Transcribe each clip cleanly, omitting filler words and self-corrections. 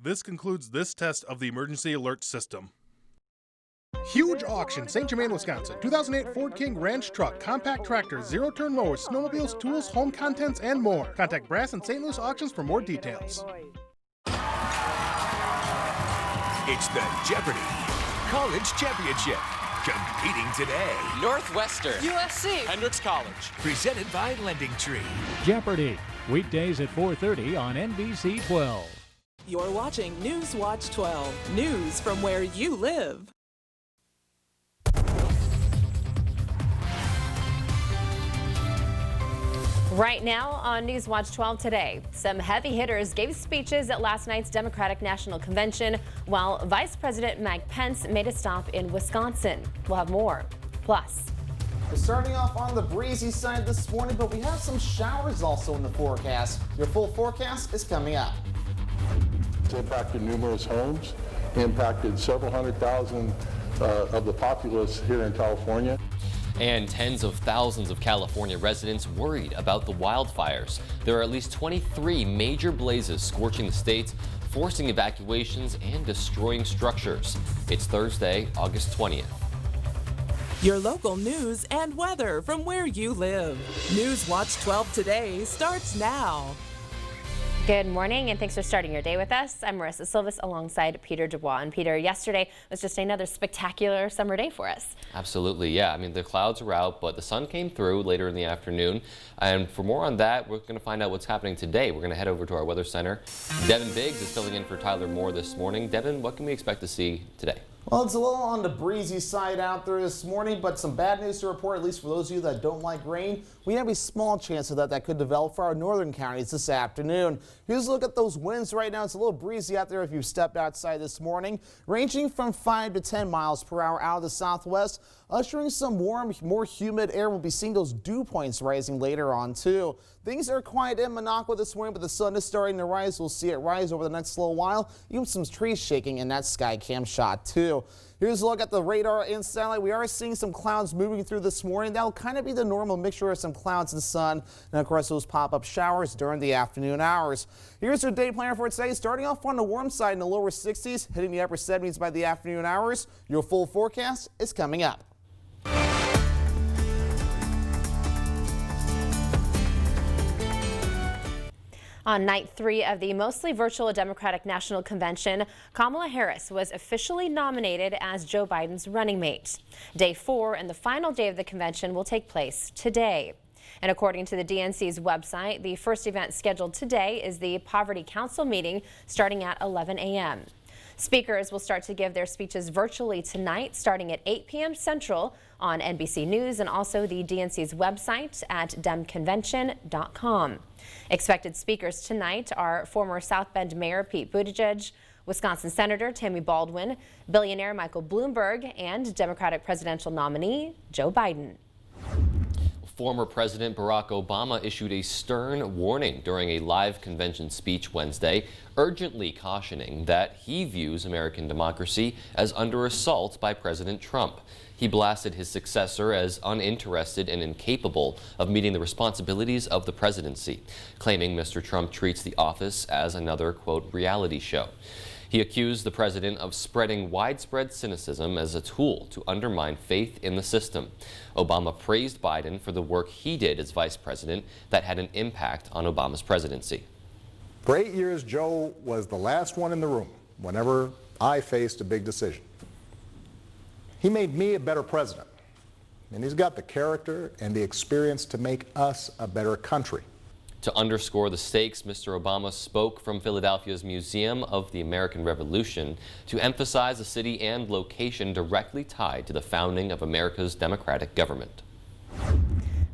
This concludes this test of the emergency alert system. Huge auction, St. Germain, Wisconsin. 2008 Ford King Ranch Truck, compact tractor, zero-turn mowers, snowmobiles, tools, home contents, and more. Contact Brass and St. Louis Auctions for more details. It's the Jeopardy! College Championship. Competing today. Northwestern. USC. Hendrix College. Presented by Lending Tree. Jeopardy! Weekdays at 4:30 on NBC 12. You're watching Newswatch 12. News from where you live. Right now on Newswatch 12 today, some heavy hitters gave speeches at last night's Democratic National Convention, while Vice President Mike Pence made a stop in Wisconsin. We'll have more. Plus, we're starting off on the breezy side this morning, but we have some showers also in the forecast. Your full forecast is coming up. It's impacted numerous homes, impacted several hundred thousand of the populace here in California. And tens of thousands of California residents worried about the wildfires. There are at least 23 major blazes scorching the state, forcing evacuations and destroying structures. It's Thursday, August 20th. Your local news and weather from where you live. Newswatch 12 today starts now. good morning and thanks for starting your day with us. I'm Marissa Silvis alongside Peter Dubois. And Peter, yesterday was just another spectacular summer day for us. Absolutely, yeah. I mean, the clouds are out, but the sun came through later in the afternoon. And for more on that, we're going to find out what's happening today. We're going to head over to our weather center. Devin Biggs is filling in for Tyler Moore this morning. Devin, what can we expect to see today? Well, it's a little on the breezy side out there this morning, but some bad news to report, at least for those of you that don't like rain. We have a small chance of that could develop for our northern counties this afternoon. Here's a look at those winds right now. It's a little breezy out there if you stepped outside this morning, ranging from 5 to 10 miles per hour out of the southwest, ushering some warm, more humid air. We'll be seeing those dew points rising later on, too. Things are quiet in Minocqua this morning, but the sun is starting to rise. We'll see it rise over the next little while. Even some trees shaking in that sky cam shot, too. Here's a look at the radar and satellite. We are seeing some clouds moving through this morning. That'll kind of be the normal mixture of some clouds and sun, and of course those pop-up showers during the afternoon hours. Here's your day planner for today. Starting off on the warm side in the lower 60s, hitting the upper 70s by the afternoon hours. Your full forecast is coming up. On night 3 of the mostly virtual Democratic National Convention, Kamala Harris was officially nominated as Joe Biden's running mate. Day 4 and the final day of the convention will take place today. And according to the DNC's website, the first event scheduled today is the Poverty Council meeting starting at 11 a.m. Speakers will start to give their speeches virtually tonight, starting at 8 p.m. Central on NBC News and also the DNC's website at demconvention.com. Expected speakers tonight are former South Bend Mayor Pete Buttigieg, Wisconsin Senator Tammy Baldwin, billionaire Michael Bloomberg, and Democratic presidential nominee Joe Biden. Former President Barack Obama issued a stern warning during a live convention speech Wednesday, urgently cautioning that he views American democracy as under assault by President Trump. He blasted his successor as uninterested and incapable of meeting the responsibilities of the presidency, claiming Mr. Trump treats the office as another, quote, reality show. He accused the president of spreading widespread cynicism as a tool to undermine faith in the system. Obama praised Biden for the work he did as vice president that had an impact on Obama's presidency. For 8 years, Joe was the last one in the room whenever I faced a big decision. He made me a better president, and he's got the character and the experience to make us a better country. To underscore the stakes, Mr. Obama spoke from Philadelphia's Museum of the American Revolution to emphasize a city and location directly tied to the founding of America's democratic government.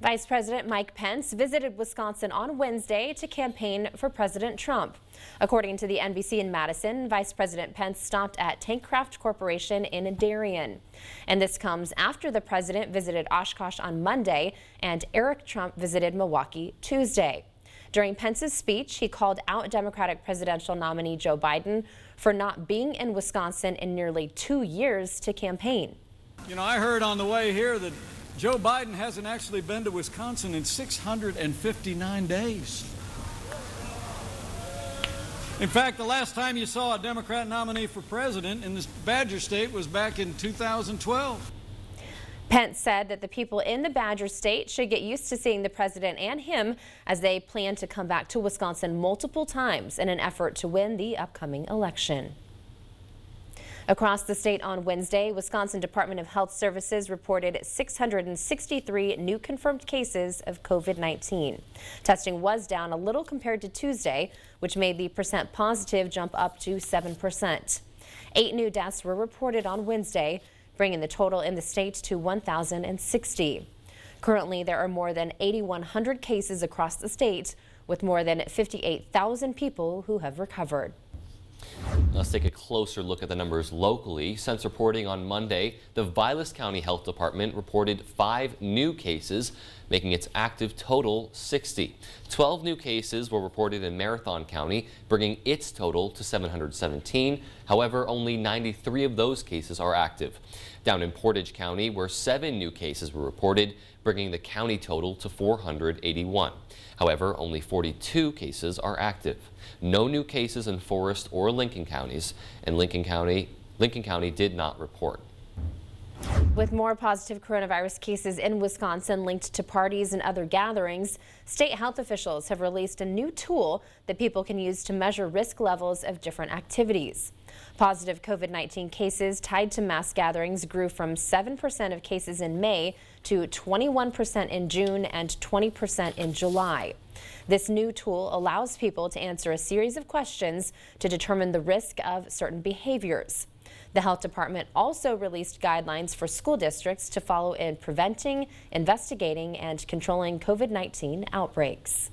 Vice President Mike Pence visited Wisconsin on Wednesday to campaign for President Trump. According to the NBC in Madison, Vice President Pence stopped at Tankcraft Corporation in Darien. And this comes after the president visited Oshkosh on Monday and Eric Trump visited Milwaukee Tuesday. During Pence's speech, he called out Democratic presidential nominee Joe Biden for not being in Wisconsin in nearly 2 years to campaign. You know, I heard on the way here that Joe Biden hasn't actually been to Wisconsin in 659 days. In fact, the last time you saw a Democrat nominee for president in this Badger State was back in 2012. Pence said that the people in the Badger State should get used to seeing the president and him as they plan to come back to Wisconsin multiple times in an effort to win the upcoming election. Across the state on Wednesday, Wisconsin Department of Health Services reported 663 new confirmed cases of COVID-19. Testing was down a little compared to Tuesday, which made the percent positive jump up to 7%. 8 new deaths were reported on Wednesday, bringing the total in the state to 1,060. Currently, there are more than 8,100 cases across the state, with more than 58,000 people who have recovered. Let's take a closer look at the numbers locally. Since reporting on Monday, the Vilas County Health Department reported 5 new cases, making its active total 60. 12 new cases were reported in Marathon County, bringing its total to 717. However, only 93 of those cases are active. Down in Portage County, where 7 new cases were reported, bringing the county total to 481. However, only 42 cases are active. No new cases in Forest or Lincoln counties, and Lincoln County did not report. With more positive coronavirus cases in Wisconsin linked to parties and other gatherings, state health officials have released a new tool that people can use to measure risk levels of different activities. Positive COVID-19 cases tied to mass gatherings grew from 7% of cases in May to 21% in June and 20% in July. This new tool allows people to answer a series of questions to determine the risk of certain behaviors. The health department also released guidelines for school districts to follow in preventing, investigating, and controlling COVID-19 outbreaks.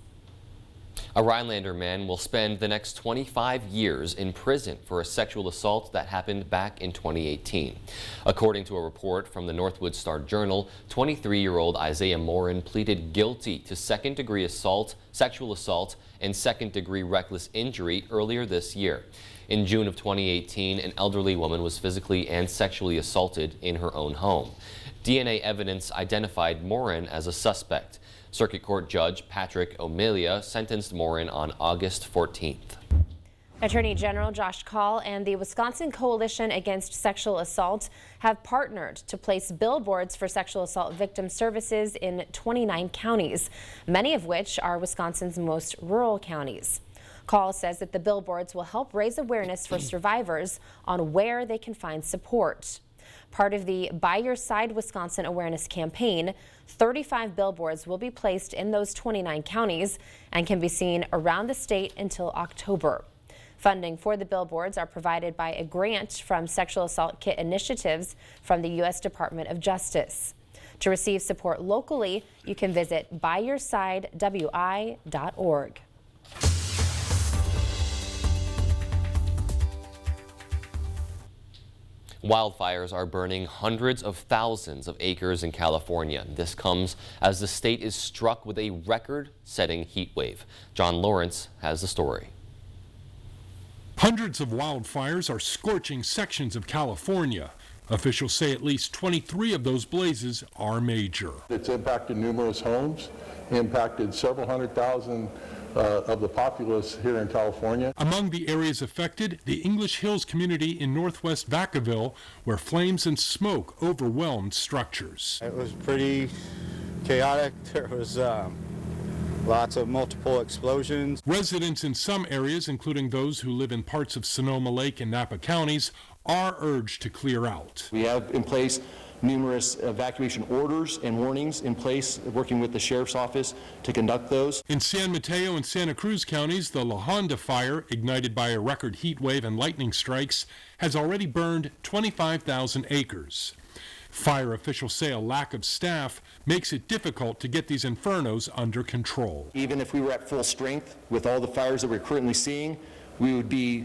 A Rhinelander man will spend the next 25 years in prison for a sexual assault that happened back in 2018. According to a report from the Northwood Star-Journal, 23-year-old Isaiah Morin pleaded guilty to second-degree assault, sexual assault, and second-degree reckless injury earlier this year. In June of 2018, an elderly woman was physically and sexually assaulted in her own home. DNA evidence identified Morin as a suspect. Circuit Court Judge Patrick O'Melia sentenced Morin on August 14th. Attorney General Josh Kaul and the Wisconsin Coalition Against Sexual Assault have partnered to place billboards for sexual assault victim services in 29 counties, many of which are Wisconsin's most rural counties. Kaul says that the billboards will help raise awareness for survivors on where they can find support. Part of the By Your Side Wisconsin awareness campaign, 35 billboards will be placed in those 29 counties and can be seen around the state until October. Funding for the billboards are provided by a grant from Sexual Assault Kit Initiatives from the U.S. Department of Justice. To receive support locally, you can visit byyoursidewi.org. Wildfires are burning hundreds of thousands of acres in California. This comes as the state is struck with a record-setting heat wave. John Lawrence has the story. Hundreds of wildfires are scorching sections of California. Officials say at least 23 of those blazes are major. It's impacted numerous homes, impacted several hundred thousand of the populace here in California. Among the areas affected, the English Hills community in northwest Vacaville, where flames and smoke overwhelmed structures. It was pretty chaotic. There was lots of multiple explosions. Residents in some areas, including those who live in parts of Sonoma Lake and Napa counties, are urged to clear out. We have in place numerous evacuation orders and warnings in place, working with the sheriff's office to conduct those. In San Mateo and Santa Cruz counties, the La Honda fire, ignited by a record heat wave and lightning strikes, has already burned 25,000 acres. Fire officials say a lack of staff makes it difficult to get these infernos under control. Even if we were at full strength with all the fires that we're currently seeing, we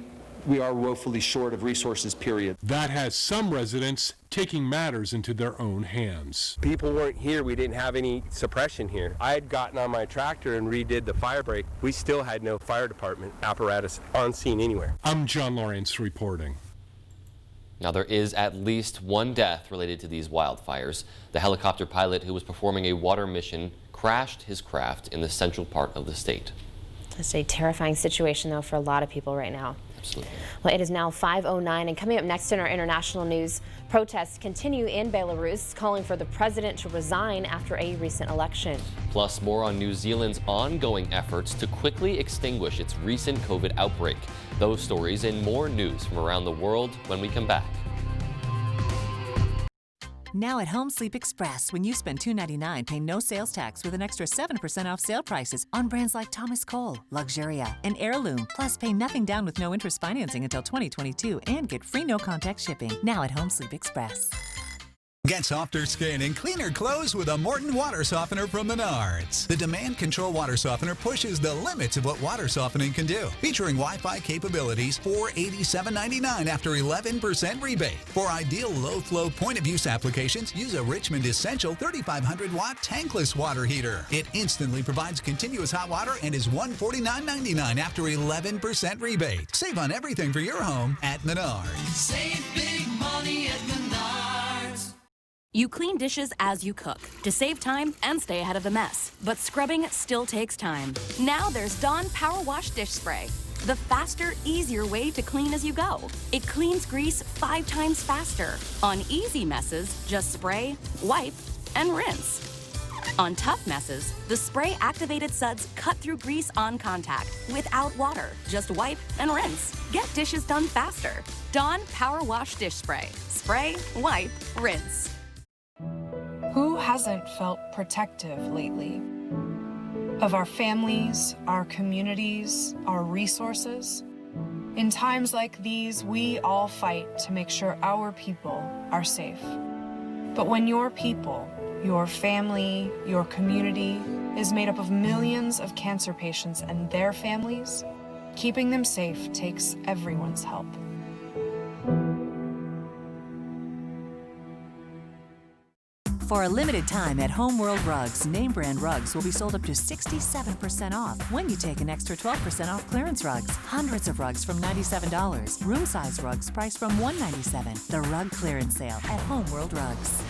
are woefully short of resources, period. That has some residents taking matters into their own hands. People weren't here. We didn't have any suppression here. I had gotten on my tractor and redid the fire break. We still had no fire department apparatus on scene anywhere. I'm John Lawrence reporting. Now, there is at least one death related to these wildfires. The helicopter pilot who was performing a water mission crashed his craft in the central part of the state. It's a terrifying situation, though, for a lot of people right now. Absolutely. Well, it is now 5:09, and coming up next in our international news, protests continue in Belarus, calling for the president to resign after a recent election. Plus, more on New Zealand's ongoing efforts to quickly extinguish its recent COVID outbreak. Those stories and more news from around the world when we come back. Now at Home Sleep Express, when you spend $2.99, pay no sales tax with an extra 7% off sale prices on brands like Thomas Cole, Luxuria, and Heirloom. Plus, pay nothing down with no interest financing until 2022 and get free no-contact shipping. Now at Home Sleep Express. Get softer skin and cleaner clothes with a Morton water softener from Menards. The demand control water softener pushes the limits of what water softening can do. Featuring Wi-Fi capabilities for $87.99 after 11% rebate. For ideal low-flow point-of-use applications, use a Richmond Essential 3500-watt tankless water heater. It instantly provides continuous hot water and is $149.99 after 11% rebate. Save on everything for your home at Menards. Save big money at Menards. You clean dishes as you cook to save time and stay ahead of the mess. But scrubbing still takes time. Now there's Dawn Power Wash Dish Spray. The faster, easier way to clean as you go. It cleans grease 5 times faster. On easy messes, just spray, wipe, and rinse. On tough messes, the spray-activated suds cut through grease on contact without water. Just wipe and rinse. Get dishes done faster. Dawn Power Wash Dish Spray. Spray, wipe, rinse. Who hasn't felt protective lately? Of our families, our communities, our resources? In times like these, we all fight to make sure our people are safe. But when your people, your family, your community is made up of millions of cancer patients and their families, keeping them safe takes everyone's help. For a limited time at Homeworld Rugs, name brand rugs will be sold up to 67% off when you take an extra 12% off clearance rugs. Hundreds of rugs from $97. Room size rugs priced from $197. The rug clearance sale at Homeworld Rugs.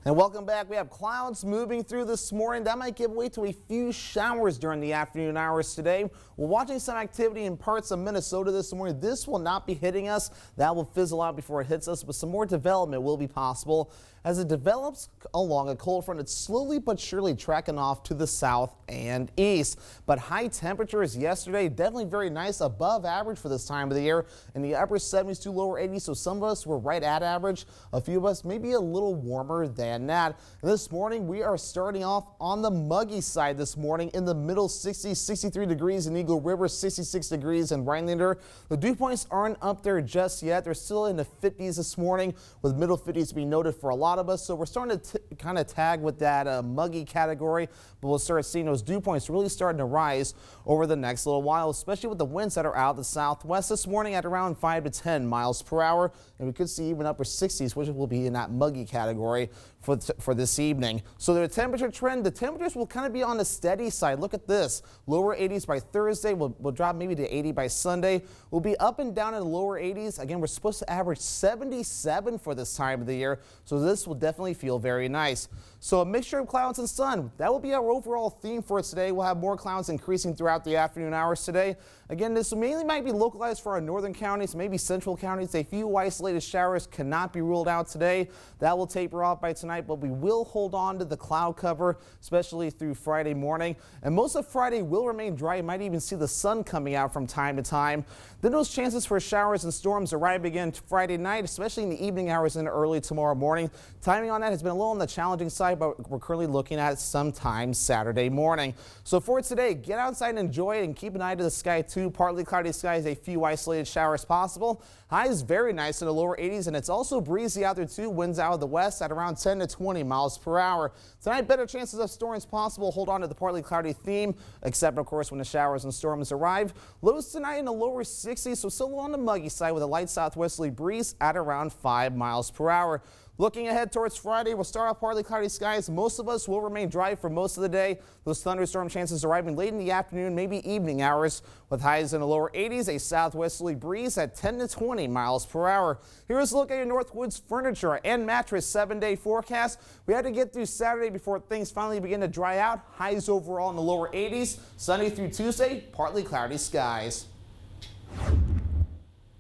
And welcome back. We have clouds moving through this morning. That might give way to a few showers during the afternoon hours today. We're watching some activity in parts of Minnesota this morning. This will not be hitting us. That will fizzle out before it hits us, but some more development will be possible. As it develops along a cold front, it's slowly but surely tracking off to the south and east. But high temperatures yesterday, definitely very nice, above average for this time of the year. In the upper 70s to lower 80s, so some of us were right at average. A few of us maybe a little warmer than that. And this morning, we are starting off on the muggy side this morning in the middle 60s, 63 degrees in Eagle River, 66 degrees in Rhinelander. The dew points aren't up there just yet. They're still in the 50s this morning, with middle 50s to be noted for a lot of us. So we're starting to kind of tag with that muggy category, but we'll start seeing those dew points really starting to rise over the next little while, especially with the winds that are out the southwest this morning at around 5 to 10 miles per hour. And we could see even upper 60s, which will be in that muggy category for this evening. So the temperature trend, the temperatures will kind of be on the steady side. Look at this. Lower 80s by Thursday. We'll drop maybe to 80 by Sunday. We'll be up and down in the lower 80s. Again, we're supposed to average 77 for this time of the year. So this will definitely feel very nice. So a mixture of clouds and sun. That will be our overall theme for today. We'll have more clouds increasing throughout the afternoon hours today. Again, this mainly might be localized for our northern counties, maybe central counties. A few isolated showers cannot be ruled out today. That will taper off by tonight, but we will hold on to the cloud cover, especially through Friday morning. And most of Friday will remain dry. You might even see the sun coming out from time to time. Then those chances for showers and storms arrive again Friday night, especially in the evening hours and early tomorrow morning. Timing on that has been a little on the challenging side, but we're currently looking at sometime Saturday morning. So for today, get outside and enjoy it and keep an eye to the sky too. Partly cloudy skies, a few isolated showers possible. Highs very nice in the lower 80s, and it's also breezy out there too. Winds out of the west at around 10 to 20 miles per hour. Tonight, better chances of storms possible. Hold on to the partly cloudy theme, except of course when the showers and storms arrive. Lows tonight in the lower 60s, so still on the muggy side with a light southwesterly breeze at around 5 miles per hour. Looking ahead towards Friday, we'll start off partly cloudy skies. Most of us will remain dry for most of the day. Those thunderstorm chances arriving late in the afternoon, maybe evening hours, with highs in the lower 80s, a southwesterly breeze at 10 to 20 miles per hour. Here's a look at your Northwoods furniture and mattress 7-day forecast. We had to get through Saturday before things finally begin to dry out. Highs overall in the lower 80s. Sunday through Tuesday, partly cloudy skies.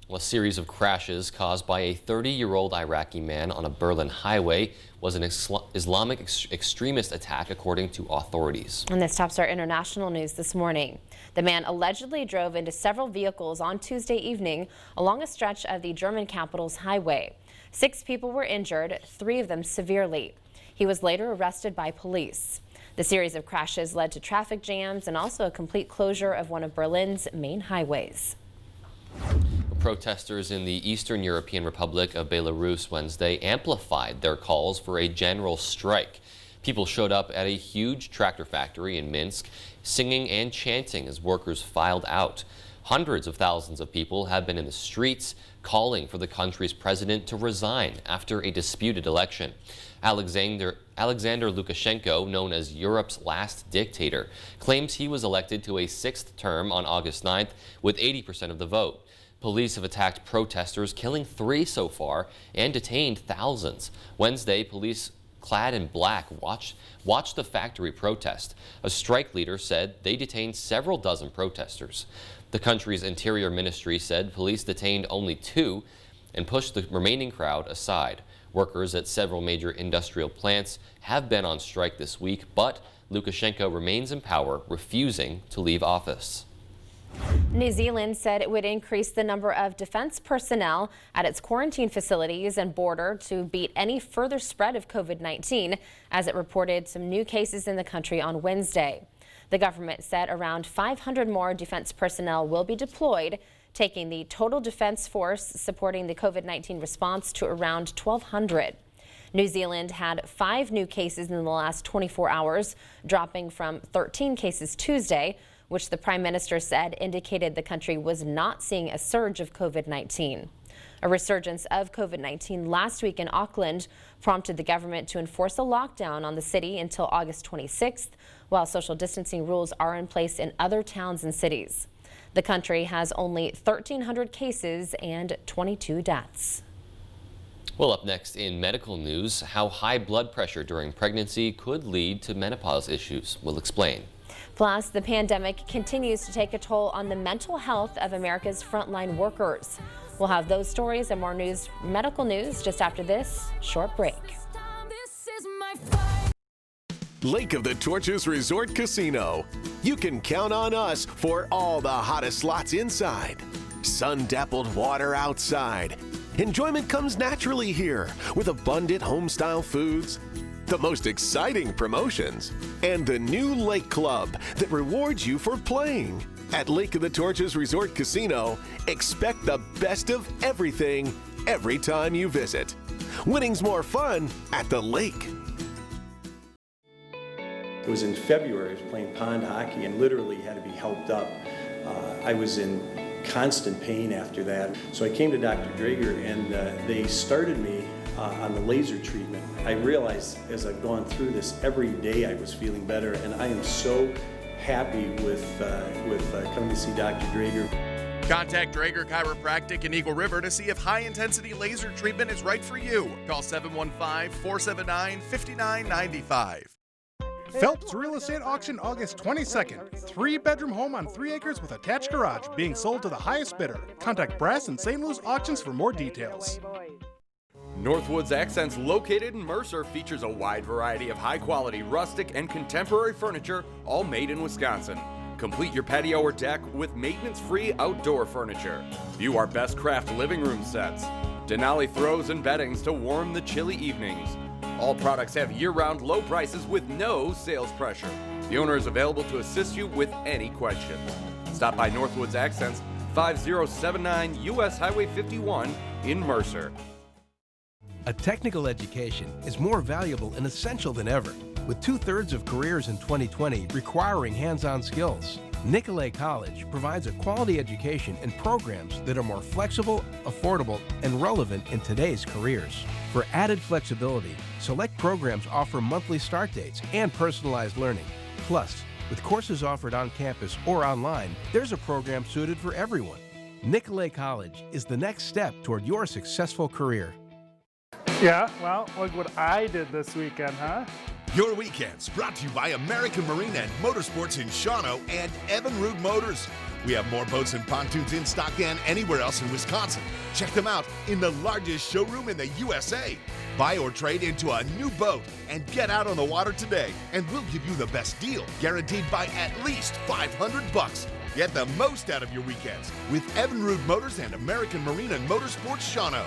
A series of crashes caused by a 30-year-old Iraqi man on a Berlin highway was an Islamic extremist attack, according to authorities. And this tops our international news this morning. The man allegedly drove into several vehicles on Tuesday evening along a stretch of the German capital's highway. 6 people were injured, 3 of them severely. He was later arrested by police. The series of crashes led to traffic jams and also a complete closure of one of Berlin's main highways. Protesters in the Eastern European Republic of Belarus Wednesday amplified their calls for a general strike. People showed up at a huge tractor factory in Minsk, singing and chanting as workers filed out. Hundreds of thousands of people have been in the streets calling for the country's president to resign after a disputed election. Alexander Lukashenko, known as Europe's last dictator, claims he was elected to a 6th term on August 9th with 80% of the vote. Police have attacked protesters, killing 3 so far, and detained thousands. Wednesday, police clad in black watched the factory protest. A strike leader said they detained several dozen protesters. The country's interior ministry said police detained only 2 and pushed the remaining crowd aside. Workers at several major industrial plants have been on strike this week, but Lukashenko remains in power, refusing to leave office. New Zealand said it would increase the number of defense personnel at its quarantine facilities and border to beat any further spread of COVID-19, as it reported some new cases in the country on Wednesday. The government said around 500 more defense personnel will be deployed, taking the total defense force supporting the COVID-19 response to around 1,200. New Zealand had 5 new cases in the last 24 hours, dropping from 13 cases Tuesday, which the Prime Minister said indicated the country was not seeing a surge of COVID-19. A resurgence of COVID-19 last week in Auckland prompted the government to enforce a lockdown on the city until August 26th, while social distancing rules are in place in other towns and cities. The country has only 1,300 cases and 22 deaths. Well, up next in medical news, how high blood pressure during pregnancy could lead to menopause issues. We'll explain. Plus, the pandemic continues to take a toll on the mental health of America's frontline workers. We'll have those stories and more medical news just after this short break. Lake of the Torches Resort Casino. You can count on us for all the hottest slots inside. Sun-dappled water outside. Enjoyment comes naturally here with abundant home-style foods, the most exciting promotions, and the new Lake Club that rewards you for playing. At Lake of the Torches Resort Casino, expect the best of everything every time you visit. Winning's more fun at the lake. It was in February. I was playing pond hockey and literally had to be helped up. I was in constant pain after that. So I came to Dr. Drager and they started me on the laser treatment. I realized as I've gone through this every day I was feeling better, and I am so happy with coming to see Dr. Drager. Contact Drager Chiropractic in Eagle River to see if high-intensity laser treatment is right for you. Call 715-479-5995. Phelps Real Estate Auction August 22nd. 3-bedroom home on 3 acres with attached garage being sold to the highest bidder. Contact Brass and St. Louis Auctions for more details. Northwoods Accents, located in Mercer, features a wide variety of high-quality rustic and contemporary furniture, all made in Wisconsin. Complete your patio or deck with maintenance-free outdoor furniture. View our best craft living room sets. Denali throws and beddings to warm the chilly evenings. All products have year-round low prices with no sales pressure. The owner is available to assist you with any questions. Stop by Northwoods Accents, 5079 U.S. Highway 51 in Mercer. A technical education is more valuable and essential than ever, with 2/3 of careers in 2020 requiring hands-on skills. Nicolet College provides a quality education and programs that are more flexible, affordable, and relevant in today's careers. For added flexibility, select programs offer monthly start dates and personalized learning. Plus, with courses offered on campus or online, there's a program suited for everyone. Nicolet College is the next step toward your successful career. Yeah, well, look what I did this weekend, huh? Your weekends brought to you by American Marine and Motorsports in Shawano and Evinrude Motors. We have more boats and pontoons in stock than anywhere else in Wisconsin. Check them out in the largest showroom in the USA. Buy or trade into a new boat and get out on the water today, and we'll give you the best deal, guaranteed by at least $500. Get the most out of your weekends with Evinrude Motors and American Marine and Motorsports Shawano.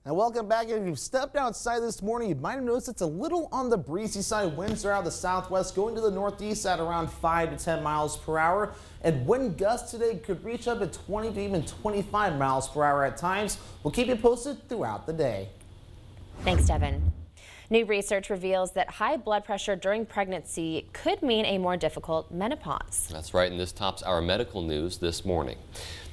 And welcome back. If you've stepped outside this morning, you might have noticed it's a little on the breezy side. Winds are out of the southwest, going to the northeast at around 5 to 10 miles per hour. And wind gusts today could reach up to 20 to even 25 miles per hour at times. We'll keep you posted throughout the day. Thanks, Devin. New research reveals that high blood pressure during pregnancy could mean a more difficult menopause. That's right, and this tops our medical news this morning.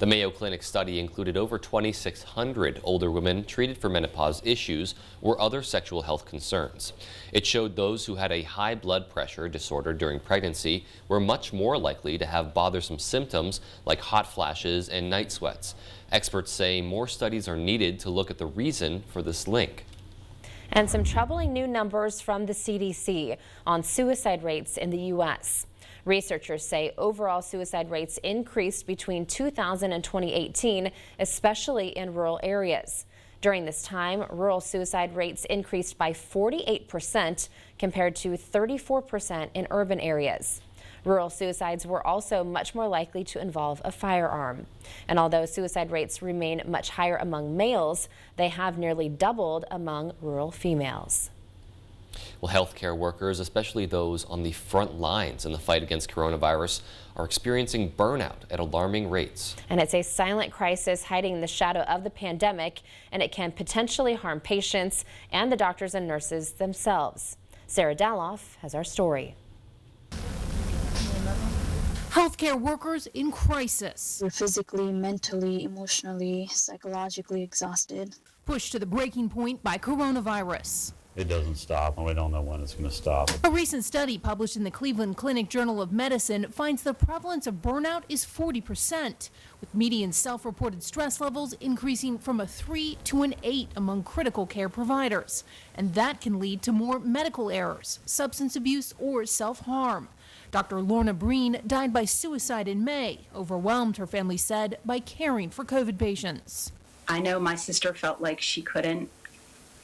The Mayo Clinic study included over 2,600 older women treated for menopause issues or other sexual health concerns. It showed those who had a high blood pressure disorder during pregnancy were much more likely to have bothersome symptoms like hot flashes and night sweats. Experts say more studies are needed to look at the reason for this link. And some troubling new numbers from the CDC on suicide rates in the U.S. Researchers say overall suicide rates increased between 2000 and 2018, especially in rural areas. During this time, rural suicide rates increased by 48% compared to 34% in urban areas. Rural suicides were also much more likely to involve a firearm. And although suicide rates remain much higher among males, they have nearly doubled among rural females. Well, healthcare workers, especially those on the front lines in the fight against coronavirus, are experiencing burnout at alarming rates. And it's a silent crisis hiding in the shadow of the pandemic, and it can potentially harm patients and the doctors and nurses themselves. Sarah Daloff has our story. Healthcare workers in crisis. We're physically, mentally, emotionally, psychologically exhausted. Pushed to the breaking point by coronavirus. It doesn't stop, and we don't know when it's going to stop. A recent study published in the Cleveland Clinic Journal of Medicine finds the prevalence of burnout is 40%, with median self-reported stress levels increasing from a 3 to an 8 among critical care providers. And that can lead to more medical errors, substance abuse, or self-harm. Dr. Lorna Breen died by suicide in May, overwhelmed, her family said, by caring for COVID patients. I know my sister felt like she couldn't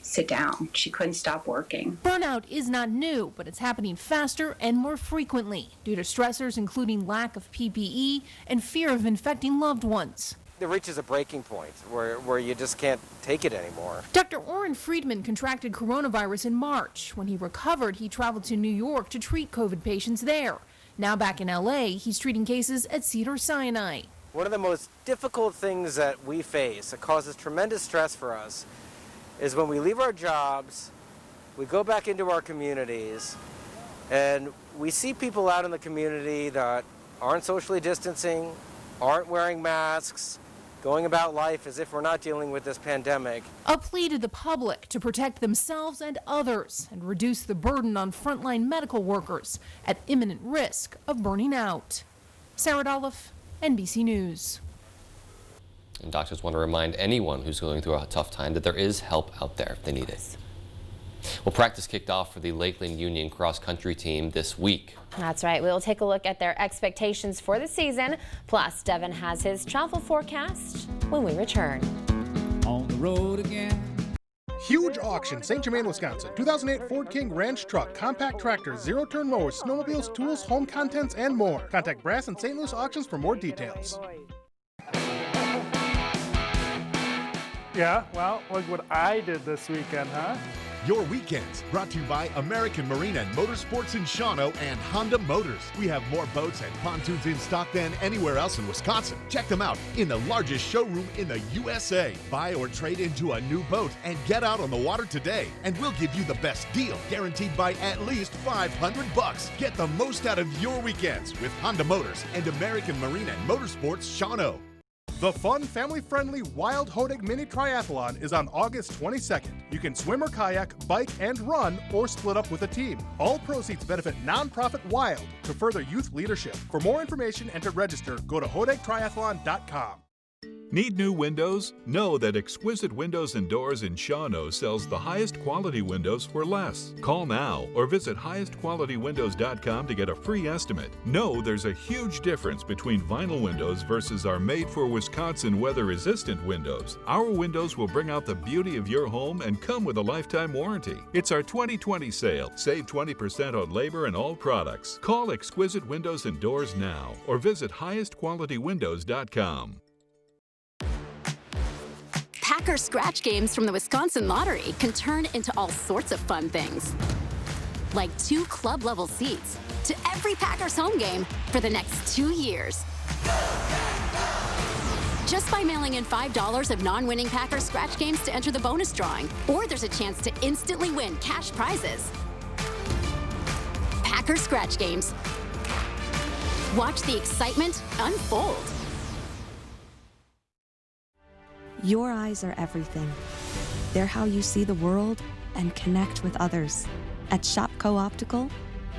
sit down. She couldn't stop working. Burnout is not new, but it's happening faster and more frequently due to stressors including lack of PPE and fear of infecting loved ones. It reaches a breaking point where you just can't take it anymore. Dr. Orrin Friedman contracted coronavirus in March. When he recovered, he traveled to New York to treat COVID patients there. Now back in LA, he's treating cases at Cedars-Sinai. One of the most difficult things that we face that causes tremendous stress for us is when we leave our jobs, we go back into our communities, and we see people out in the community that aren't socially distancing, aren't wearing masks, going about life as if we're not dealing with this pandemic. A plea to the public to protect themselves and others and reduce the burden on frontline medical workers at imminent risk of burning out. Sarah Daloff, NBC News. And doctors want to remind anyone who's going through a tough time that there is help out there if they need it. Well, practice kicked off for the Lakeland Union cross-country team this week. That's right. We'll take a look at their expectations for the season. Plus, Devin has his travel forecast when we return. On the road again. Huge auction, St. Germain, Wisconsin. 2008 Ford King Ranch Truck, compact tractor, zero-turn mowers, snowmobiles, tools, home contents, and more. Contact Brass and St. Louis Auctions for more details. Yeah, well, look what I did this weekend, huh? your weekends. Brought to you by American Marine and Motorsports in Shawano and Honda Motors. We have more boats and pontoons in stock than anywhere else in Wisconsin. Check them out in the largest showroom in the USA. Buy or trade into a new boat and get out on the water today, and we'll give you the best deal, guaranteed by at least $500. Get the most out of your weekends with Honda Motors and American Marine and Motorsports Shawano. The fun, family-friendly Wild Hodag Mini Triathlon is on August 22nd. You can swim or kayak, bike, and run, or split up with a team. All proceeds benefit nonprofit Wild to further youth leadership. For more information and to register, go to hodagtriathlon.com. Need new windows? Know that Exquisite Windows and Doors in Shawano sells the highest quality windows for less. Call now or visit highestqualitywindows.com to get a free estimate. Know there's a huge difference between vinyl windows versus our made-for-Wisconsin weather-resistant windows. Our windows will bring out the beauty of your home and come with a lifetime warranty. It's our 2020 sale. Save 20% on labor and all products. Call Exquisite Windows and Doors now or visit highestqualitywindows.com. Packer scratch games from the Wisconsin Lottery can turn into all sorts of fun things. Like 2 club-level seats to every Packers home game for the next 2 years. Just by mailing in $5 of non-winning Packers scratch games to enter the bonus drawing, or there's a chance to instantly win cash prizes. Packers scratch games. Watch the excitement unfold. Your eyes are everything. They're how you see the world and connect with others. At Shopco Optical,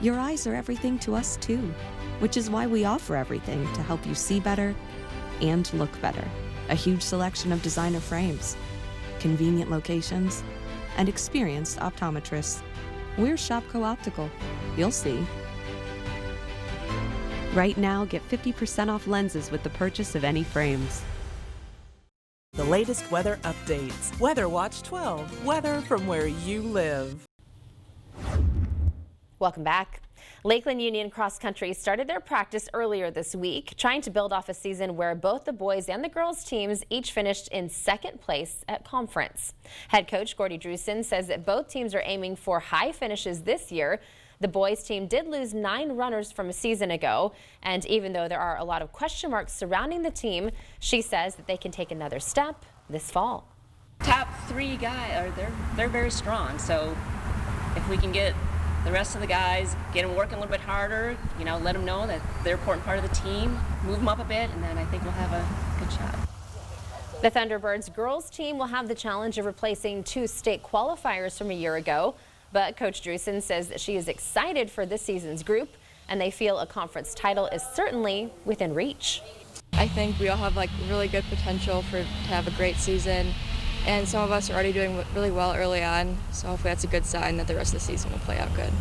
your eyes are everything to us too, which is why we offer everything to help you see better and look better. A huge selection of designer frames, convenient locations, and experienced optometrists. We're Shopco Optical. You'll see. Right now, get 50% off lenses with the purchase of any frames. The latest weather updates. Weather Watch 12. Weather from where you live. Welcome back. Lakeland Union Cross Country started their practice earlier this week, trying to build off a season where both the boys and the girls teams each finished in second place at conference. Head coach Gordy Drusen says that both teams are aiming for high finishes this year. The boys team did lose 9 runners from a season ago, and even though there are a lot of question marks surrounding the team, she says that they can take another step this fall. Top 3 guys, they're very strong, so if we can get the rest of the guys, get them working a little bit harder, you know, let them know that they're an important part of the team, move them up a bit, and then I think we'll have a good shot. The Thunderbirds girls team will have the challenge of replacing 2 state qualifiers from a year ago. But Coach Drusen says that she is excited for this season's group, and they feel a conference title is certainly within reach. I think we all have really good potential to have a great season, and some of us are already doing really well early on, so hopefully that's a good sign that the rest of the season will play out good.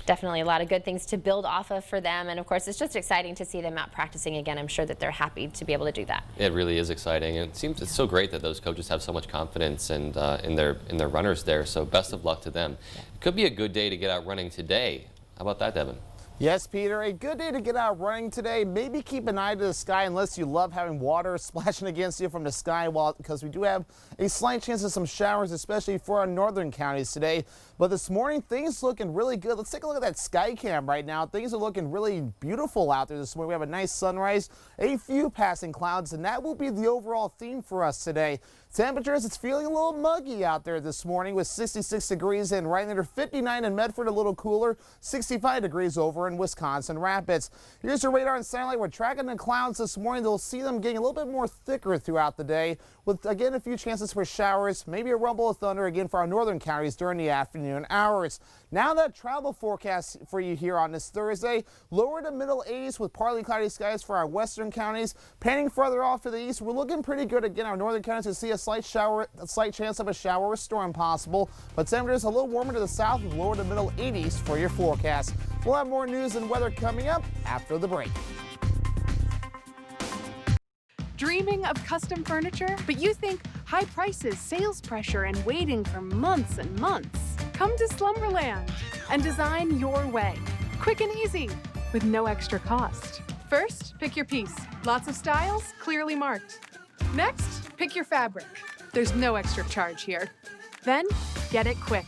Definitely a lot of good things to build off of for them, and of course it's just exciting to see them out practicing again. I'm sure that they're happy to be able to do that. It really is exciting, and it's so great that those coaches have so much confidence and in their runners there. So best of luck to them. It could be a good day to get out running today. How about that, Devin? Yes, Peter, a good day to get out running today. Maybe keep an eye to the sky unless you love having water splashing against you from the sky, because we do have a slight chance of some showers, especially for our northern counties today. But this morning, things looking really good. Let's take a look at that sky cam right now. Things are looking really beautiful out there this morning. We have a nice sunrise, a few passing clouds, and that will be the overall theme for us today. Temperatures, it's feeling a little muggy out there this morning with 66 degrees in right under 59 in Medford, a little cooler, 65 degrees over in Wisconsin Rapids. Here's your radar and satellite. We're tracking the clouds this morning. They'll see them getting a little bit more thicker throughout the day with, again, a few chances for showers, maybe a rumble of thunder again for our northern counties during the afternoon hours. Now that travel forecast for you here on this Thursday, lower to middle 80s with partly cloudy skies for our western counties. Panning further off to the east, we're looking pretty good again. Our northern counties to see a slight chance of a shower or storm possible, but temperatures a little warmer to the south with lower to middle 80s for your forecast. We'll have more news and weather coming up after the break. Dreaming of custom furniture, but you think high prices, sales pressure, and waiting for months and months? Come to Slumberland and design your way. Quick and easy, with no extra cost. First, pick your piece. Lots of styles, clearly marked. Next, pick your fabric. There's no extra charge here. Then, get it quick.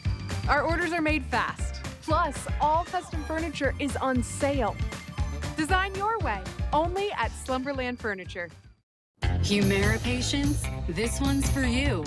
Our orders are made fast. Plus, all custom furniture is on sale. Design your way, only at Slumberland Furniture. Humira patients, this one's for you.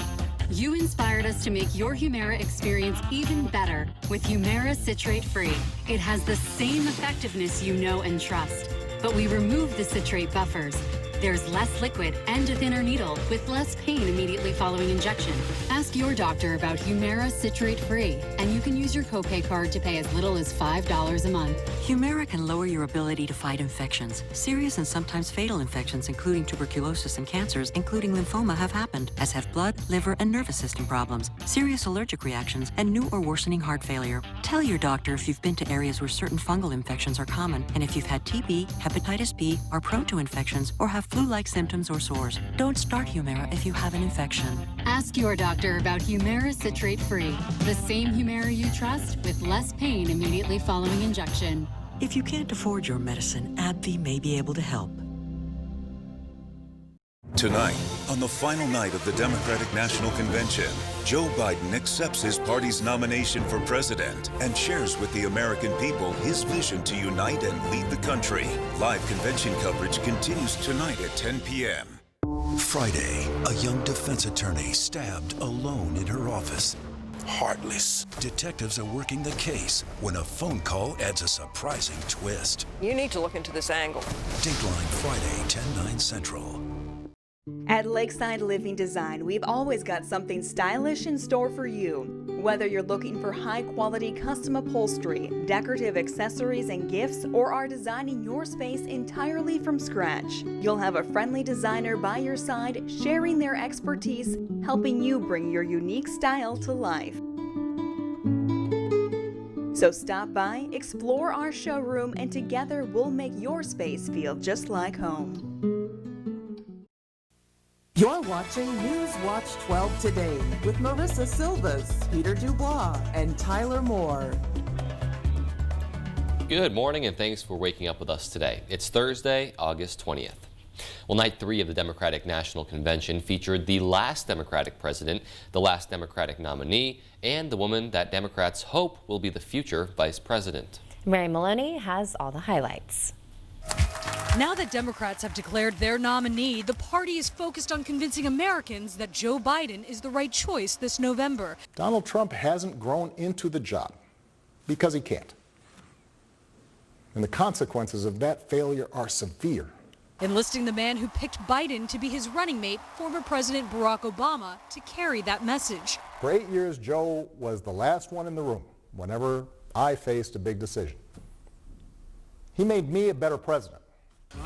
You inspired us to make your Humira experience even better with Humira Citrate Free. It has the same effectiveness you know and trust, but we remove the citrate buffers. There's less liquid and a thinner needle with less pain immediately following injection. Ask your doctor about Humira Citrate Free, and you can use your copay card to pay as little as $5 a month. Humira can lower your ability to fight infections. Serious and sometimes fatal infections, including tuberculosis and cancers, including lymphoma, have happened, as have blood, liver, and nervous system problems, serious allergic reactions, and new or worsening heart failure. Tell your doctor if you've been to areas where certain fungal infections are common, and if you've had TB, hepatitis B, are prone to infections, or have flu-like symptoms or sores. Don't start Humira if you have an infection. Ask your doctor about Humira Citrate Free, the same Humira you trust with less pain immediately following injection. If you can't afford your medicine, AbbVie may be able to help. Tonight, on the final night of the Democratic National Convention, Joe Biden accepts his party's nomination for president and shares with the American people his vision to unite and lead the country. Live convention coverage continues tonight at 10 p.m. Friday, a young defense attorney stabbed alone in her office. Heartless. Detectives are working the case when a phone call adds a surprising twist. You need to look into this angle. Dateline Friday, 10/9 Central. At Lakeside Living Design, we've always got something stylish in store for you. Whether you're looking for high-quality custom upholstery, decorative accessories and gifts, or are designing your space entirely from scratch, you'll have a friendly designer by your side sharing their expertise, helping you bring your unique style to life. So stop by, explore our showroom, and together we'll make your space feel just like home. You're watching Newswatch 12 Today with Marissa Silvas, Peter Dubois, and Tyler Moore. Good morning and thanks for waking up with us today. It's Thursday, August 20th. Well, night 3 of the Democratic National Convention featured the last Democratic president, the last Democratic nominee, and the woman that Democrats hope will be the future vice president. Mary Maloney has all the highlights. Now that Democrats have declared their nominee, the party is focused on convincing Americans that Joe Biden is the right choice this November. Donald Trump hasn't grown into the job because he can't. And the consequences of that failure are severe. Enlisting the man who picked Biden to be his running mate, former President Barack Obama, to carry that message. For 8 years, Joe was the last one in the room whenever I faced a big decision. He made me a better president.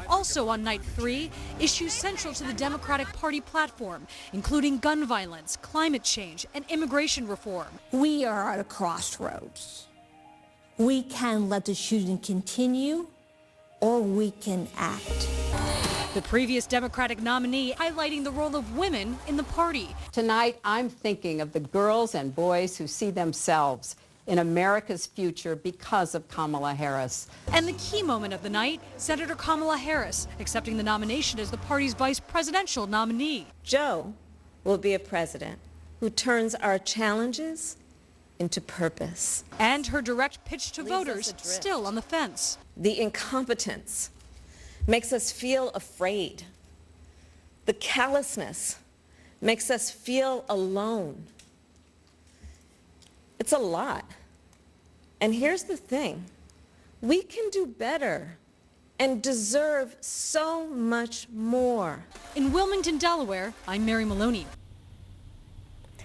Also on night 3, issues central to the Democratic Party platform, including gun violence, climate change, and immigration reform. We are at a crossroads. We can let the shooting continue, or we can act. The previous Democratic nominee highlighting the role of women in the party. Tonight, I'm thinking of the girls and boys who see themselves in America's future because of Kamala Harris. And the key moment of the night, Senator Kamala Harris accepting the nomination as the party's vice presidential nominee. Joe will be a president who turns our challenges into purpose. And her direct pitch to voters still on the fence. The incompetence makes us feel afraid. The callousness makes us feel alone. It's a lot. And here's the thing. We can do better and deserve so much more. In Wilmington, Delaware, I'm Mary Maloney.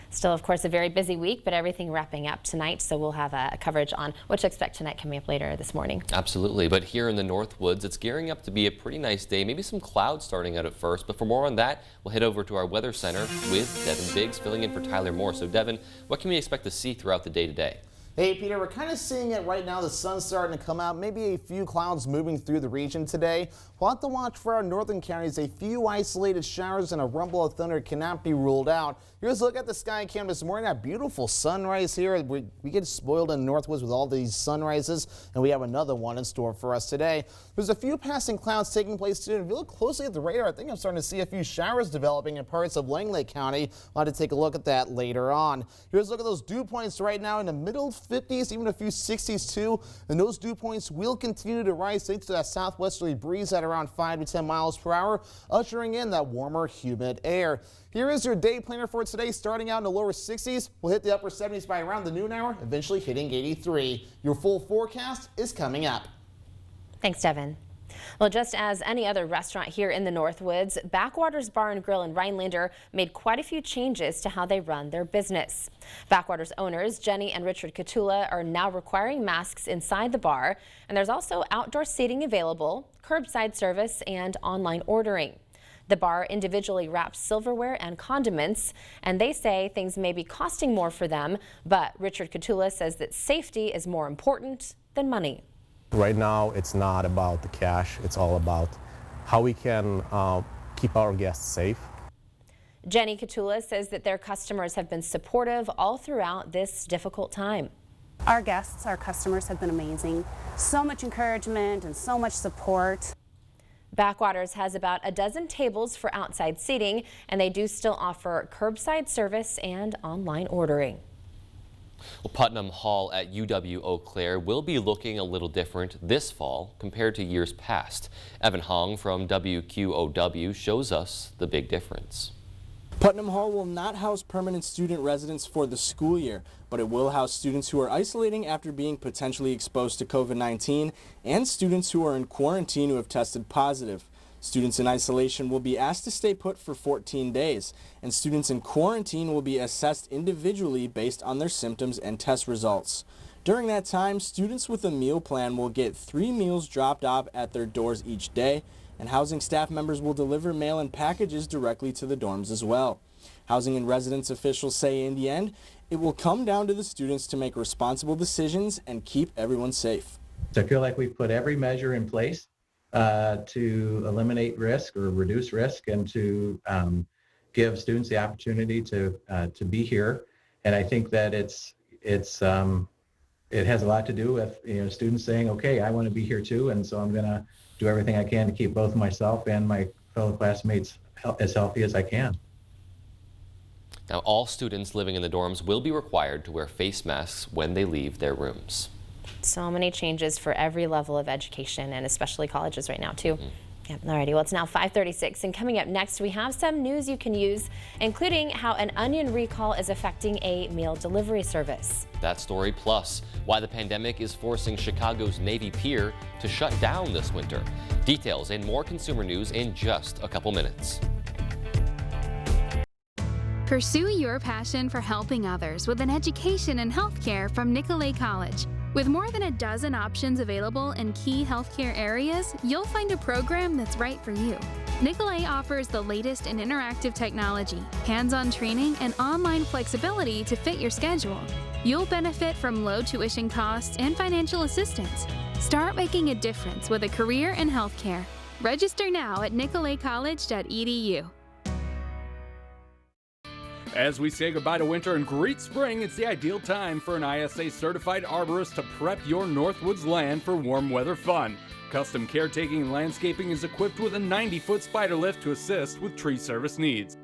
Still, of course, a very busy week, but everything wrapping up tonight, so we'll have a coverage on what to expect tonight coming up later this morning. Absolutely, but here in the Northwoods, it's gearing up to be a pretty nice day. Maybe some clouds starting out at first, but for more on that, we'll head over to our weather center with Devin Biggs filling in for Tyler Moore. So Devin, what can we expect to see throughout the day today? Hey, Peter, we're kind of seeing it right now. The sun's starting to come out. Maybe a few clouds moving through the region today. We'll have to watch for our northern counties. A few isolated showers and a rumble of thunder cannot be ruled out. Here's a look at the sky cam this morning. That beautiful sunrise here. We get spoiled in the Northwoods with all these sunrises, and we have another one in store for us today. There's a few passing clouds taking place today. If you look closely at the radar, I think I'm starting to see a few showers developing in parts of Langley County. I'll have to take a look at that later on. Here's a look at those dew points right now in the middle 50s, even a few 60s too. And those dew points will continue to rise thanks to that southwesterly breeze at around 5 to 10 miles per hour, ushering in that warmer, humid air. Here is your day planner for today. Starting out in the lower 60s, we'll hit the upper 70s by around the noon hour, eventually hitting 83. Your full forecast is coming up. Thanks, Devin. Well, just as any other restaurant here in the Northwoods, Backwaters Bar and Grill in Rhinelander made quite a few changes to how they run their business. Backwaters owners Jenny and Richard Catula are now requiring masks inside the bar, and there's also outdoor seating available, curbside service, and online ordering. The bar individually wraps silverware and condiments, and they say things may be costing more for them, but Richard Catula says that safety is more important than money. Right now, it's not about the cash. It's all about how we can keep our guests safe. Jenny Catula says that their customers have been supportive all throughout this difficult time. Our guests, our customers have been amazing. So much encouragement and so much support. Backwaters has about a dozen tables for outside seating, and they do still offer curbside service and online ordering. Well, Putnam Hall at UW Eau Claire will be looking a little different this fall compared to years past. Evan Hong from WQOW shows us the big difference. Putnam Hall will not house permanent student residents for the school year, but it will house students who are isolating after being potentially exposed to COVID-19 and students who are in quarantine who have tested positive. Students in isolation will be asked to stay put for 14 days, and students in quarantine will be assessed individually based on their symptoms and test results. During that time, students with a meal plan will get 3 meals dropped off at their doors each day, and housing staff members will deliver mail and packages directly to the dorms as well. Housing and residence officials say in the end, it will come down to the students to make responsible decisions and keep everyone safe. I feel like we've put every measure in place to eliminate risk or reduce risk and to give students the opportunity to be here. And I think that it has a lot to do with students saying, okay, I want to be here too, and so I'm going to do everything I can to keep both myself and my fellow classmates as healthy as I can. Now, all students living in the dorms will be required to wear face masks when they leave their rooms. So many changes for every level of education, and especially colleges right now too. Yeah, alrighty, well, it's now 5:36, and coming up next, we have some news you can use, including how an onion recall is affecting a meal delivery service. That story, plus why the pandemic is forcing Chicago's Navy Pier to shut down this winter. Details and more consumer news in just a couple minutes. Pursue your passion for helping others with an education in healthcare from Nicolet College. With more than a dozen options available in key healthcare areas, you'll find a program that's right for you. Nicolet offers the latest in interactive technology, hands-on training, and online flexibility to fit your schedule. You'll benefit from low tuition costs and financial assistance. Start making a difference with a career in healthcare. Register now at nicoletcollege.edu. As we say goodbye to winter and greet spring, it's the ideal time for an ISA-certified arborist to prep your Northwoods land for warm weather fun. Custom caretaking and landscaping is equipped with a 90-foot spider lift to assist with tree service needs.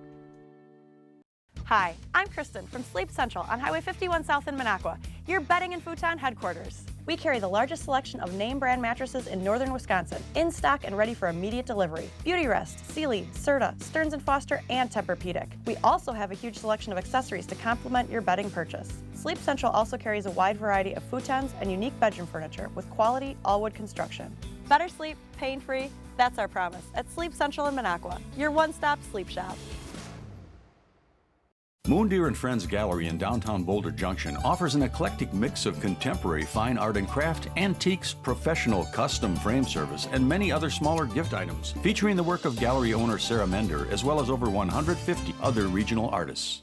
Hi, I'm Kristen from Sleep Central on Highway 51 South in Minocqua, your bedding and futon headquarters. We carry the largest selection of name brand mattresses in northern Wisconsin, in stock and ready for immediate delivery. Beautyrest, Sealy, Serta, Stearns & Foster, and Tempur-Pedic. We also have a huge selection of accessories to complement your bedding purchase. Sleep Central also carries a wide variety of futons and unique bedroom furniture with quality all-wood construction. Better sleep, pain-free, that's our promise at Sleep Central in Minocqua, your one-stop sleep shop. Moondeer and Friends Gallery in downtown Boulder Junction offers an eclectic mix of contemporary fine art and craft, antiques, professional custom frame service, and many other smaller gift items, featuring the work of gallery owner Sarah Mender, as well as over 150 other regional artists.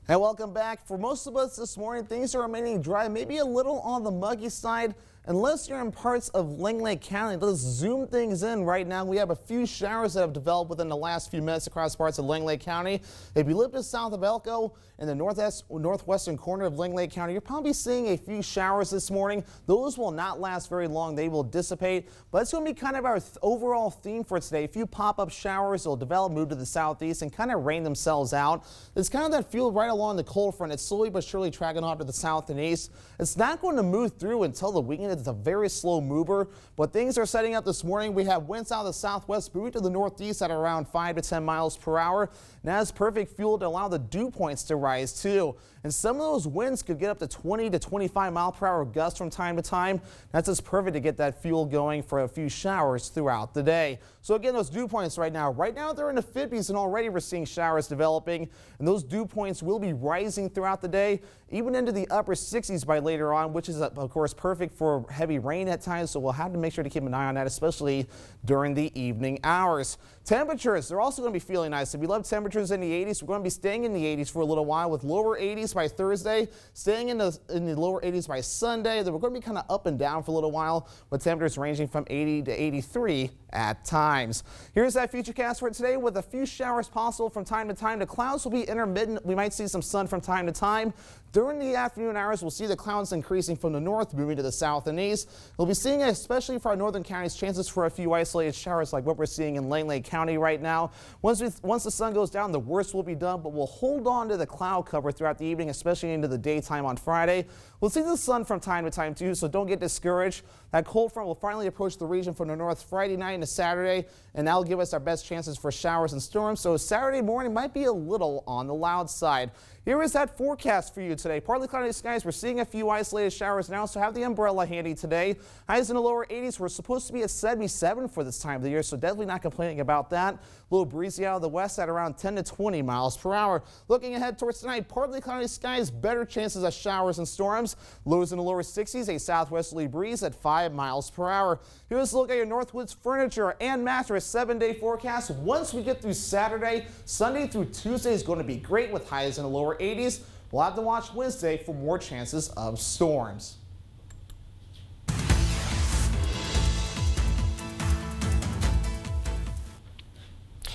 And welcome back. For most of us this morning, things are remaining dry, maybe a little on the muggy side. Unless you're in parts of Lake County, let's zoom things in right now. We have a few showers that have developed within the last few minutes across parts of Lake County. If you live just south of Elko in the northwestern corner of Lake County, you're probably seeing a few showers this morning. Those will not last very long. They will dissipate, but it's going to be kind of our overall theme for today. A few pop-up showers will develop, move to the southeast, and kind of rain themselves out. It's kind of that field right along the cold front. It's slowly but surely tracking off to the south and east. It's not going to move through until the weekend. It's a very slow mover, but things are setting up this morning. We have winds out of the southwest moving to the northeast at around 5 to 10 miles per hour. And that's perfect fuel to allow the dew points to rise too. And some of those winds could get up to 20 to 25 mile per hour gusts from time to time. That's just perfect to get that fuel going for a few showers throughout the day. So again, those dew points right now they're in the 50s, and already we're seeing showers developing, and those dew points will be rising throughout the day, even into the upper 60s by later on, which is of course perfect for heavy rain at times. So we'll have to make sure to keep an eye on that, especially during the evening hours. Temperatures, they're also going to be feeling nice. If you love temperatures in the 80s, we're going to be staying in the 80s for a little while, with lower 80s by Thursday, staying in the lower 80s by Sunday. Then we're going to be kind of up and down for a little while, with temperatures ranging from 80 to 83 at times. Here's that futurecast for today, with a few showers possible from time to time. The clouds will be intermittent. We might see some sun from time to time. During the afternoon hours, we'll see the clouds increasing from the north, moving to the south and east. We'll be seeing, especially for our northern counties, chances for a few isolated showers like what we're seeing in Lake County right now. Once the sun goes down, the worst will be done, but we'll hold on to the cloud cover throughout the evening, especially into the daytime on Friday. We'll see the sun from time to time too, so don't get discouraged. That cold front will finally approach the region from the north Friday night into Saturday, and that'll give us our best chances for showers and storms. So Saturday morning might be a little on the loud side. Here is that forecast for you today. Partly cloudy skies. We're seeing a few isolated showers now, so have the umbrella handy today. Highs in the lower 80s. We're supposed to be at 77 for this time of the year, so definitely not complaining about that. A little breezy out of the west at around 10 to 20 miles per hour. Looking ahead towards tonight, partly cloudy skies, better chances of showers and storms. Lows in the lower 60s, a southwesterly breeze at 5 miles per hour. Here's a look at your Northwoods furniture and mattress 7-day forecast. Once we get through Saturday, Sunday through Tuesday is going to be great with highs in the lower 80s. We'll have to watch Wednesday for more chances of storms.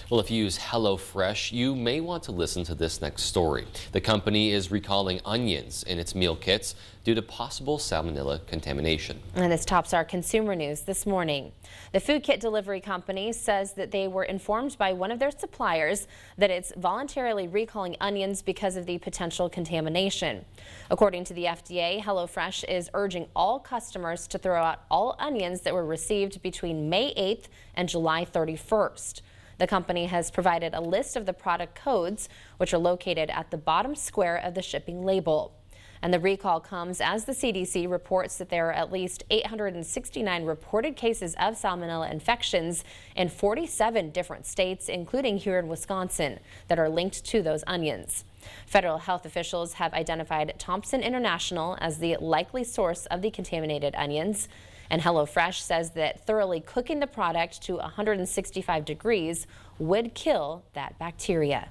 Well, if you use HelloFresh, you may want to listen to this next story. The company is recalling onions in its meal kits due to possible salmonella contamination. And this tops our consumer news this morning. The food kit delivery company says that they were informed by one of their suppliers that it's voluntarily recalling onions because of the potential contamination. According to the FDA, HelloFresh is urging all customers to throw out all onions that were received between May 8th and July 31st. The company has provided a list of the product codes, which are located at the bottom square of the shipping label. And the recall comes as the CDC reports that there are at least 869 reported cases of salmonella infections in 47 different states, including here in Wisconsin, that are linked to those onions. Federal health officials have identified Thompson International as the likely source of the contaminated onions. And HelloFresh says that thoroughly cooking the product to 165 degrees would kill that bacteria.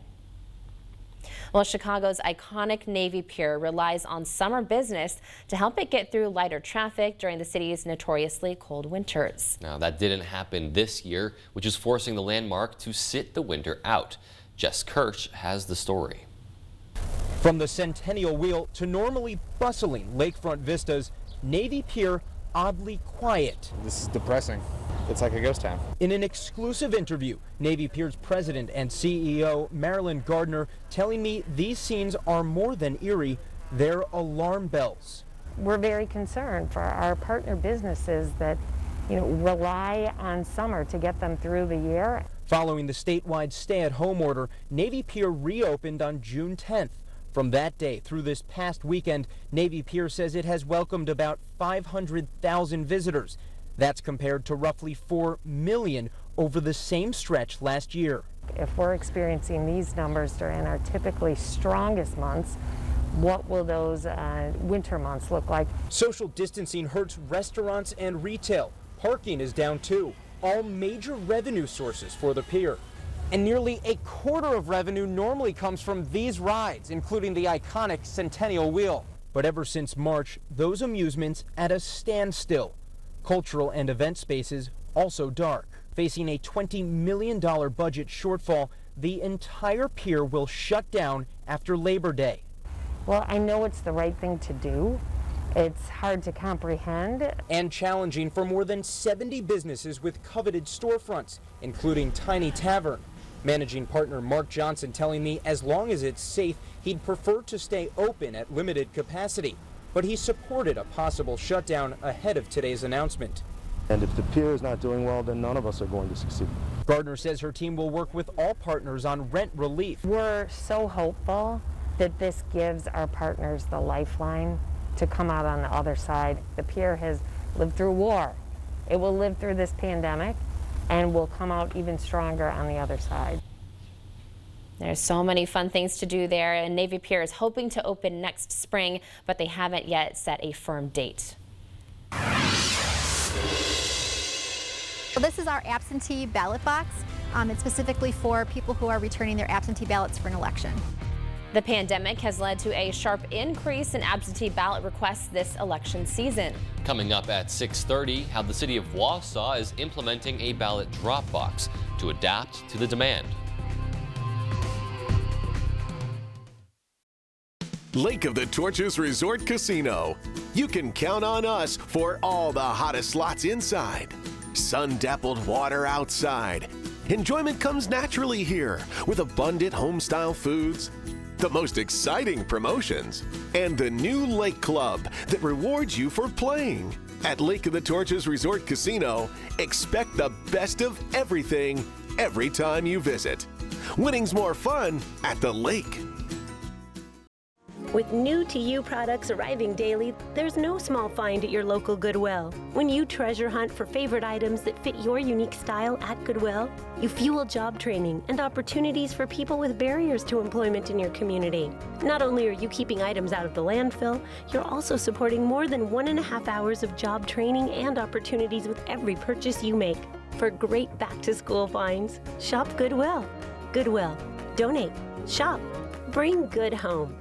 Well, Chicago's iconic Navy Pier relies on summer business to help it get through lighter traffic during the city's notoriously cold winters. Now, that didn't happen this year, which is forcing the landmark to sit the winter out. Jess Kirsch has the story. From the Centennial Wheel to normally bustling lakefront vistas, Navy Pier oddly quiet. This is depressing. It's like a ghost town. In an exclusive interview, Navy Pier's president and CEO Marilyn Gardner telling me these scenes are more than eerie, they're alarm bells. We're very concerned for our partner businesses that, rely on summer to get them through the year. Following the statewide stay-at-home order, Navy Pier reopened on June 10th. From that day through this past weekend, Navy Pier says it has welcomed about 500,000 visitors. That's compared to roughly 4 million over the same stretch last year. If we're experiencing these numbers during our typically strongest months, what will those winter months look like? Social distancing hurts restaurants and retail. Parking is down too. All major revenue sources for the pier. And nearly a quarter of revenue normally comes from these rides, including the iconic Centennial Wheel. But ever since March, those amusements at a standstill. Cultural and event spaces also dark. Facing a $20 million budget shortfall, the entire pier will shut down after Labor Day. Well, I know it's the right thing to do. It's hard to comprehend. And challenging for more than 70 businesses with coveted storefronts, including Tiny Tavern. Managing partner Mark Johnson telling me as long as it's safe, he'd prefer to stay open at limited capacity. But he supported a possible shutdown ahead of today's announcement. And if the pier is not doing well, then none of us are going to succeed. Gardner says her team will work with all partners on rent relief. We're so hopeful that this gives our partners the lifeline to come out on the other side. The pier has lived through war. It will live through this pandemic and will come out even stronger on the other side. There's so many fun things to do there, and Navy Pier is hoping to open next spring, but they haven't yet set a firm date. Well, this is our absentee ballot box. It's specifically for people who are returning their absentee ballots for an election. The pandemic has led to a sharp increase in absentee ballot requests this election season. Coming up at 6:30, how the city of Wausau is implementing a ballot drop box to adapt to the demand. Lake of the Torches Resort Casino. You can count on us for all the hottest slots inside. Sun-dappled water outside. Enjoyment comes naturally here with abundant home-style foods, the most exciting promotions, and the new Lake Club that rewards you for playing. At Lake of the Torches Resort Casino, expect the best of everything every time you visit. Winning's more fun at the lake. With new-to-you products arriving daily, there's no small find at your local Goodwill. When you treasure hunt for favorite items that fit your unique style at Goodwill, you fuel job training and opportunities for people with barriers to employment in your community. Not only are you keeping items out of the landfill, you're also supporting more than 1.5 hours of job training and opportunities with every purchase you make. For great back-to-school finds, shop Goodwill. Goodwill. Donate. Shop. Bring good home.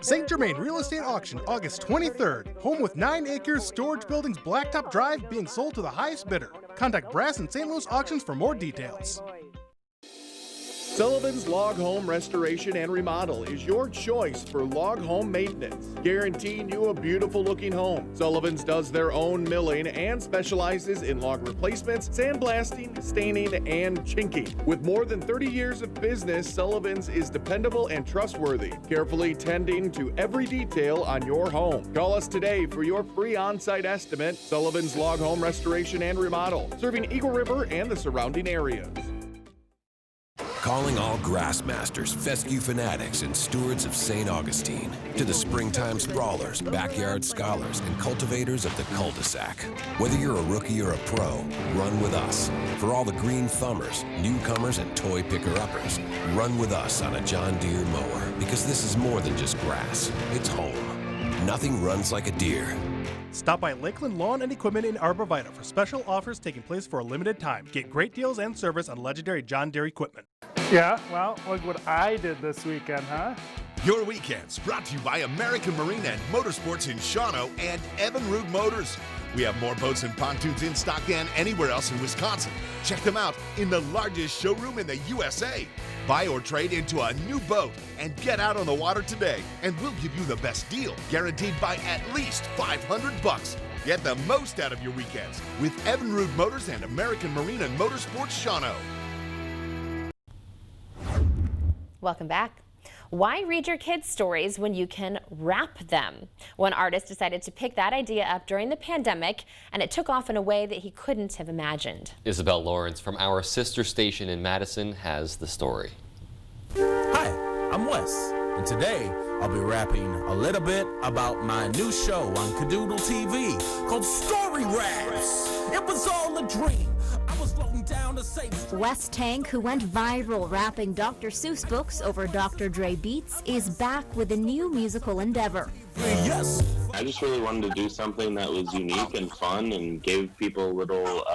St. Germain Real Estate Auction, August 23rd. Home with 9 acres, storage buildings, blacktop drive being sold to the highest bidder. Contact Brass and St. Louis Auctions for more details. Sullivan's Log Home Restoration and Remodel is your choice for log home maintenance, guaranteeing you a beautiful looking home. Sullivan's does their own milling and specializes in log replacements, sandblasting, staining, and chinking. With more than 30 years of business, Sullivan's is dependable and trustworthy, carefully tending to every detail on your home. Call us today for your free on-site estimate. Sullivan's Log Home Restoration and Remodel, serving Eagle River and the surrounding areas. Calling all grassmasters, fescue fanatics, and stewards of St. Augustine. To the springtime sprawlers, backyard scholars, and cultivators of the cul-de-sac. Whether you're a rookie or a pro, run with us. For all the green thumbers, newcomers, and toy picker-uppers, run with us on a John Deere mower. Because this is more than just grass, it's home. Nothing runs like a Deere. Stop by Lakeland Lawn and Equipment in Arbor Vitae for special offers taking place for a limited time. Get great deals and service on legendary John Deere equipment. Yeah, well, look what I did this weekend, huh? Your weekends brought to you by American Marine and Motorsports in Shawano and Evinrude Motors. We have more boats and pontoons in stock than anywhere else in Wisconsin. Check them out in the largest showroom in the USA. Buy or trade into a new boat and get out on the water today, and we'll give you the best deal, guaranteed by at least $500. Get the most out of your weekends with Evinrude Motors and American Marine and Motorsports Shawano. Welcome back. Why read your kids' stories when you can rap them? One artist decided to pick that idea up during the pandemic, and it took off in a way that he couldn't have imagined. Isabel Lawrence from our sister station in Madison has the story. Hi, I'm Wes, and today I'll be rapping a little bit about my new show on Cadoodle TV called Story Raps. It was all a dream. I was floating down the safe. Wes Tank, who went viral rapping Dr. Seuss books over Dr. Dre beats, is back with a new musical endeavor. Yes, I just really wanted to do something that was unique and fun and gave people a little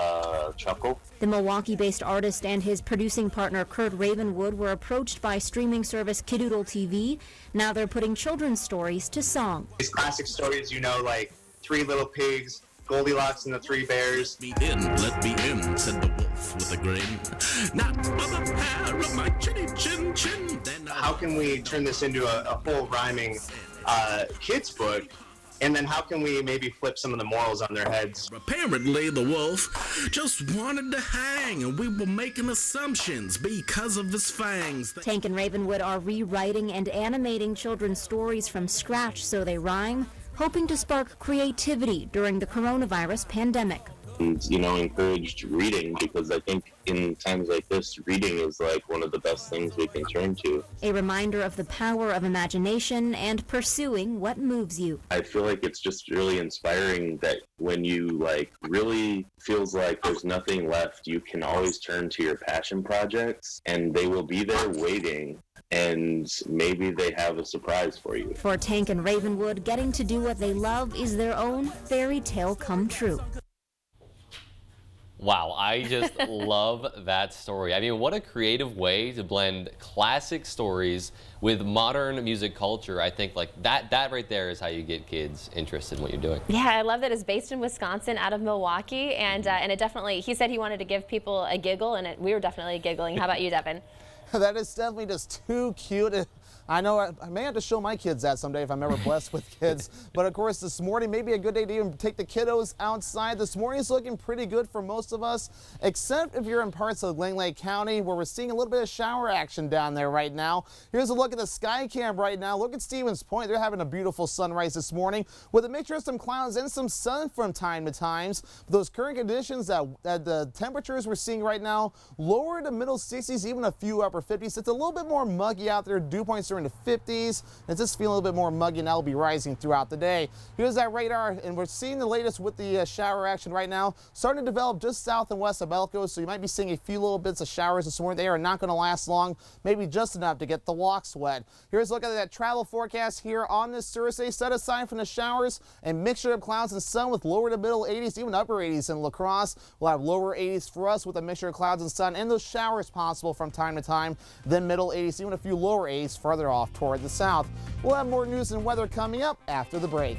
chuckle. The Milwaukee-based artist and his producing partner Kurt Ravenwood were approached by streaming service Kidoodle TV. Now they're putting children's stories to song. These classic stories, you know, like Three Little Pigs, Goldilocks and the Three Bears. Let me in, said the wolf with a grin. Not by the hair of my chinny chin chin. How can we turn this into a full rhyming kids book? And then how can we maybe flip some of the morals on their heads? Apparently the wolf just wanted to hang, and we were making assumptions because of his fangs. Tank and Ravenwood are rewriting and animating children's stories from scratch so they rhyme, hoping to spark creativity during the coronavirus pandemic. And, you know, encouraged reading, because I think in times like this, reading is like one of the best things we can turn to. A reminder of the power of imagination and pursuing what moves you. I feel like it's just really inspiring that when you like really feels like there's nothing left, you can always turn to your passion projects and they will be there waiting. And maybe they have a surprise for you. For Tank and Ravenwood, getting to do what they love is their own fairy tale come true. Wow, I just love that story. I mean, what a creative way to blend classic stories with modern music culture. I think like that right there is how you get kids interested in what you're doing. Yeah, I love that it's based in Wisconsin, out of Milwaukee, and it definitely, he said he wanted to give people a giggle, and we were definitely giggling. How about you, Devin? That is definitely just too cute. I know I may have to show my kids that someday if I'm ever blessed with kids. But of course, this morning may be a good day to even take the kiddos outside. This morning is looking pretty good for most of us, except if you're in parts of Lake County where we're seeing a little bit of shower action down there right now. Here's a look at the sky cam right now. Look at Stevens Point. They're having a beautiful sunrise this morning with a mixture of some clouds and some sun from time to time. Those current conditions that the temperatures we're seeing right now, lower to middle 60s, even a few upper 50s. It's a little bit more muggy out there. Dew points are in the 50s. It's just feeling a little bit more muggy, and that'll be rising throughout the day. Here's that radar, and we're seeing the latest with the shower action right now, starting to develop just south and west of Elko, so you might be seeing a few little bits of showers this morning. They are not going to last long, maybe just enough to get the walks wet. Here's a look at that travel forecast here on this Thursday. Set aside from the showers and mixture of clouds and sun with lower to middle 80s, even upper 80s in La Crosse. We'll have lower 80s for us with a mixture of clouds and sun, and those showers possible from time to time. Then middle 80s, even a few lower 80s further off toward the south. We'll have more news and weather coming up after the break.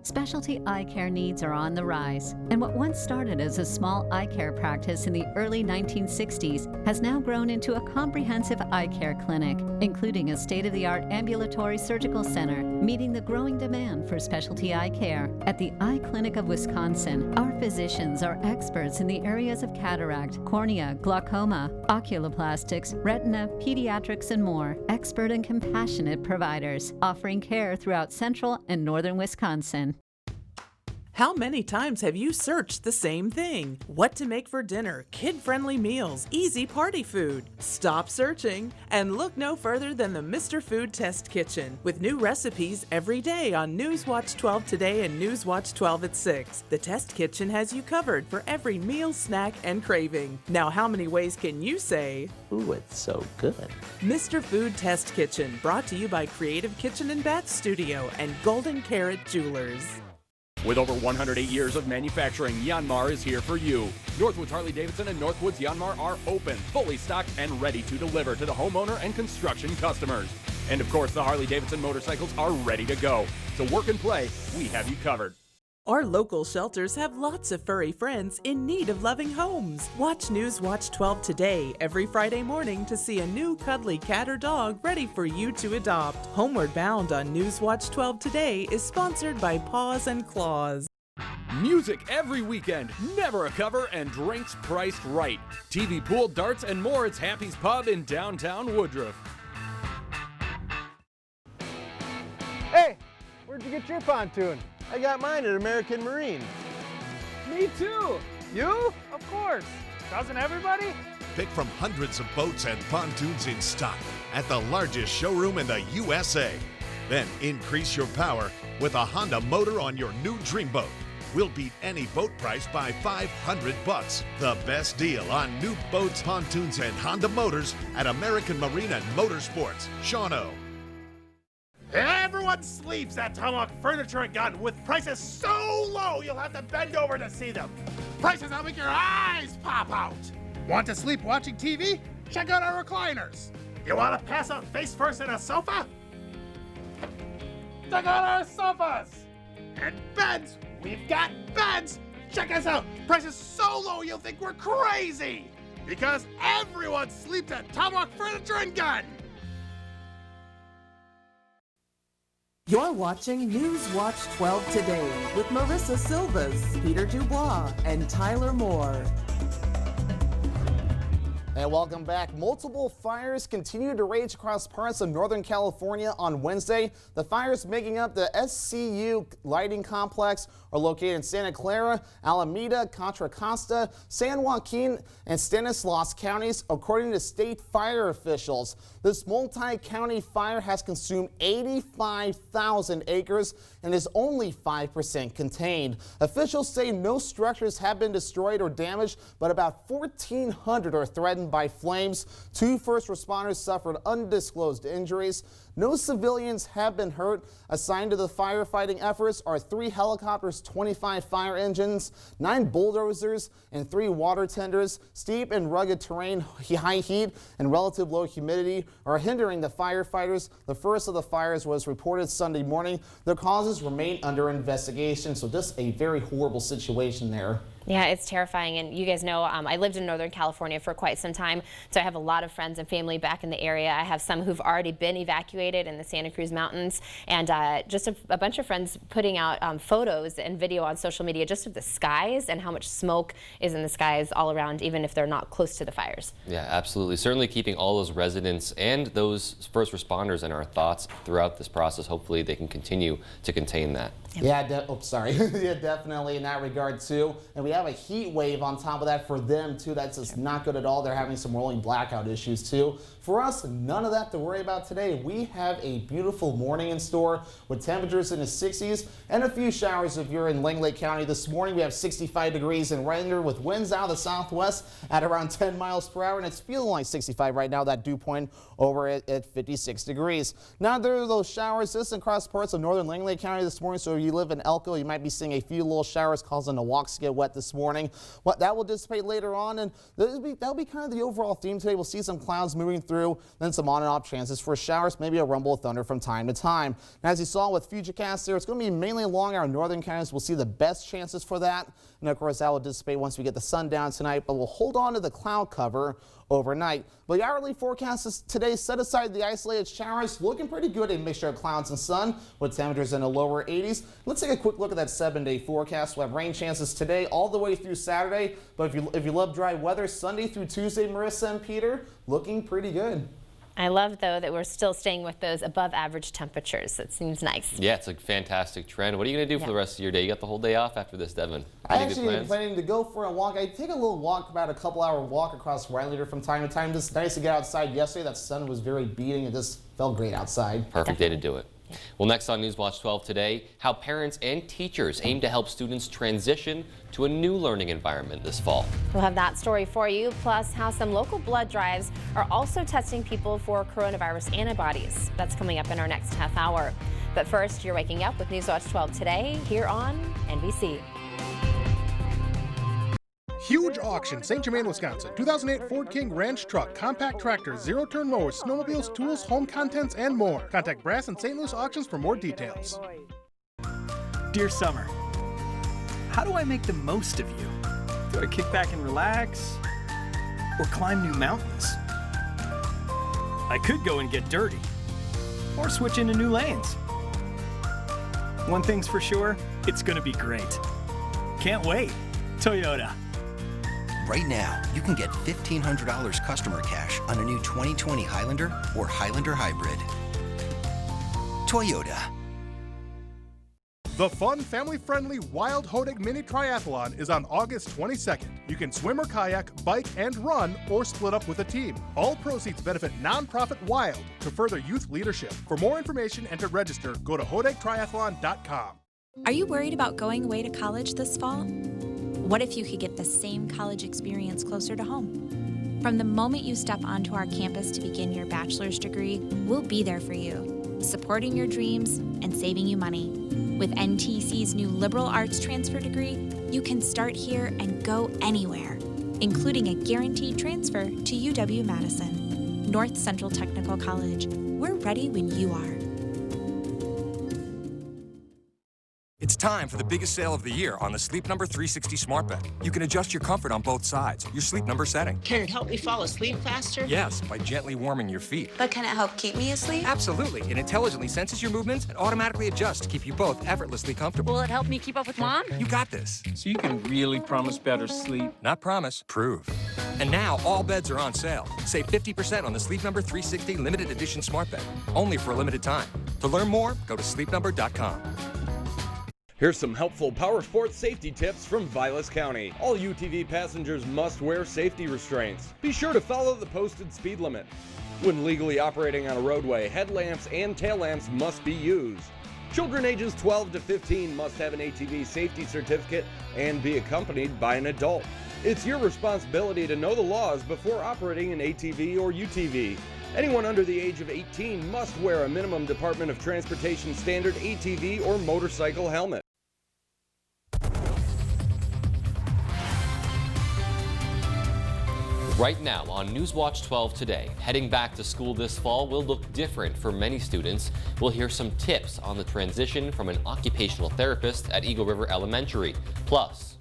Specialty eye care needs are on the rise, and what once started as a small eye care practice in the early 1960s has now grown into a comprehensive eye care clinic, including a state-of-the-art ambulatory surgical center, meeting the growing demand for specialty eye care. At the Eye Clinic of Wisconsin, our physicians are experts in the areas of cataract, cornea, glaucoma, oculoplastics, retina, pediatrics, and more. Expert and compassionate providers, offering care throughout central and northern Wisconsin. How many times have you searched the same thing? What to make for dinner, kid-friendly meals, easy party food? Stop searching and look no further than the Mr. Food Test Kitchen, with new recipes every day on Newswatch 12 Today and Newswatch 12 at 6. The Test Kitchen has you covered for every meal, snack, and craving. Now, how many ways can you say, "Ooh, it's so good"? Mr. Food Test Kitchen, brought to you by Creative Kitchen and Bath Studio and Golden Carrot Jewelers. With over 108 years of manufacturing, Yanmar is here for you. Northwoods Harley-Davidson and Northwoods Yanmar are open, fully stocked, and ready to deliver to the homeowner and construction customers. And of course, the Harley-Davidson motorcycles are ready to go. So work and play, we have you covered. Our local shelters have lots of furry friends in need of loving homes. Watch Newswatch 12 Today every Friday morning to see a new cuddly cat or dog ready for you to adopt. Homeward Bound on Newswatch 12 Today is sponsored by Paws and Claws. Music every weekend, never a cover, and drinks priced right. TV, pool, darts, and more. It's Happy's Pub in downtown Woodruff. Hey, where'd you get your pontoon? I got mine at American Marine. Me too. You? Of course. Doesn't everybody? Pick from hundreds of boats and pontoons in stock at the largest showroom in the USA. Then increase your power with a Honda motor on your new dream boat. We'll beat any boat price by $500. The best deal on new boats, pontoons, and Honda motors at American Marine and Motorsports, Shawano. Everyone sleeps at Tomahawk Furniture and Gun with prices so low you'll have to bend over to see them. Prices that'll make your eyes pop out. Want to sleep watching TV? Check out our recliners. You want to pass out face first in a sofa? Check out our sofas. And beds. We've got beds. Check us out. Prices so low you'll think we're crazy. Because everyone sleeps at Tomahawk Furniture and Gun. You're watching Newswatch 12 Today with Marissa Silvas, Peter Dubois, and Tyler Moore. And welcome back. Multiple fires continue to rage across parts of Northern California on Wednesday. The fires making up the SCU lighting complex are located in Santa Clara, Alameda, Contra Costa, San Joaquin, and Stanislaus counties, according to state fire officials. This multi-county fire has consumed 85,000 acres and is only 5% contained. Officials say no structures have been destroyed or damaged, but about 1,400 are threatened by flames. 2 first responders suffered undisclosed injuries. No civilians have been hurt. Assigned to the firefighting efforts are 3 helicopters, 25 fire engines, 9 bulldozers, and 3 water tenders. Steep and rugged terrain, high heat, and relative low humidity are hindering the firefighters. The first of the fires was reported Sunday morning. The causes remain under investigation, so just a very horrible situation there. Yeah, it's terrifying. And you guys know I lived in Northern California for quite some time, so I have a lot of friends and family back in the area. I have some who've already been evacuated in the Santa Cruz Mountains, and just a bunch of friends putting out photos and video on social media just of the skies and how much smoke is in the skies all around, even if they're not close to the fires. Yeah, absolutely. Certainly keeping all those residents and those first responders in our thoughts throughout this process. Hopefully they can continue to contain that. Yeah, yeah, definitely in that regard too. And we have a heat wave on top of that for them too. That's just not good at all. They're having some rolling blackout issues too. For us, none of that to worry about today. We have a beautiful morning in store with temperatures in the 60s and a few showers if you're in Langley County. This morning we have 65 degrees in Render with winds out of the southwest at around 10 miles per hour, and it's feeling like 65 right now. That dew point over at 56 degrees. Now there are those showers just across parts of northern Langley County this morning, so if you live in Elko, you might be seeing a few little showers causing the walks to get wet this morning. Well, that will dissipate later on, and that'll be kind of the overall theme today. We'll see some clouds moving through, then some on and off chances for showers, maybe a rumble of thunder from time to time. And as you saw with Futurecast there, it's going to be mainly along our northern counties. We'll see the best chances for that. And of course, that will dissipate once we get the sun down tonight, but we'll hold on to the cloud cover overnight. But the hourly forecast is today set aside the isolated showers, looking pretty good, a mixture of clouds and sun with temperatures in the lower 80s. Let's take a quick look at that 7-day forecast. We'll have rain chances today all the way through Saturday, but if you love dry weather, Sunday through Tuesday, Marissa and Peter, looking pretty good. I love, though, that we're still staying with those above average temperatures. It seems nice. Yeah, it's a fantastic trend. What are you going to do for the rest of your day? You got the whole day off after this, Devin. I actually am planning to go for a walk. I take a little walk, about a couple-hour walk across Rhinelander from time to time. Just nice to get outside. Yesterday, that sun was very beating. It just felt great outside. Perfect day to do it. Well, next on Newswatch 12 today, how parents and teachers aim to help students transition to a new learning environment this fall. We'll have that story for you, plus how some local blood drives are also testing people for coronavirus antibodies. That's coming up in our next half hour. But first, you're waking up with Newswatch 12 today here on NBC. Huge auction, St. Germain, Wisconsin. 2008 Ford King Ranch Truck, compact tractor, zero-turn mowers, snowmobiles, tools, home contents, and more. Contact Brass and St. Louis Auctions for more details. Dear Summer, how do I make the most of you? Do I kick back and relax? Or climb new mountains? I could go and get dirty. Or switch into new lanes. One thing's for sure, it's gonna be great. Can't wait. Toyota. Right now, you can get $1,500 customer cash on a new 2020 Highlander or Highlander Hybrid. Toyota. The fun, family-friendly Wild Hodag Mini Triathlon is on August 22nd. You can swim or kayak, bike, and run, or split up with a team. All proceeds benefit nonprofit Wild to further youth leadership. For more information and to register, go to hodagtriathlon.com. Are you worried about going away to college this fall? What if you could get the same college experience closer to home? From the moment you step onto our campus to begin your bachelor's degree, we'll be there for you. supporting your dreams, and saving you money. With NTC's new liberal arts transfer degree, you can start here and go anywhere, including a guaranteed transfer to UW-Madison. North Central Technical College. We're ready when you are. It's time for the biggest sale of the year on the Sleep Number 360 smart bed. You can adjust your comfort on both sides, your sleep number setting. Can it help me fall asleep faster? Yes, by gently warming your feet. But can it help keep me asleep? Absolutely. It intelligently senses your movements and automatically adjusts to keep you both effortlessly comfortable. Will it help me keep up with Mom? You got this. So you can really promise better sleep. Not promise, prove. And now all beds are on sale. Save 50% on the Sleep Number 360 limited edition smart bed. Only for a limited time. To learn more, go to sleepnumber.com. Here's some helpful power sports safety tips from Vilas County. All UTV passengers must wear safety restraints. Be sure to follow the posted speed limit. When legally operating on a roadway, headlamps and tail lamps must be used. Children ages 12 to 15 must have an ATV safety certificate and be accompanied by an adult. It's your responsibility to know the laws before operating an ATV or UTV. Anyone under the age of 18 must wear a minimum Department of Transportation standard ATV or motorcycle helmet. Right now on Newswatch 12 today, heading back to school this fall will look different for many students. We'll hear some tips on the transition from an occupational therapist at Eagle River Elementary. Plus,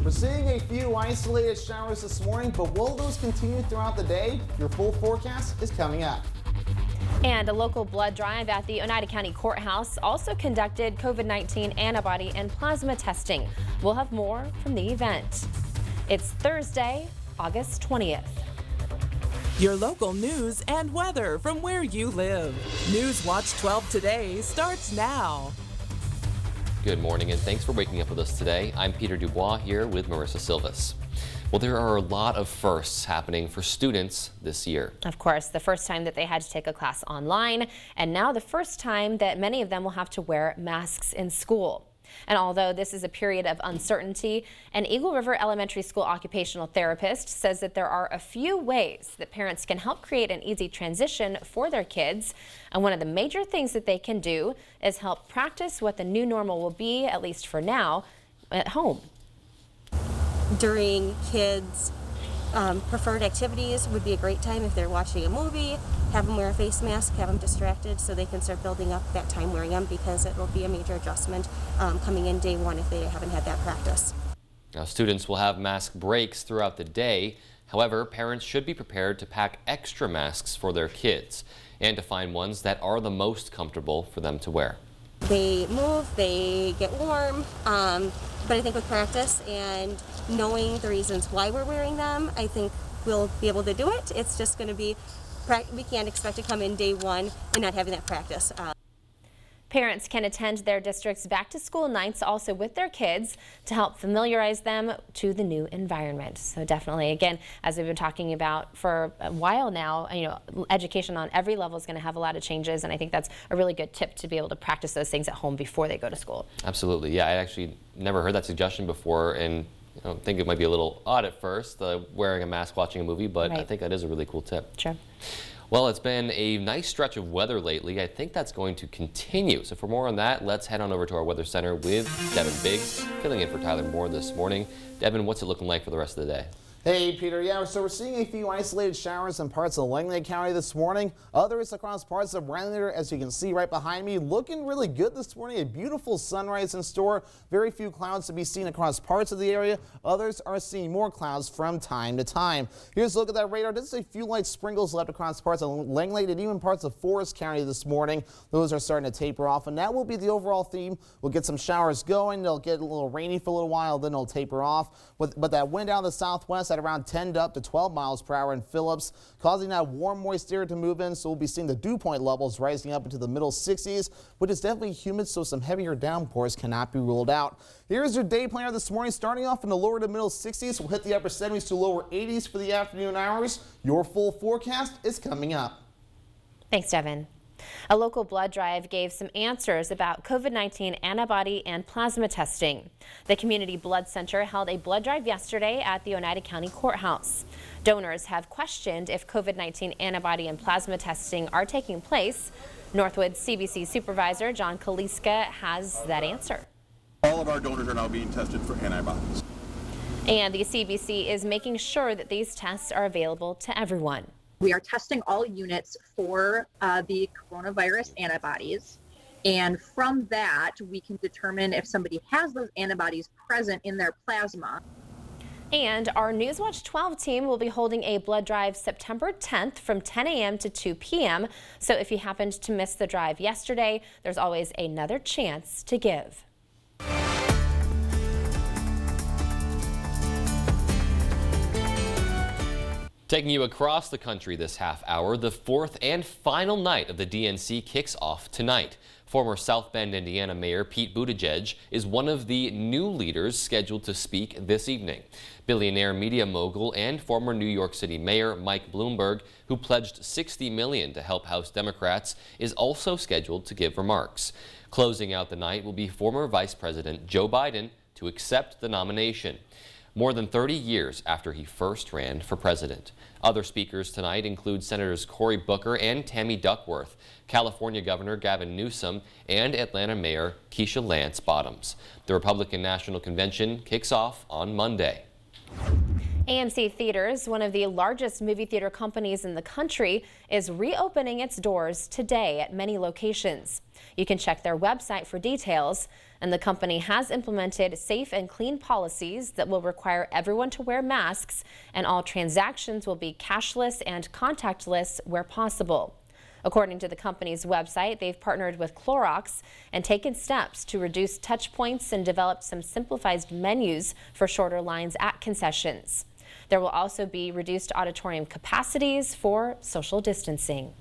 we're seeing a few isolated showers this morning, but will those continue throughout the day? Your full forecast is coming up. And a local blood drive at the Oneida County Courthouse also conducted COVID-19 antibody and plasma testing. We'll have more from the event. It's Thursday, August 20th. Your local news and weather from where you live. Newswatch 12 today starts now. good morning and thanks for waking up with us today. I'm Peter Dubois here with Marissa Silvas. Well, there are a lot of firsts happening for students this year. Of course, the first time that they had to take a class online, and now the first time that many of them will have to wear masks in school. And although this is a period of uncertainty, an Eagle River Elementary School occupational therapist says that there are a few ways that parents can help create an easy transition for their kids. And one of the major things that they can do is help practice what the new normal will be, at least for now, at home. During kids' preferred activities would be a great time if they're watching a movie, have them wear a face mask, have them distracted so they can start building up that time wearing them, because it will be a major adjustment coming in day one if they haven't had that practice. Now, students will have mask breaks throughout the day. However, parents should be prepared to pack extra masks for their kids and to find ones that are the most comfortable for them to wear. They move, they get warm, but I think with practice and knowing the reasons why we're wearing them, I think we'll be able to do it. It's just going to be, we can't expect to come in day one and not having that practice. Parents can attend their district's back-to-school nights also with their kids to help familiarize them to the new environment. So definitely, again, as we've been talking about for a while now, you know, education on every level is going to have a lot of changes, and I think that's a really good tip to be able to practice those things at home before they go to school. Absolutely. Yeah, I actually never heard that suggestion before, and I think it might be a little odd at first, wearing a mask watching a movie, but I think that is a really cool tip. Sure. Well, it's been a nice stretch of weather lately. I think that's going to continue. So for more on that, let's head on over to our Weather Center with Devin Biggs, filling in for Tyler Moore this morning. Devin, what's it looking like for the rest of the day? Hey, Peter. Yeah, so we're seeing a few isolated showers in parts of Langley County this morning. Others across parts of Renner, as you can see right behind me, looking really good this morning. A beautiful sunrise in store. Very few clouds to be seen across parts of the area. Others are seeing more clouds from time to time. Here's a look at that radar. Just a few light sprinkles left across parts of Langley and even parts of Forest County this morning. Those are starting to taper off, and that will be the overall theme. We'll get some showers going. They'll get a little rainy for a little while, then they'll taper off. But that wind out of the southwest at around 10 up to 12 miles per hour in Phillips, causing that warm, moist air to move in. So we'll be seeing the dew point levels rising up into the middle 60s, which is definitely humid, so some heavier downpours cannot be ruled out. Here's your day planner this morning, starting off in the lower to middle 60s. We'll hit the upper 70s to lower 80s for the afternoon hours. Your full forecast is coming up. Thanks, Devin. A local blood drive gave some answers about COVID-19 antibody and plasma testing. The Community Blood Center held a blood drive yesterday at the Oneida County Courthouse. Donors have questioned if COVID-19 antibody and plasma testing are taking place. Northwood CBC Supervisor John Kaliska has that answer. All of our donors are now being tested for antibodies. And the CBC is making sure that these tests are available to everyone. We are testing all units for the coronavirus antibodies. And from that, we can determine if somebody has those antibodies present in their plasma. And our Newswatch 12 team will be holding a blood drive September 10th from 10 a.m. to 2 p.m. So if you happened to miss the drive yesterday, there's always another chance to give. Taking you across the country this half hour, the fourth and final night of the DNC kicks off tonight. Former South Bend, Indiana Mayor Pete Buttigieg is one of the new leaders scheduled to speak this evening. Billionaire media mogul and former New York City Mayor Mike Bloomberg, who pledged $60 million to help House Democrats, is also scheduled to give remarks. Closing out the night will be former Vice President Joe Biden to accept the nomination, more than 30 years after he first ran for president. Other speakers tonight include Senators Cory Booker and Tammy Duckworth, California Governor Gavin Newsom, and Atlanta Mayor Keisha Lance Bottoms. The Republican National Convention kicks off on Monday. AMC Theaters, one of the largest movie theater companies in the country, is reopening its doors today at many locations. You can check their website for details, and the company has implemented safe and clean policies that will require everyone to wear masks, and all transactions will be cashless and contactless where possible. According to the company's website, they've partnered with Clorox and taken steps to reduce touch points and developed some simplified menus for shorter lines at concessions. There will also be reduced auditorium capacities for social distancing.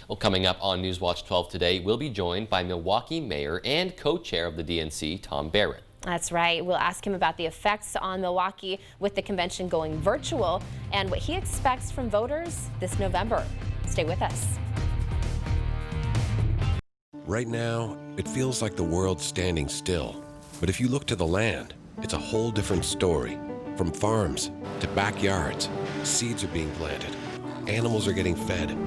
Well, coming up on Newswatch 12 today, we'll be joined by Milwaukee Mayor and co-chair of the DNC, Tom Barrett. That's right. We'll ask him about the effects on Milwaukee with the convention going virtual and what he expects from voters this November. Stay with us. Right now, it feels like the world's standing still. But if you look to the land, it's a whole different story. From farms to backyards, seeds are being planted, animals are getting fed,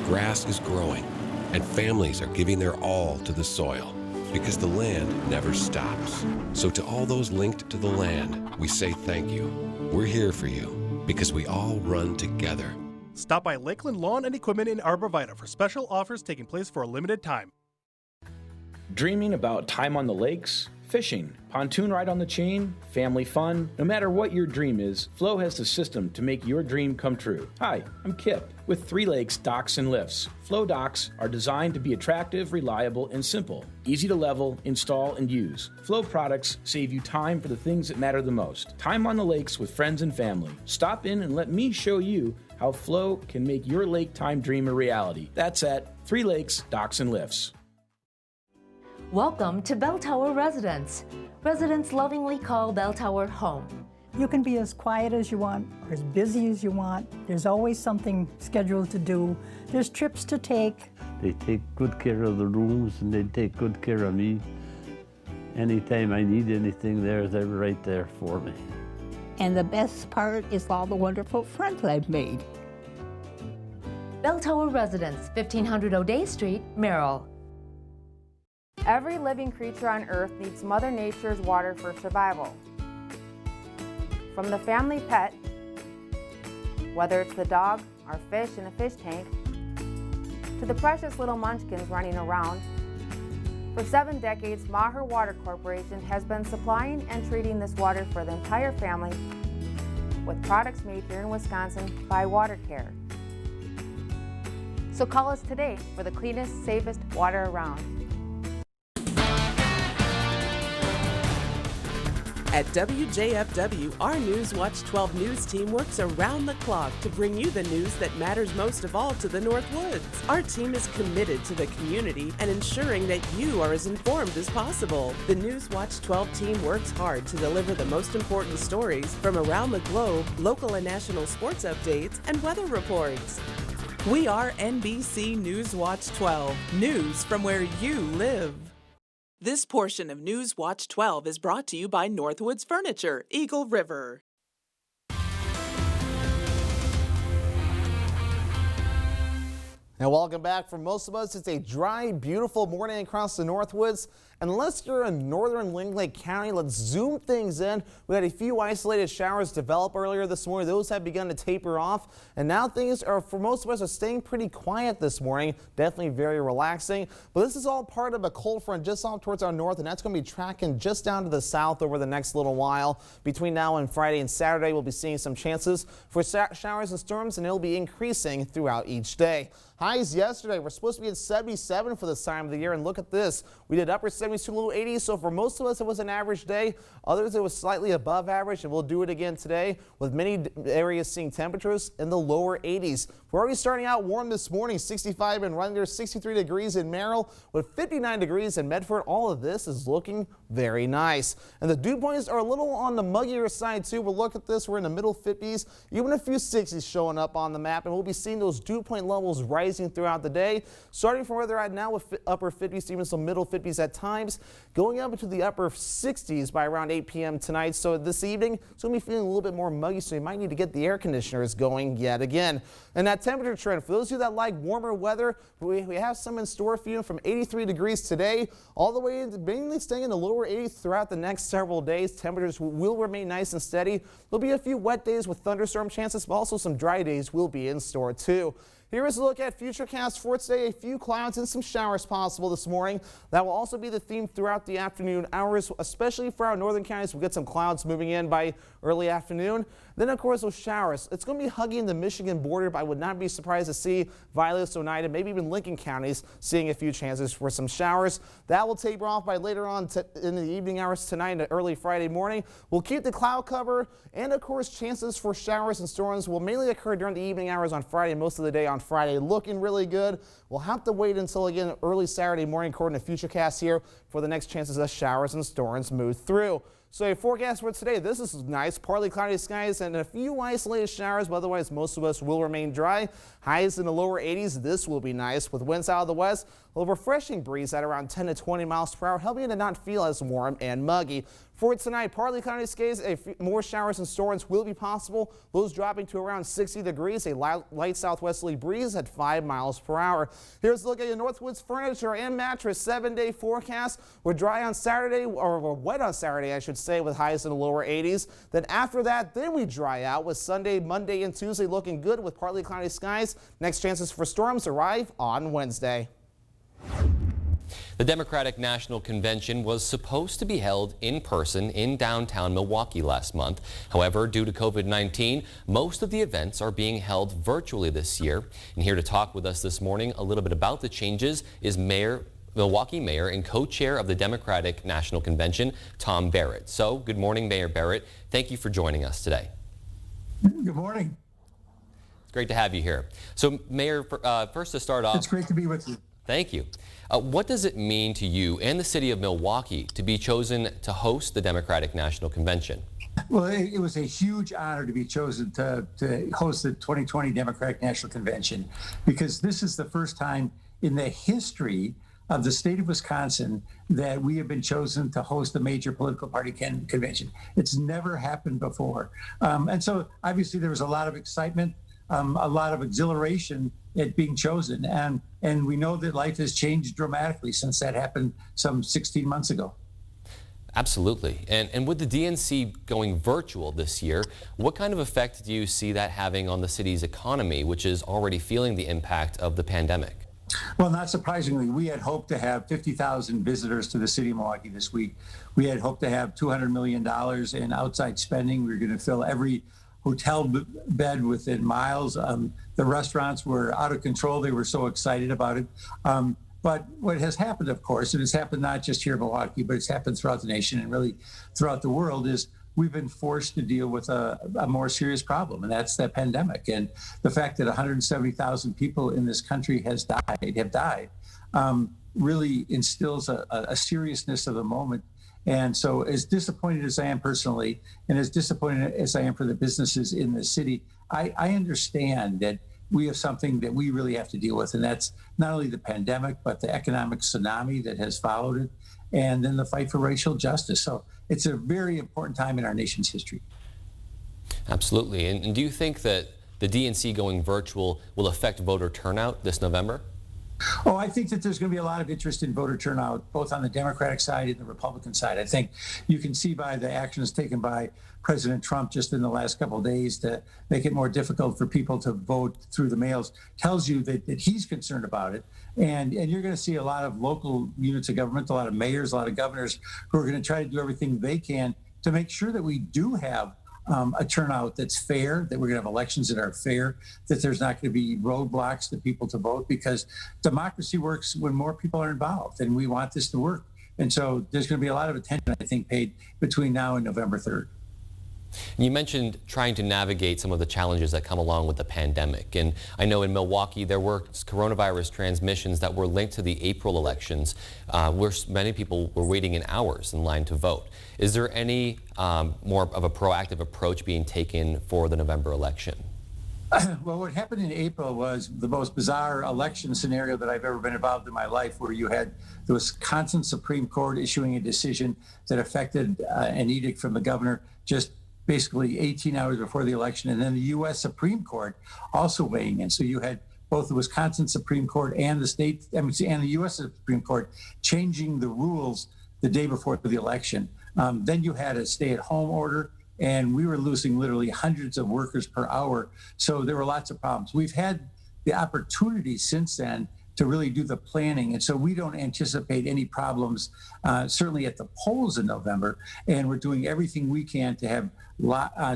grass is growing, and families are giving their all to the soil. Because the land never stops. So to all those linked to the land, we say thank you. We're here for you because we all run together. Stop by Lakeland Lawn and Equipment in Arbor Vitae for special offers taking place for a limited time. Dreaming about time on the lakes, fishing, pontoon ride on the chain, family fun. No matter what your dream is, Flo has the system to make your dream come true. Hi, I'm Kip with 3 Lakes Docks and Lifts. Flo docks are designed to be attractive, reliable, and simple. Easy to level, install, and use. Flo products save you time for the things that matter the most. Time on the lakes with friends and family. Stop in and let me show you how Flo can make your lake time dream a reality. That's at 3 Lakes Docks and Lifts. Welcome to Bell Tower Residence. Residents lovingly call Bell Tower home. You can be as quiet as you want or as busy as you want. There's always something scheduled to do. There's trips to take. They take good care of the rooms and they take good care of me. Anytime I need anything, they're right there for me. And the best part is all the wonderful friends I've made. Bell Tower Residence, 1500 O'Day Street, Merrill. Every living creature on Earth needs Mother Nature's water for survival. From the family pet, whether it's the dog, our fish in a fish tank, to the precious little munchkins running around, for 7 decades, Maher Water Corporation has been supplying and treating this water for the entire family with products made here in Wisconsin by WaterCare. So call us today for the cleanest, safest water around. At WJFW, our Newswatch 12 news team works around the clock to bring you the news that matters most of all to the North Woods. Our team is committed to the community and ensuring that you are as informed as possible. The Newswatch 12 team works hard to deliver the most important stories from around the globe, local and national sports updates, and weather reports. We are NBC Newswatch 12, news from where you live. This portion of Newswatch 12 is brought to you by Northwoods Furniture, Eagle River. And welcome back. For most of us, it's a dry, beautiful morning across the Northwoods. Unless you're in northern Lake County, let's zoom things in. We had a few isolated showers develop earlier this morning. Those have begun to taper off. And now things are, for most of us, are staying pretty quiet this morning. Definitely very relaxing. But this is all part of a cold front just off towards our north, and that's going to be tracking just down to the south over the next little while. Between now and Friday and Saturday, we'll be seeing some chances for showers and storms, and it'll be increasing throughout each day. Highs yesterday, we're supposed to be at 77 for this time of the year, and look at this. We did upper 70s to low 80s, so for most of us it was an average day. Others it was slightly above average, and we'll do it again today with many areas seeing temperatures in the lower 80s. We're already starting out warm this morning, 65 in Rutgers, 63 degrees in Merrill, with 59 degrees in Medford. All of this is looking very nice. And the dew points are a little on the muggier side too. We'll look at this, we're in the middle 50s, even a few 60s showing up on the map, and we'll be seeing those dew point levels rising throughout the day, starting from where they're at now with upper 50s, even some middle 50s at times, going up into the upper 60s by around 8 p.m. tonight. So this evening, it's going to be feeling a little bit more muggy, so you might need to get the air conditioners going yet again. And that temperature trend, for those of you that like warmer weather, we have some in store for you from 83 degrees today, all the way into mainly staying in the lower 80s throughout the next several days. Temperatures will remain nice and steady. There'll be a few wet days with thunderstorm chances, but also some dry days will be in store too. Here is a look at futurecast for today. A few clouds and some showers possible this morning. That will also be the theme throughout the afternoon hours, especially for our northern counties. We'll get some clouds moving in by early afternoon. Then, of course, those showers. It's going to be hugging the Michigan border, but I would not be surprised to see Vilas, Oneida, maybe even Lincoln counties seeing a few chances for some showers. That will taper off by later on in the evening hours tonight and early Friday morning. We'll keep the cloud cover, and of course, chances for showers and storms will mainly occur during the evening hours on Friday, most of the day on Friday. Looking really good. We'll have to wait until, again, early Saturday morning, according to Futurecast here, for the next chances of showers and storms move through. So a forecast for today, this is nice, partly cloudy skies and a few isolated showers, but otherwise most of us will remain dry. Highs in the lower 80s, this will be nice with winds out of the west. A little refreshing breeze at around 10 to 20 miles per hour, helping you to not feel as warm and muggy. For tonight, partly cloudy skies, more showers and storms will be possible. Lows dropping to around 60 degrees, a light southwesterly breeze at 5 miles per hour. Here's a look at your Northwoods furniture and mattress 7-day forecast. We're dry on Saturday, or we're wet on Saturday, I should say, with highs in the lower 80s. Then after that, then we dry out with Sunday, Monday, and Tuesday looking good with partly cloudy skies. Next chances for storms arrive on Wednesday. The Democratic National Convention was supposed to be held in person in downtown Milwaukee last month. However, due to COVID-19, most of the events are being held virtually this year. And here to talk with us this morning a little bit about the changes is Milwaukee Mayor and co-chair of the Democratic National Convention, Tom Barrett. So, good morning, Mayor Barrett. Thank you for joining us today. Good morning. It's great to have you here. So, Mayor, first to start off, it's great to be with you. Thank you. What does it mean to you and the city of Milwaukee to be chosen to host the Democratic National Convention? Well, it was a huge honor to be chosen to host the 2020 Democratic National Convention, because this is the first time in the history of the state of Wisconsin that we have been chosen to host a major political party convention. It's never happened before. And so obviously there was a lot of excitement, a lot of exhilaration at being chosen. And we know that life has changed dramatically since that happened some 16 months ago. Absolutely. And with the DNC going virtual this year, what kind of effect do you see that having on the city's economy, which is already feeling the impact of the pandemic? Well, not surprisingly, we had hoped to have 50,000 visitors to the city of Milwaukee this week. We had hoped to have $200 million in outside spending. We were going to fill every hotel bed within miles. The restaurants were out of control. They were so excited about it. But what has happened, of course, and it's happened not just here in Milwaukee, but it's happened throughout the nation and really throughout the world, is we've been forced to deal with a more serious problem, and that's the pandemic. And the fact that 170,000 people in this country have died, really instills a seriousness of the moment. And so as disappointed as I am personally, and as disappointed as I am for the businesses in the city, I understand that we have something that we really have to deal with, and that's not only the pandemic, but the economic tsunami that has followed it, and then the fight for racial justice. So it's a very important time in our nation's history. Absolutely. And do you think that the DNC going virtual will affect voter turnout this November? Oh, I think that there's going to be a lot of interest in voter turnout, both on the Democratic side and the Republican side. I think you can see by the actions taken by President Trump just in the last couple of days to make it more difficult for people to vote through the mails, tells you that he's concerned about it. And you're going to see a lot of local units of government, a lot of mayors, a lot of governors who are going to try to do everything they can to make sure that we do have a turnout that's fair, that we're going to have elections that are fair, that there's not going to be roadblocks to people to vote, because democracy works when more people are involved, and we want this to work. And so there's going to be a lot of attention, I think, paid between now and November 3rd. You mentioned trying to navigate some of the challenges that come along with the pandemic. And I know in Milwaukee there were coronavirus transmissions that were linked to the April elections, where many people were waiting in hours in line to vote. Is there any more of a proactive approach being taken for the November election? Well, what happened in April was the most bizarre election scenario that I've ever been involved in my life, where you had the Wisconsin Supreme Court issuing a decision that affected an edict from the governor just basically 18 hours before the election, and then the U.S. Supreme Court also weighing in. So you had both the Wisconsin Supreme Court and the U.S. Supreme Court changing the rules the day before the election. Then you had a stay-at-home order, and we were losing literally hundreds of workers per hour. So there were lots of problems. We've had the opportunity since then to really do the planning. And so we don't anticipate any problems, certainly at the polls in November. And we're doing everything we can to have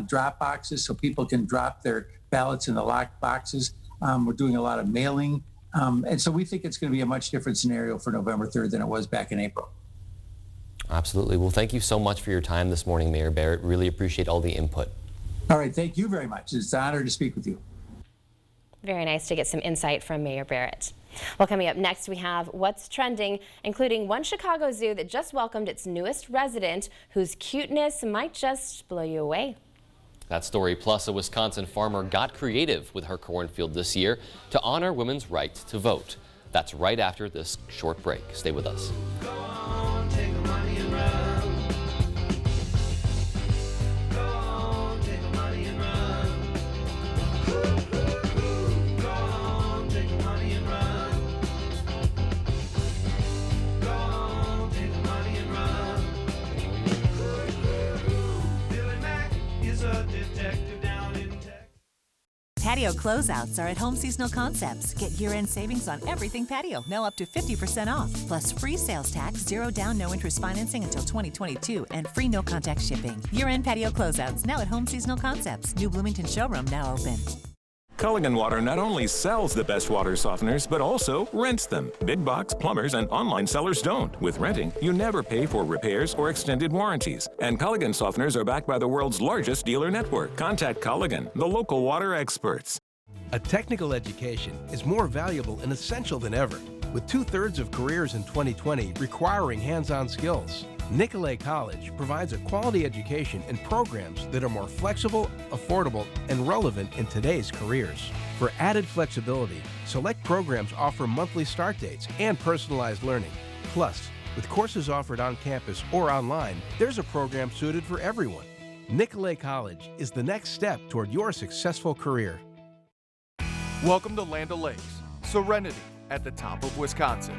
drop boxes so people can drop their ballots in the locked boxes. We're doing a lot of mailing. And so we think it's going to be a much different scenario for November 3rd than it was back in April. Absolutely. Well, thank you so much for your time this morning, Mayor Barrett. Really appreciate all the input. All right. Thank you very much. It's an honor to speak with you. Very nice to get some insight from Mayor Barrett. Well, coming up next, we have What's Trending, including one Chicago zoo that just welcomed its newest resident, whose cuteness might just blow you away. That story, plus a Wisconsin farmer got creative with her cornfield this year to honor women's right to vote. That's right after this short break. Stay with us. Patio closeouts are at Home Seasonal Concepts. Get year-end savings on everything patio, now up to 50% off. Plus free sales tax, zero down, no interest financing until 2022, and free no-contact shipping. Year-end patio closeouts, now at Home Seasonal Concepts. New Bloomington showroom now open. Culligan Water not only sells the best water softeners, but also rents them. Big box plumbers and online sellers don't. With renting, you never pay for repairs or extended warranties. And Culligan softeners are backed by the world's largest dealer network. Contact Culligan, the local water experts. A technical education is more valuable and essential than ever, with 2/3 of careers in 2020 requiring hands-on skills. Nicolet College provides a quality education and programs that are more flexible, affordable, and relevant in today's careers. For added flexibility, select programs offer monthly start dates and personalized learning. Plus, with courses offered on campus or online, there's a program suited for everyone. Nicolet College is the next step toward your successful career. Welcome to Land O'Lakes, serenity at the top of Wisconsin.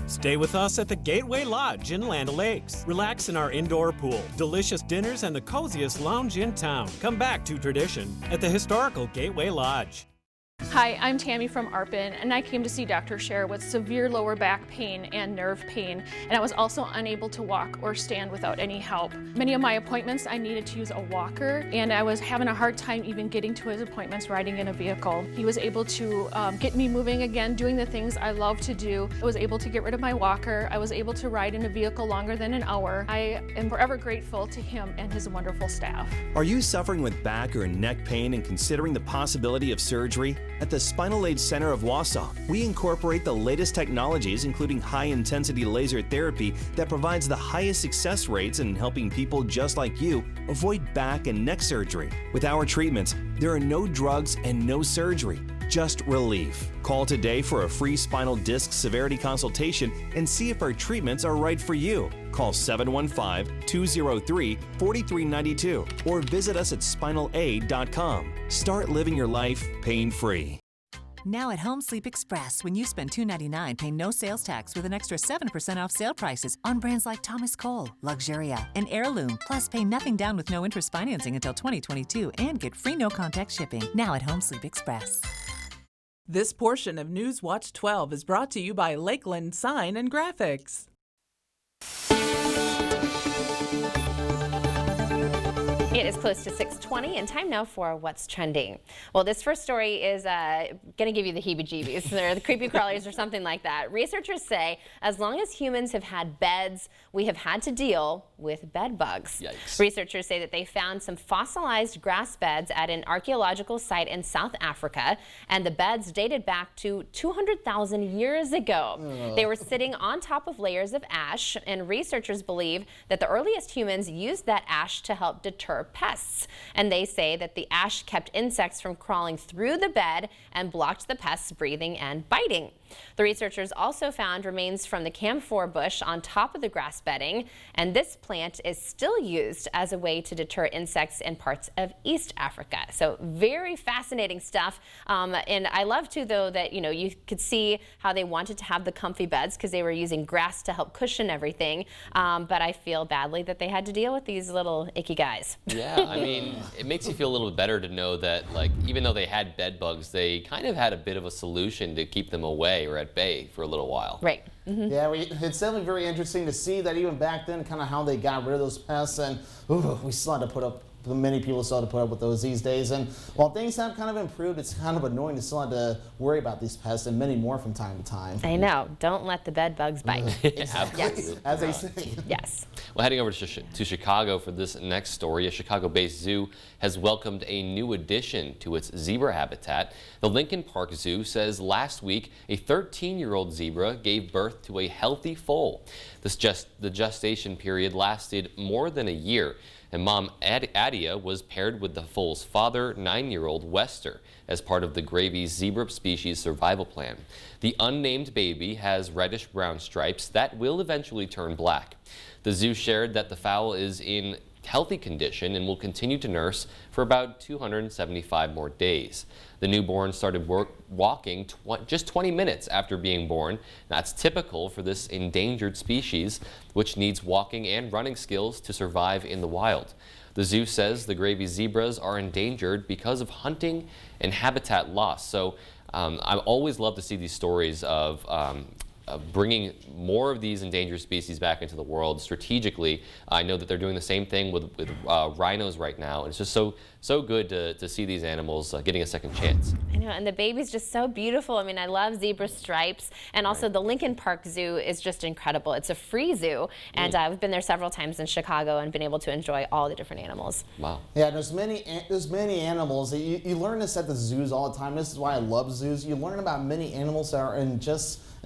Stay with us at the Gateway Lodge in Land O'Lakes. Relax in our indoor pool, delicious dinners, and the coziest lounge in town. Come back to tradition at the historical Gateway Lodge. Hi, I'm Tammy from ARPN, and I came to see Dr. Scher with severe lower back pain and nerve pain, and I was also unable to walk or stand without any help. Many of my appointments I needed to use a walker, and I was having a hard time even getting to his appointments riding in a vehicle. He was able to get me moving again, doing the things I love to do. I was able to get rid of my walker. I was able to ride in a vehicle longer than an hour. I am forever grateful to him and his wonderful staff. Are you suffering with back or neck pain and considering the possibility of surgery? At the Spinal Aid Center of Wausau, we incorporate the latest technologies, including high-intensity laser therapy that provides the highest success rates in helping people just like you avoid back and neck surgery. With our treatments, there are no drugs and no surgery. just relief. Call today for a free spinal disc severity consultation and see if our treatments are right for you. Call 715-203-4392 or visit us at spinalaid.com. Start living your life pain-free. Now at Home Sleep Express, when you spend $2.99, pay no sales tax with an extra 7% off sale prices on brands like Thomas Cole, Luxuria, and Heirloom. Plus, pay nothing down with no interest financing until 2022 and get free no-contact shipping. Now at Home Sleep Express. This portion of Newswatch 12 is brought to you by Lakeland Sign and Graphics. It is close to 6:20 and time now for What's Trending. Well, this first story is going to give you the heebie-jeebies or the creepy crawlies or something like that. Researchers say as long as humans have had beds, we have had to deal with bed bugs. Yikes. Researchers say that they found some fossilized grass beds at an archaeological site in South Africa, and the beds dated back to 200,000 years ago. They were sitting on top of layers of ash, and researchers believe that the earliest humans used that ash to help deter pests. And they say that the ash kept insects from crawling through the bed and blocked the pests breathing and biting. The researchers also found remains from the camphor bush on top of the grass bedding, and this plant is still used as a way to deter insects in parts of East Africa. So very fascinating stuff. And I love too, though, that you could see how they wanted to have the comfy beds because they were using grass to help cushion everything. But I feel badly that they had to deal with these little icky guys. Yeah, I mean, it makes you feel a little bit better to know that, like, even though they had bed bugs, they kind of had a bit of a solution to keep them away or at bay for a little while. Right. Yeah, it's definitely very interesting to see that even back then, kind of how they got rid of those pests, and we still had to put up. Many people still have to put up with those these days, and while things have kind of improved, it's kind of annoying to still have to worry about these pests and many more from time to time. I know. Don't let the bed bugs bite. Absolutely. Yes. As they say. Yes. Well, heading over to Chicago for this next story, a Chicago-based zoo has welcomed a new addition to its zebra habitat. The Lincoln Park Zoo says last week a 13-year-old zebra gave birth to a healthy foal. The gestation period lasted more than a year, and mom Adia was paired with the foal's father, 9-year-old Wester, as part of the Gravy zebra species survival plan. The unnamed baby has reddish-brown stripes that will eventually turn black. The zoo shared that the fowl is in healthy condition and will continue to nurse for about 275 more days. The newborn started walking just 20 minutes after being born. That's typical for this endangered species, which needs walking and running skills to survive in the wild. The zoo says the Gravy zebras are endangered because of hunting and habitat loss. So I always love to see these stories of bringing more of these endangered species back into the world strategically. I know that they're doing the same thing with rhinos right now. And it's just so good to see these animals getting a second chance. I know, and the baby's just so beautiful. I mean, I love zebra stripes, and also the Lincoln Park Zoo is just incredible. It's a free zoo, and I've been there several times in Chicago and been able to enjoy all the different animals. Wow. Yeah, there's many animals. You learn this at the zoos all the time. This is why I love zoos. You learn about many animals that are in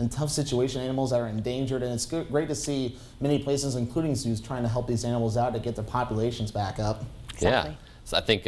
tough situation, animals that are endangered, and it's great to see many places, including zoos, trying to help these animals out to get their populations back up. Exactly. Yeah. So I think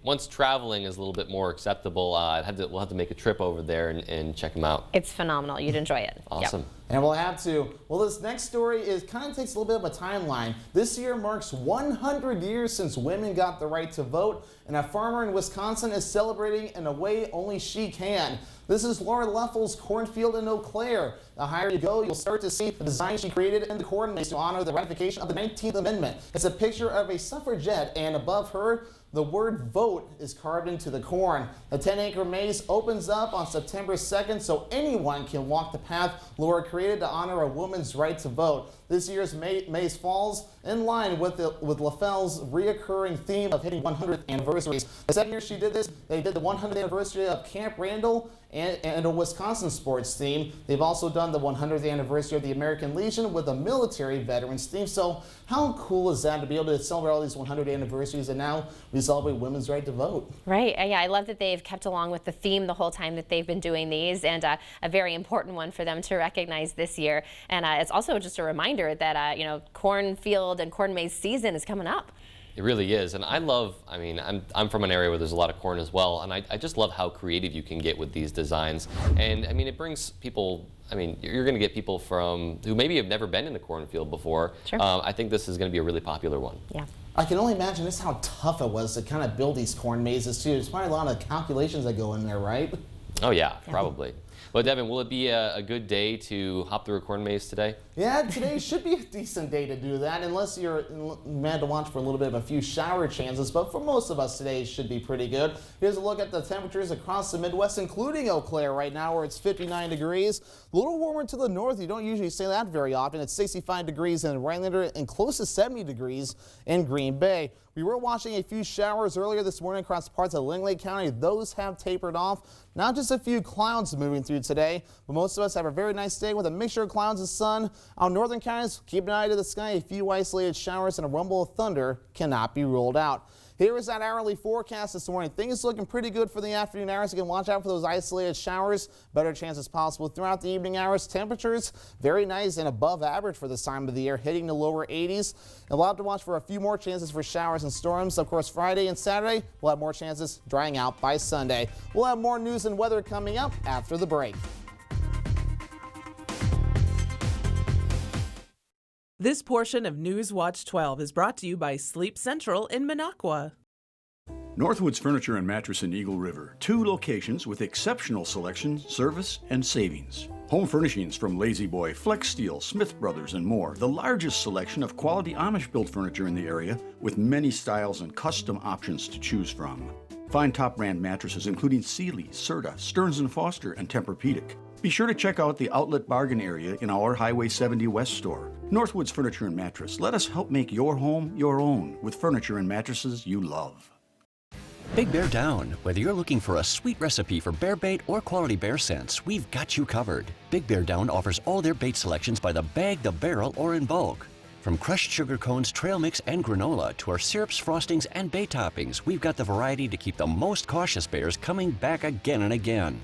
once traveling is a little bit more acceptable, we'll have to make a trip over there and check them out. It's phenomenal. You'd enjoy it. Awesome. Yep. And we'll have to. Well, this next story kind of takes a little bit of a timeline. This year marks 100 years since women got the right to vote, and a farmer in Wisconsin is celebrating in a way only she can. This is Laura Leffel's cornfield in Eau Claire. The higher you go, you'll start to see the design she created in the corn maze to honor the ratification of the 19th Amendment. It's a picture of a suffragette, and above her, the word vote is carved into the corn. The 10-acre maze opens up on September 2nd, so anyone can walk the path Laura created to honor a woman's right to vote. This year's maze falls in line with LaFell's reoccurring theme of hitting 100th anniversaries. The second year she did this, they did the 100th anniversary of Camp Randall and a Wisconsin sports theme. They've also done the 100th anniversary of the American Legion with a military veterans theme. So how cool is that to be able to celebrate all these 100 anniversaries, and now we celebrate women's right to vote? Right. Yeah, I love that they've kept along with the theme the whole time that they've been doing these, and a very important one for them to recognize this year. And it's also just a reminder that cornfield and corn maze season is coming up. It really is, and I love, I mean, I'm from an area where there's a lot of corn as well, and I just love how creative you can get with these designs. And I mean, it brings people, I mean, you're going to get people from who maybe have never been in a cornfield before. Sure. I think this is going to be a really popular one. Yeah. I can only imagine just how tough it was to kind of build these corn mazes too. There's probably a lot of calculations that go in there, right? Oh yeah, probably. Well, Devin, will it be a good day to hop through a corn maze today? Yeah, today should be a decent day to do that, unless you're mad to watch for a little bit of a few shower chances. But for most of us, today should be pretty good. Here's a look at the temperatures across the Midwest, including Eau Claire right now, where it's 59 degrees. A little warmer to the north. You don't usually say that very often. It's 65 degrees in Rhinelander and close to 70 degrees in Green Bay. We were watching a few showers earlier this morning across parts of Lake County. Those have tapered off. Not just a few clouds moving through today, but most of us have a very nice day with a mixture of clouds and sun. Our northern counties, keep an eye to the sky. A few isolated showers and a rumble of thunder cannot be ruled out. Here is that hourly forecast this morning. Things looking pretty good for the afternoon hours. You can watch out for those isolated showers. Better chances possible throughout the evening hours. Temperatures very nice and above average for this time of the year, hitting the lower 80s. And we'll have to watch for a few more chances for showers and storms. Of course, Friday and Saturday, we'll have more chances drying out by Sunday. We'll have more news and weather coming up after the break. This portion of Newswatch 12 is brought to you by Sleep Central in Minocqua. Northwoods Furniture and Mattress in Eagle River. 2 locations with exceptional selection, service, and savings. Home furnishings from Lazy Boy, Flex Steel, Smith Brothers, and more. The largest selection of quality Amish-built furniture in the area with many styles and custom options to choose from. Find top brand mattresses including Sealy, Serta, Stearns & Foster, and Tempur-Pedic. Be sure to check out the outlet bargain area in our Highway 70 West store. Northwoods Furniture and Mattress. Let us help make your home your own with furniture and mattresses you love. Big Bear Down. Whether you're looking for a sweet recipe for bear bait or quality bear scents, we've got you covered. Big Bear Down offers all their bait selections by the bag, the barrel, or in bulk. From crushed sugar cones, trail mix, and granola to our syrups, frostings, and bait toppings, we've got the variety to keep the most cautious bears coming back again and again.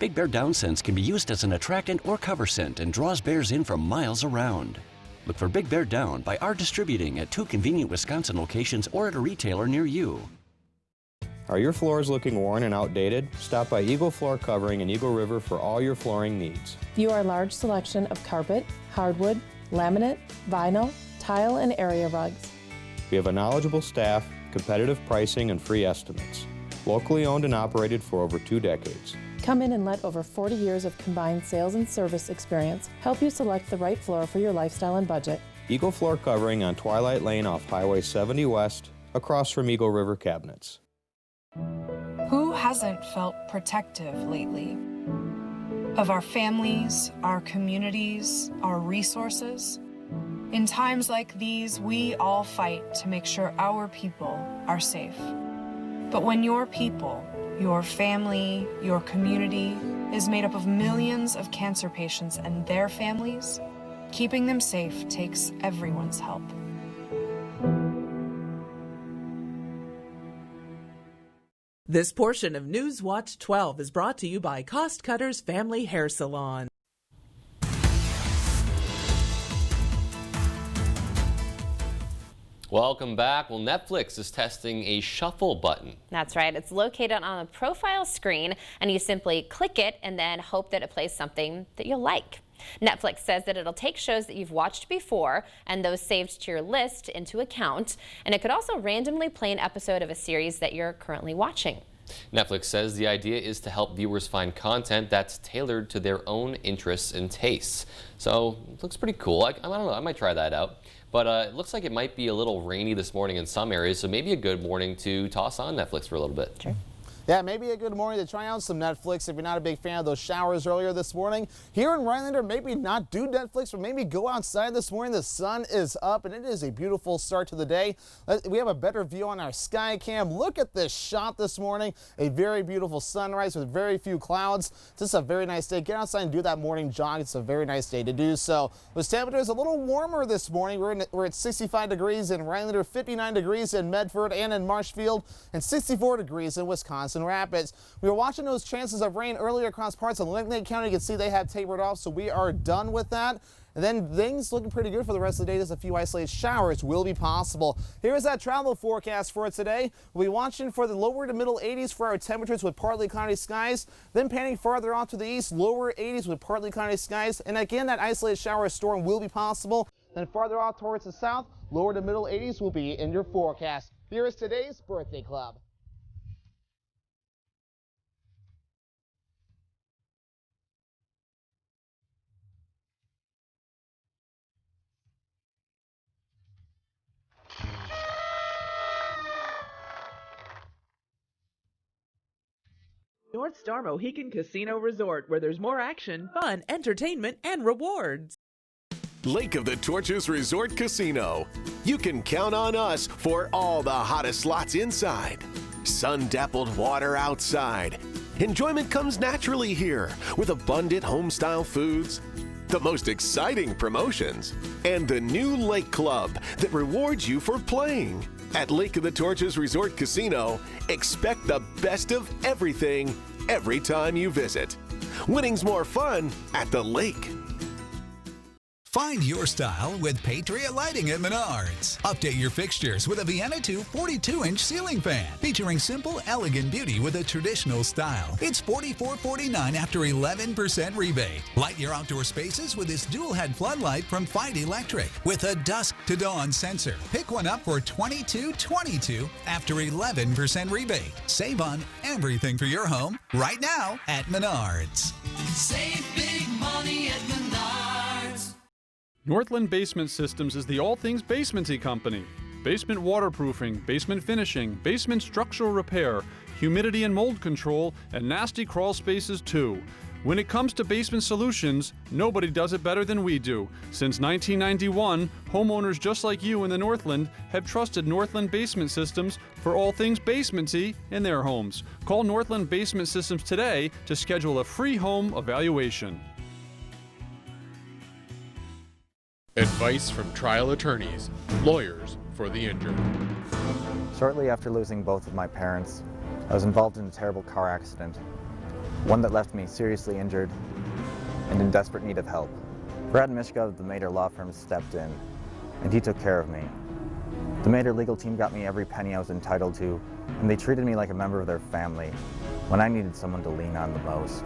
Big Bear Down scents can be used as an attractant or cover scent and draws bears in from miles around. Look for Big Bear Down by our distributing at 2 convenient Wisconsin locations or at a retailer near you. Are your floors looking worn and outdated? Stop by Eagle Floor Covering in Eagle River for all your flooring needs. View our large selection of carpet, hardwood, laminate, vinyl, tile, and area rugs. We have a knowledgeable staff, competitive pricing, and free estimates. Locally owned and operated for over 2 decades. Come in and let over 40 years of combined sales and service experience help you select the right floor for your lifestyle and budget. Eagle Floor Covering on Twilight Lane off Highway 70 West, across from Eagle River Cabinets. Who hasn't felt protective lately? Of our families, our communities, our resources? In times like these, we all fight to make sure our people are safe. But when your people, your family, your community is made up of millions of cancer patients and their families, keeping them safe takes everyone's help. This portion of Newswatch 12 is brought to you by Cost Cutters Family Hair Salon. Welcome back. Well, Netflix is testing a shuffle button. That's right. It's located on the profile screen, and you simply click it and then hope that it plays something that you'll like. Netflix says that it'll take shows that you've watched before and those saved to your list into account, and it could also randomly play an episode of a series that you're currently watching. Netflix says the idea is to help viewers find content that's tailored to their own interests and tastes. So it looks pretty cool. I don't know, I might try that out. But it looks like it might be a little rainy this morning in some areas, so maybe a good morning to toss on Netflix for a little bit. Sure. Yeah, maybe a good morning to try out some Netflix if you're not a big fan of those showers earlier this morning. Here in Rhinelander, maybe not do Netflix, but maybe go outside this morning. The sun is up, and it is a beautiful start to the day. We have a better view on our sky cam. Look at this shot this morning. A very beautiful sunrise with very few clouds. Just a very nice day. Get outside and do that morning jog. It's a very nice day to do so. The temperature is a little warmer this morning. We're at 65 degrees in Rhinelander, 59 degrees in Medford and in Marshfield, and 64 degrees in Wisconsin Rapids. We were watching those chances of rain earlier across parts of Lake County. You can see they have tapered off, so we are done with that. And then things looking pretty good for the rest of the day. Just a few isolated showers will be possible. Here's that travel forecast for today. We'll be watching for the lower to middle 80s for our temperatures with partly cloudy skies. Then panning farther off to the east, lower 80s with partly cloudy skies. And again, that isolated shower storm will be possible. Then farther off towards the south, lower to middle 80s will be in your forecast. Here is today's Birthday Club. North Star Mohican Casino Resort, where there's more action, fun, entertainment, and rewards. Lake of the Torches Resort Casino. You can count on us for all the hottest slots inside. Sun-dappled water outside. Enjoyment comes naturally here with abundant home-style foods, the most exciting promotions, and the new Lake Club that rewards you for playing. At Lake of the Torches Resort Casino, expect the best of everything every time you visit. Winning's more fun at the lake. Find your style with Patriot Lighting at Menards. Update your fixtures with a Vienna 2 42-inch ceiling fan featuring simple, elegant beauty with a traditional style. It's $44.49 after 11% rebate. Light your outdoor spaces with this dual-head floodlight from Fight Electric with a dusk to dawn sensor. Pick one up for $22.22 after 11% rebate. Save on everything for your home right now at Menards. Save big money at Menards. Northland Basement Systems is the all things basementy company. Basement waterproofing, basement finishing, basement structural repair, humidity and mold control, and nasty crawl spaces too. When it comes to basement solutions, nobody does it better than we do. Since 1991, homeowners just like you in the Northland have trusted Northland Basement Systems for all things basementy in their homes. Call Northland Basement Systems today to schedule a free home evaluation. Advice from trial attorneys, lawyers for the injured. Shortly after losing both of my parents, I was involved in a terrible car accident, one that left me seriously injured and in desperate need of help. Brad Mishka of the Mader Law Firm stepped in, and he took care of me. The Mader legal team got me every penny I was entitled to, and they treated me like a member of their family when I needed someone to lean on the most.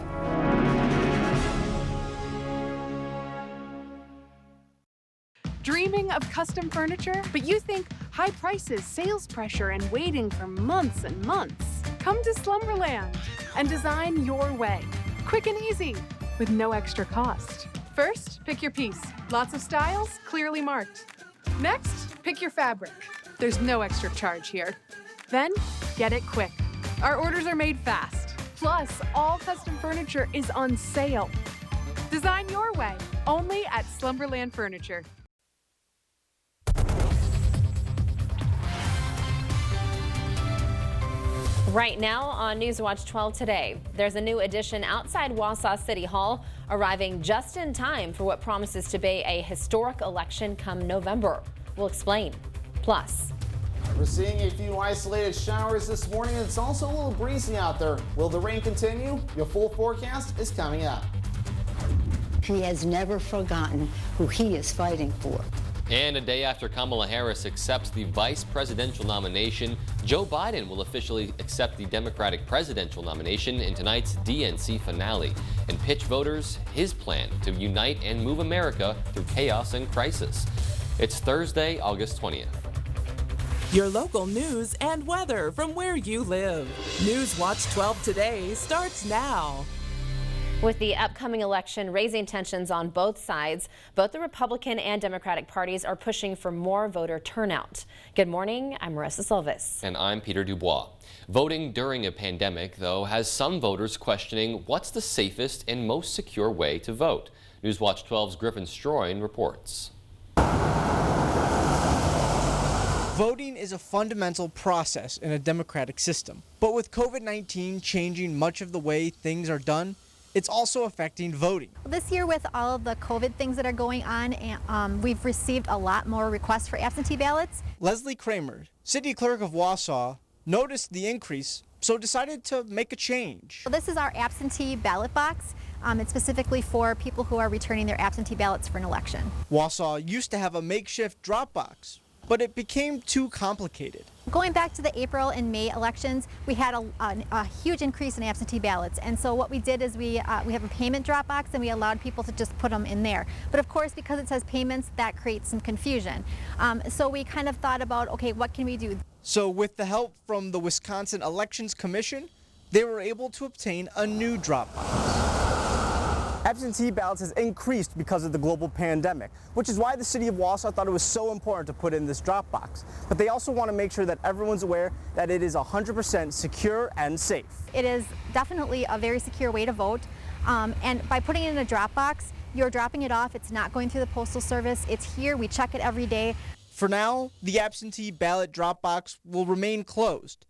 Dreaming of custom furniture? But you think high prices, sales pressure, and waiting for months and months. Come to Slumberland and design your way. Quick and easy, with no extra cost. First, pick your piece. Lots of styles, clearly marked. Next, pick your fabric. There's no extra charge here. Then, get it quick. Our orders are made fast. Plus, all custom furniture is on sale. Design your way, only at Slumberland Furniture. Right now on Newswatch 12 today, there's a new addition outside Wausau City Hall, arriving just in time for what promises to be a historic election come November. We'll explain. Plus, we're seeing a few isolated showers this morning. It's also a little breezy out there. Will the rain continue? Your full forecast is coming up. He has never forgotten who he is fighting for. And a day after Kamala Harris accepts the vice presidential nomination, Joe Biden will officially accept the Democratic presidential nomination in tonight's DNC finale and pitch voters his plan to unite and move America through chaos and crisis. It's Thursday, August 20th. Your local news and weather from where you live. Newswatch 12 today starts now. With the upcoming election raising tensions on both sides, both the Republican and Democratic parties are pushing for more voter turnout. Good morning, I'm Marissa Silvis. And I'm Peter Dubois. Voting during a pandemic, though, has some voters questioning what's the safest and most secure way to vote. Newswatch 12's Griffin Stroin reports. Voting is a fundamental process in a democratic system. But with COVID-19 changing much of the way things are done, it's also affecting voting. This year, with all of the COVID things that are going on, we've received a lot more requests for absentee ballots. Leslie Kramer, city clerk of Wausau, noticed the increase so decided to make a change. So this is our absentee ballot box. It's specifically for people who are returning their absentee ballots for an election. Wausau used to have a makeshift drop box, but it became too complicated. Going back to the April and May elections, we had a huge increase in absentee ballots. And so what we did is we have a payment drop box and we allowed people to just put them in there. But of course, because it says payments, that creates some confusion. So we kind of thought about, okay, what can we do? So with the help from the Wisconsin Elections Commission, they were able to obtain a new drop box. Absentee ballots has increased because of the global pandemic, which is why the city of Wausau thought it was so important to put in this drop box. But they also want to make sure that everyone's aware that it is 100% secure and safe. It is definitely a very secure way to vote. And by putting it in a drop box, you're dropping it off. It's not going through the Postal Service. It's here. We check it every day. For now, the absentee ballot drop box will remain closed,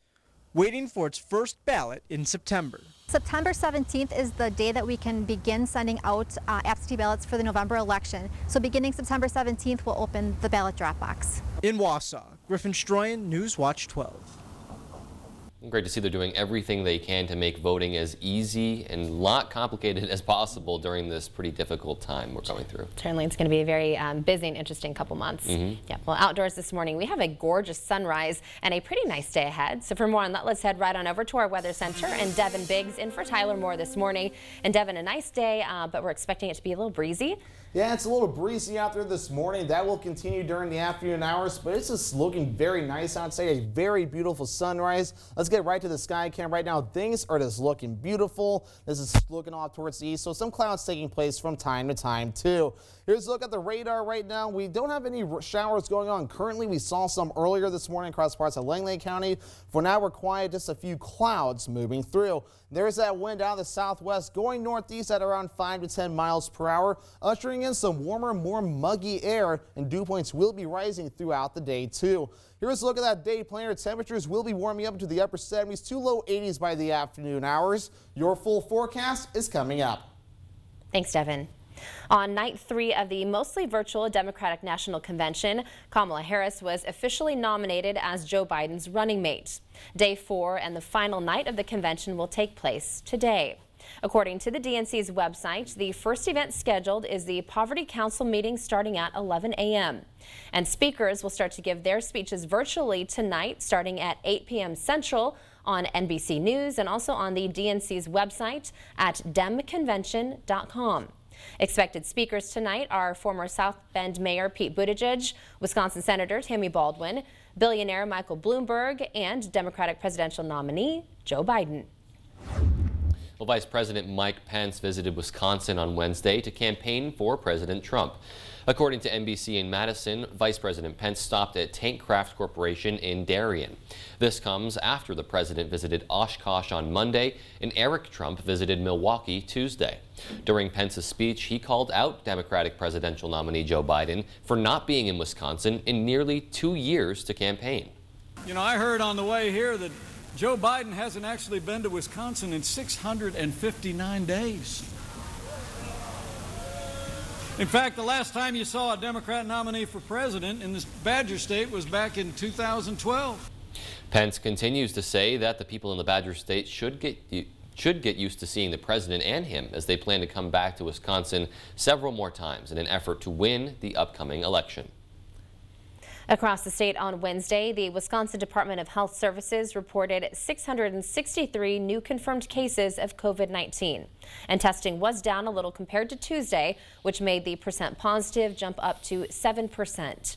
waiting for its first ballot in September. September 17th is the day that we can begin sending out absentee ballots for the November election. So beginning September 17th, we'll open the ballot drop box. In Wausau, Griffin Stroyan, Newswatch 12. Great to see they're doing everything they can to make voting as easy and not complicated as possible during this pretty difficult time we're going through. Certainly, it's going to be a very busy and interesting couple months. Yeah. Well, outdoors this morning, we have a gorgeous sunrise and a pretty nice day ahead. So for more on that, let's head right on over to our weather center and Devin Biggs in for Tyler Moore this morning. And Devin, a nice day, but we're expecting it to be a little breezy. Yeah, it's a little breezy out there this morning. That will continue during the afternoon hours, but it's just looking very nice outside. A very beautiful sunrise. Let's get right to the sky cam right now. Things are just looking beautiful. This is looking off towards the east, so some clouds taking place from time to time too. Here's a look at the radar right now. We don't have any showers going on currently. We saw some earlier this morning across parts of Langley County. For now, we're quiet, just a few clouds moving through. There's that wind out of the southwest going northeast at around 5 to 10 miles per hour, ushering in some warmer, more muggy air, and dew points will be rising throughout the day too. Here's a look at that day planner. Temperatures will be warming up into the upper 70s to low 80s by the afternoon hours. Your full forecast is coming up. Thanks, Devin. On night 3 of the mostly virtual Democratic National Convention, Kamala Harris was officially nominated as Joe Biden's running mate. Day 4 and the final night of the convention will take place today. According to the DNC's website, the first event scheduled is the Poverty Council meeting starting at 11 a.m. And speakers will start to give their speeches virtually tonight starting at 8 p.m. Central on NBC News and also on the DNC's website at demconvention.com. Expected speakers tonight are former South Bend Mayor Pete Buttigieg, Wisconsin Senator Tammy Baldwin, billionaire Michael Bloomberg, and Democratic presidential nominee Joe Biden. Well, Vice President Mike Pence visited Wisconsin on Wednesday to campaign for President Trump. According to NBC in Madison, Vice President Pence stopped at Tank Craft Corporation in Darien. This comes after the president visited Oshkosh on Monday and Eric Trump visited Milwaukee Tuesday. During Pence's speech, he called out Democratic presidential nominee Joe Biden for not being in Wisconsin in nearly 2 years to campaign. You know, I heard on the way here that Joe Biden hasn't actually been to Wisconsin in 659 days. In fact, the last time you saw a Democrat nominee for president in this Badger State was back in 2012. Pence continues to say that the people in the Badger State should get used to seeing the president and him as they plan to come back to Wisconsin several more times in an effort to win the upcoming election. Across the state on Wednesday, the Wisconsin Department of Health Services reported 663 new confirmed cases of COVID-19. And testing was down a little compared to Tuesday, which made the percent positive jump up to 7%.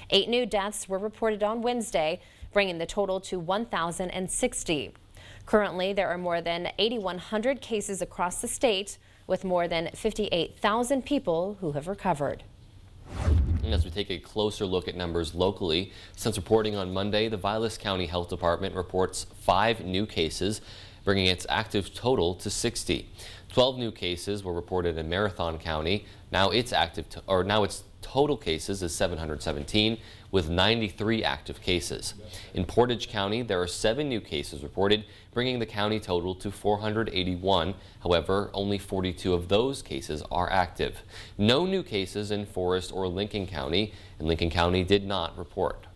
8 new deaths were reported on Wednesday, bringing the total to 1,060. Currently, there are more than 8,100 cases across the state, with more than 58,000 people who have recovered. And as we take a closer look at numbers locally, since reporting on Monday, the Vilas County Health Department reports 5 new cases, bringing its active total to 60. 12 new cases were reported in Marathon County. Now its total cases is 717, with 93 active cases. In Portage County, there are 7 new cases reported, bringing the county total to 481. However, only 42 of those cases are active. No new cases in Forest or Lincoln County, and Lincoln County did not report.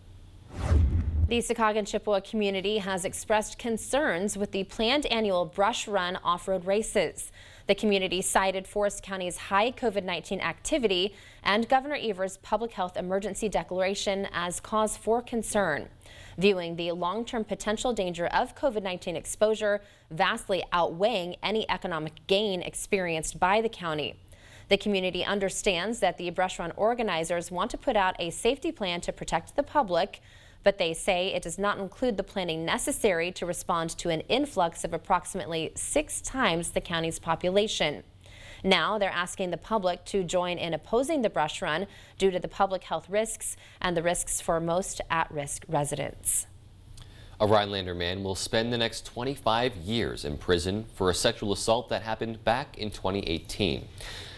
The Secaucus Chippewa community has expressed concerns with the planned annual Brush Run off-road races. The community cited Forest County's high COVID-19 activity and Governor Evers' public health emergency declaration as cause for concern, viewing the long-term potential danger of COVID-19 exposure vastly outweighing any economic gain experienced by the county. The community understands that the Brush Run organizers want to put out a safety plan to protect the public, but they say it does not include the planning necessary to respond to an influx of approximately 6 times the county's population. Now they're asking the public to join in opposing the Brush Run due to the public health risks and the risks for most at-risk residents. A Rhinelander man will spend the next 25 years in prison for a sexual assault that happened back in 2018.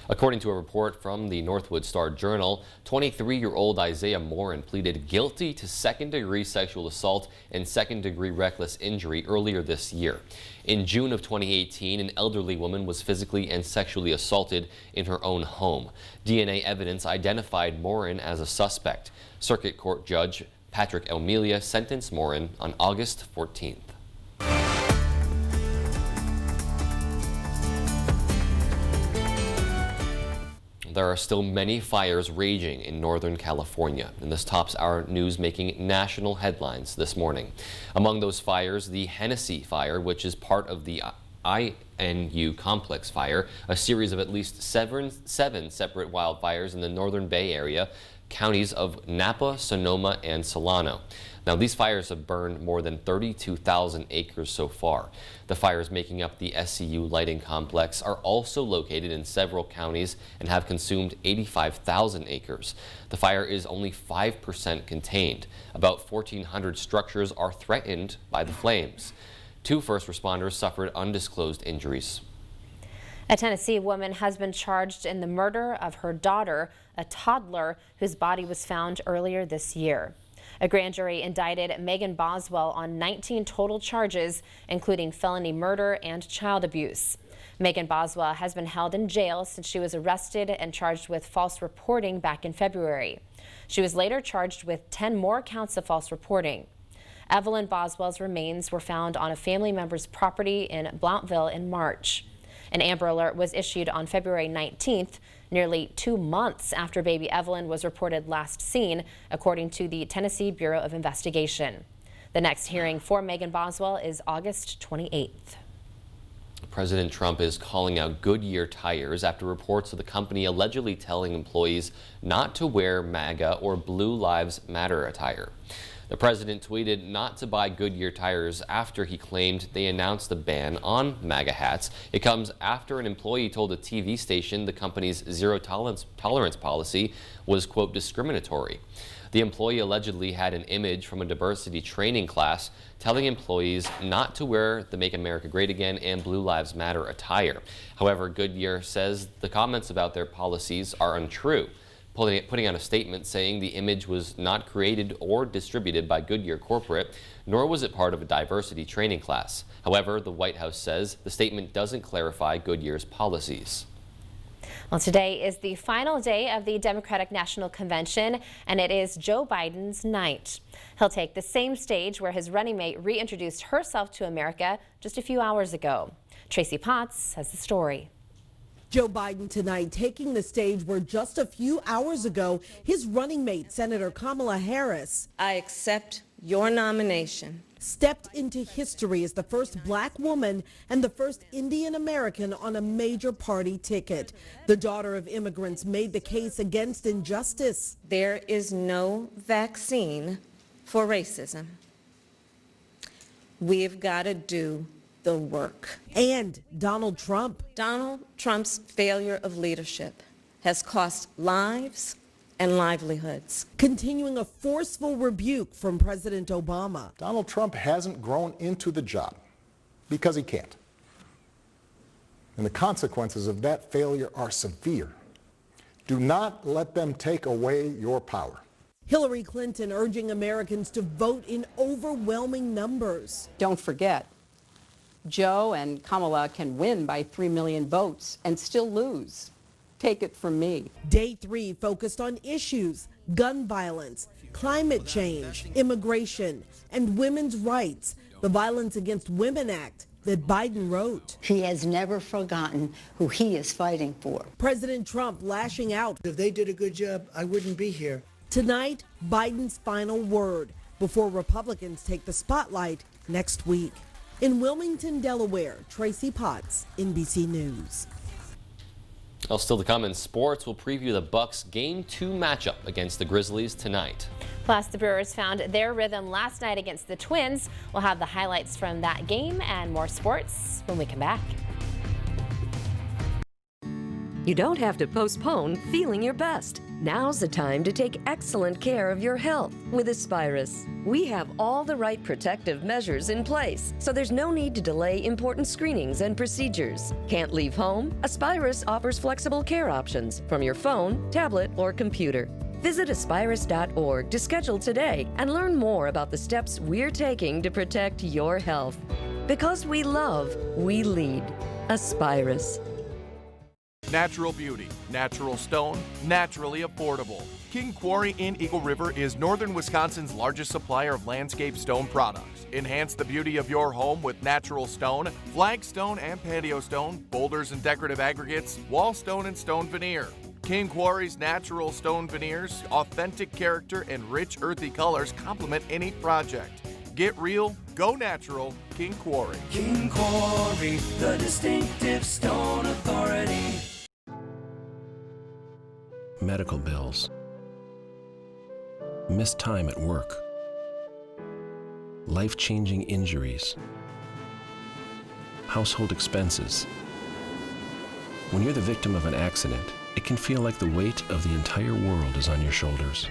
According to a report from the Northwood Star-Journal, 23-year-old Isaiah Morin pleaded guilty to second-degree sexual assault and second-degree reckless injury earlier this year. In June of 2018, an elderly woman was physically and sexually assaulted in her own home. DNA evidence identified Morin as a suspect. Circuit Court Judge Patrick Elmelia sentenced Morin on August 14th. There are still many fires raging in Northern California, and this tops our news making national headlines this morning. Among those fires, the Hennessy Fire, which is part of the INU Complex Fire, a series of at least seven separate wildfires in the Northern Bay Area, counties of Napa, Sonoma, and Solano. Now, these fires have burned more than 32,000 acres so far. The fires making up the SCU lighting complex are also located in several counties and have consumed 85,000 acres. The fire is only 5% contained. About 1,400 structures are threatened by the flames. 2 first responders suffered undisclosed injuries. A Tennessee woman has been charged in the murder of her daughter, a toddler whose body was found earlier this year. A grand jury indicted Megan Boswell on 19 total charges, including felony murder and child abuse. Megan Boswell has been held in jail since she was arrested and charged with false reporting back in February. She was later charged with 10 more counts of false reporting. Evelyn Boswell's remains were found on a family member's property in Blountville in March. An Amber Alert was issued on February 19th, nearly 2 months after baby Evelyn was reported last seen, according to the Tennessee Bureau of Investigation. The next hearing for Megan Boswell is August 28th. President Trump is calling out Goodyear tires after reports of the company allegedly telling employees not to wear MAGA or Blue Lives Matter attire. The president tweeted not to buy Goodyear tires after he claimed they announced a ban on MAGA hats. It comes after an employee told a TV station the company's zero tolerance policy was, quote, discriminatory. The employee allegedly had an image from a diversity training class telling employees not to wear the Make America Great Again and Blue Lives Matter attire. However, Goodyear says the comments about their policies are untrue, putting out a statement saying the image was not created or distributed by Goodyear Corporate, nor was it part of a diversity training class. However, the White House says the statement doesn't clarify Goodyear's policies. Well, today is the final day of the Democratic National Convention, and it is Joe Biden's night. He'll take the same stage where his running mate reintroduced herself to America just a few hours ago. Tracy Potts has the story. Joe Biden tonight taking the stage where just a few hours ago, his running mate, Senator Kamala Harris, I accept your nomination, stepped into history as the first black woman and the first Indian American on a major party ticket. The daughter of immigrants made the case against injustice. There is no vaccine for racism. We've got to do the work. And Donald Trump. Donald Trump's failure of leadership has cost lives and livelihoods. Continuing a forceful rebuke from President Obama. Donald Trump hasn't grown into the job because he can't. And the consequences of that failure are severe. Do not let them take away your power. Hillary Clinton urging Americans to vote in overwhelming numbers. Don't forget, Joe and Kamala can win by 3 million votes and still lose. Take it from me. Day 3 focused on issues, gun violence, climate change, immigration, and women's rights, the Violence Against Women Act that Biden wrote. He has never forgotten who he is fighting for. President Trump lashing out. If they did a good job, I wouldn't be here. Tonight, Biden's final word before Republicans take the spotlight next week. In Wilmington, Delaware, Tracy Potts, NBC News. Well, still to come in sports, we'll preview the Bucks' Game 2 matchup against the Grizzlies tonight. Plus, the Brewers found their rhythm last night against the Twins. We'll have the highlights from that game and more sports when we come back. You don't have to postpone feeling your best. Now's the time to take excellent care of your health with Aspirus. We have all the right protective measures in place, so there's no need to delay important screenings and procedures. Can't leave home? Aspirus offers flexible care options from your phone, tablet, or computer. Visit aspirus.org to schedule today and learn more about the steps we're taking to protect your health. Because we love, we lead. Aspirus. Natural beauty, natural stone, naturally affordable. King Quarry in Eagle River is northern Wisconsin's largest supplier of landscape stone products. Enhance the beauty of your home with natural stone, flagstone and patio stone, boulders and decorative aggregates, wall stone and stone veneer. King Quarry's natural stone veneers, authentic character, and rich earthy colors complement any project. Get real, go natural, King Quarry. King Quarry, the distinctive stone authority. Medical bills, missed time at work, life-changing injuries, household expenses. When you're the victim of an accident, it can feel like the weight of the entire world is on your shoulders.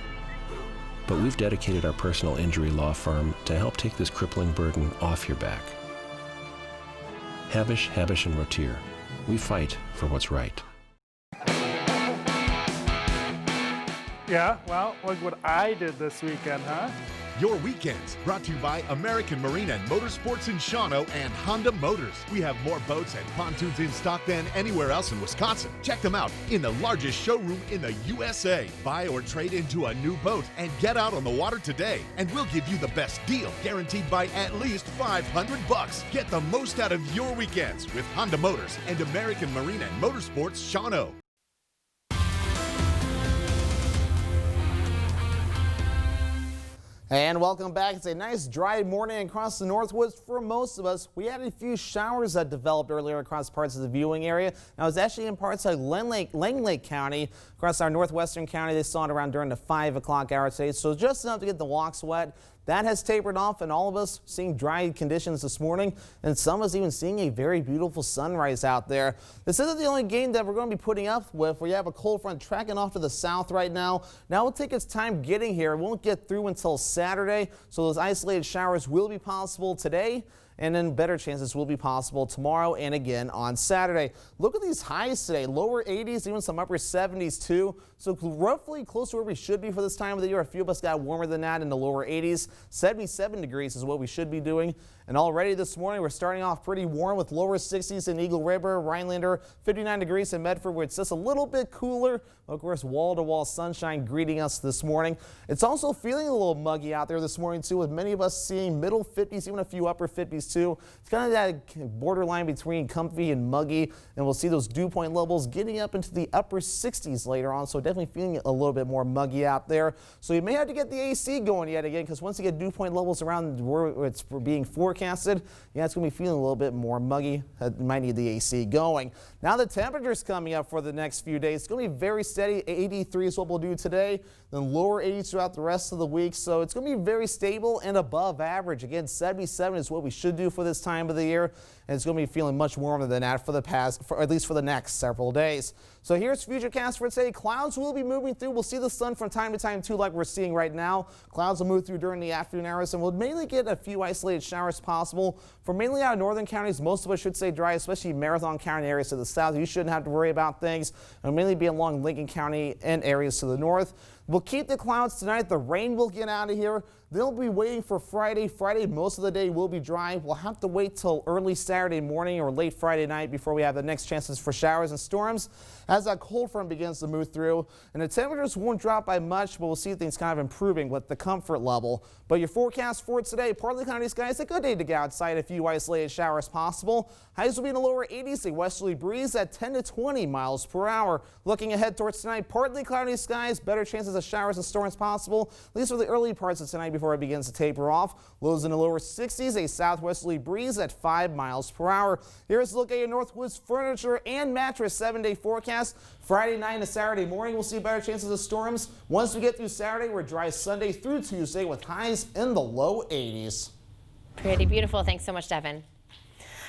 But we've dedicated our personal injury law firm to help take this crippling burden off your back. Habish, Habish & Rotier. We fight for what's right. Yeah, well, look what I did this weekend, huh? Your weekends brought to you by American Marine and Motorsports in Shawano and Honda Motors. We have more boats and pontoons in stock than anywhere else in Wisconsin. Check them out in the largest showroom in the USA. Buy or trade into a new boat and get out on the water today. And we'll give you the best deal, guaranteed by at least $500. Get the most out of your weekends with Honda Motors and American Marine and Motorsports Shawano. And welcome back. It's a nice dry morning across the Northwoods for most of us. We had a few showers that developed earlier across parts of the viewing area. Now, it's actually in parts like Lang Lake County. Across our northwestern county, they saw it around during the 5 o'clock hour today. So just enough to get the walks wet. That has tapered off, and all of us seeing dry conditions this morning, and some of us even seeing a very beautiful sunrise out there. This isn't the only game that we're going to be putting up with. We have a cold front tracking off to the south right now. Now it'll take its time getting here. It won't get through until Saturday, so those isolated showers will be possible today. And then better chances will be possible tomorrow and again on Saturday. Look at these highs today, lower 80s, even some upper 70s too. So roughly close to where we should be for this time of the year. A few of us got warmer than that in the lower 80s. 77 degrees is what we should be doing. And already this morning, we're starting off pretty warm with lower 60s in Eagle River, Rhinelander, 59 degrees in Medford, where it's just a little bit cooler. Of course, wall-to-wall sunshine greeting us this morning. It's also feeling a little muggy out there this morning, too, with many of us seeing middle 50s, even a few upper 50s, too. It's kind of that borderline between comfy and muggy, and we'll see those dew point levels getting up into the upper 60s later on, so definitely feeling a little bit more muggy out there. So you may have to get the AC going yet again, because once you get dew point levels around where it's being forecasted, yeah, it's going to be feeling a little bit more muggy. You might need the AC going. Now the temperature's coming up for the next few days. It's going to be very steady. 83 is what we'll do today, then lower 80s throughout the rest of the week. So it's going to be very stable and above average. Again, 77 is what we should do for this time of the year. And it's going to be feeling much warmer than that at least for the next several days. So here's Futurecast for today. Clouds will be moving through. We'll see the sun from time to time too, like we're seeing right now. Clouds will move through during the afternoon hours, and we'll mainly get a few isolated showers possible for mainly our northern counties. Most of us should stay dry, especially Marathon County areas to the south. You shouldn't have to worry about things. It'll mainly be along Lincoln County and areas to the north. We'll keep the clouds tonight. The rain will get out of here. They'll be waiting for Friday. Friday, most of the day will be dry. We'll have to wait till early Saturday morning or late Friday night before we have the next chances for showers and storms as that cold front begins to move through. And the temperatures won't drop by much, but we'll see things kind of improving with the comfort level. But your forecast for today, partly cloudy skies, a good day to get outside. A few isolated showers possible. Highs will be in the lower 80s, a westerly breeze at 10 to 20 miles per hour. Looking ahead towards tonight, partly cloudy skies, better chances of showers and storms possible, at least for the early parts of tonight before it begins to taper off. Lows in the lower 60s, a southwesterly breeze at 5 miles per hour. Here's a look at your Northwoods furniture and mattress 7-day forecast. Friday night and Saturday morning, we'll see better chances of storms. Once we get through Saturday, we're dry Sunday through Tuesday with highs in the low 80s. Pretty beautiful. Thanks so much, Devin.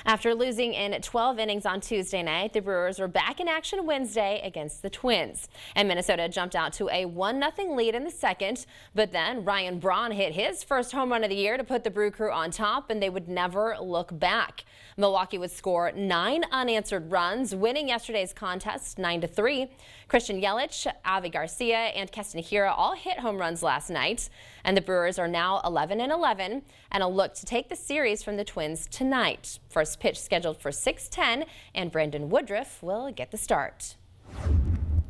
After losing in 12 innings on Tuesday night, the Brewers were back in action Wednesday against the Twins. And Minnesota jumped out to a 1-0 lead in the second. But then Ryan Braun hit his first home run of the year to put the Brew Crew on top, and they would never look back. Milwaukee would score 9 unanswered runs, winning yesterday's contest 9-3. Christian Yelich, Avi Garcia, and Keston Hiura all hit home runs last night. And the Brewers are now 11-11 and a look to take the series from the Twins tonight. First pitch scheduled for 6:10, and Brandon Woodruff will get the start.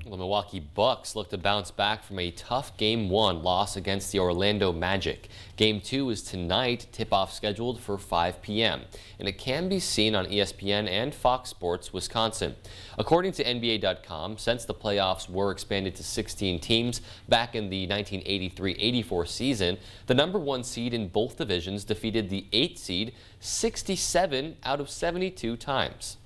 The Milwaukee Bucks look to bounce back from a tough Game 1 loss against the Orlando Magic. Game 2 is tonight, tip-off scheduled for 5 p.m. and it can be seen on ESPN and Fox Sports Wisconsin. According to NBA.com, since the playoffs were expanded to 16 teams back in the 1983-84 season, the number 1 seed in both divisions defeated the 8th seed 67 out of 72 times.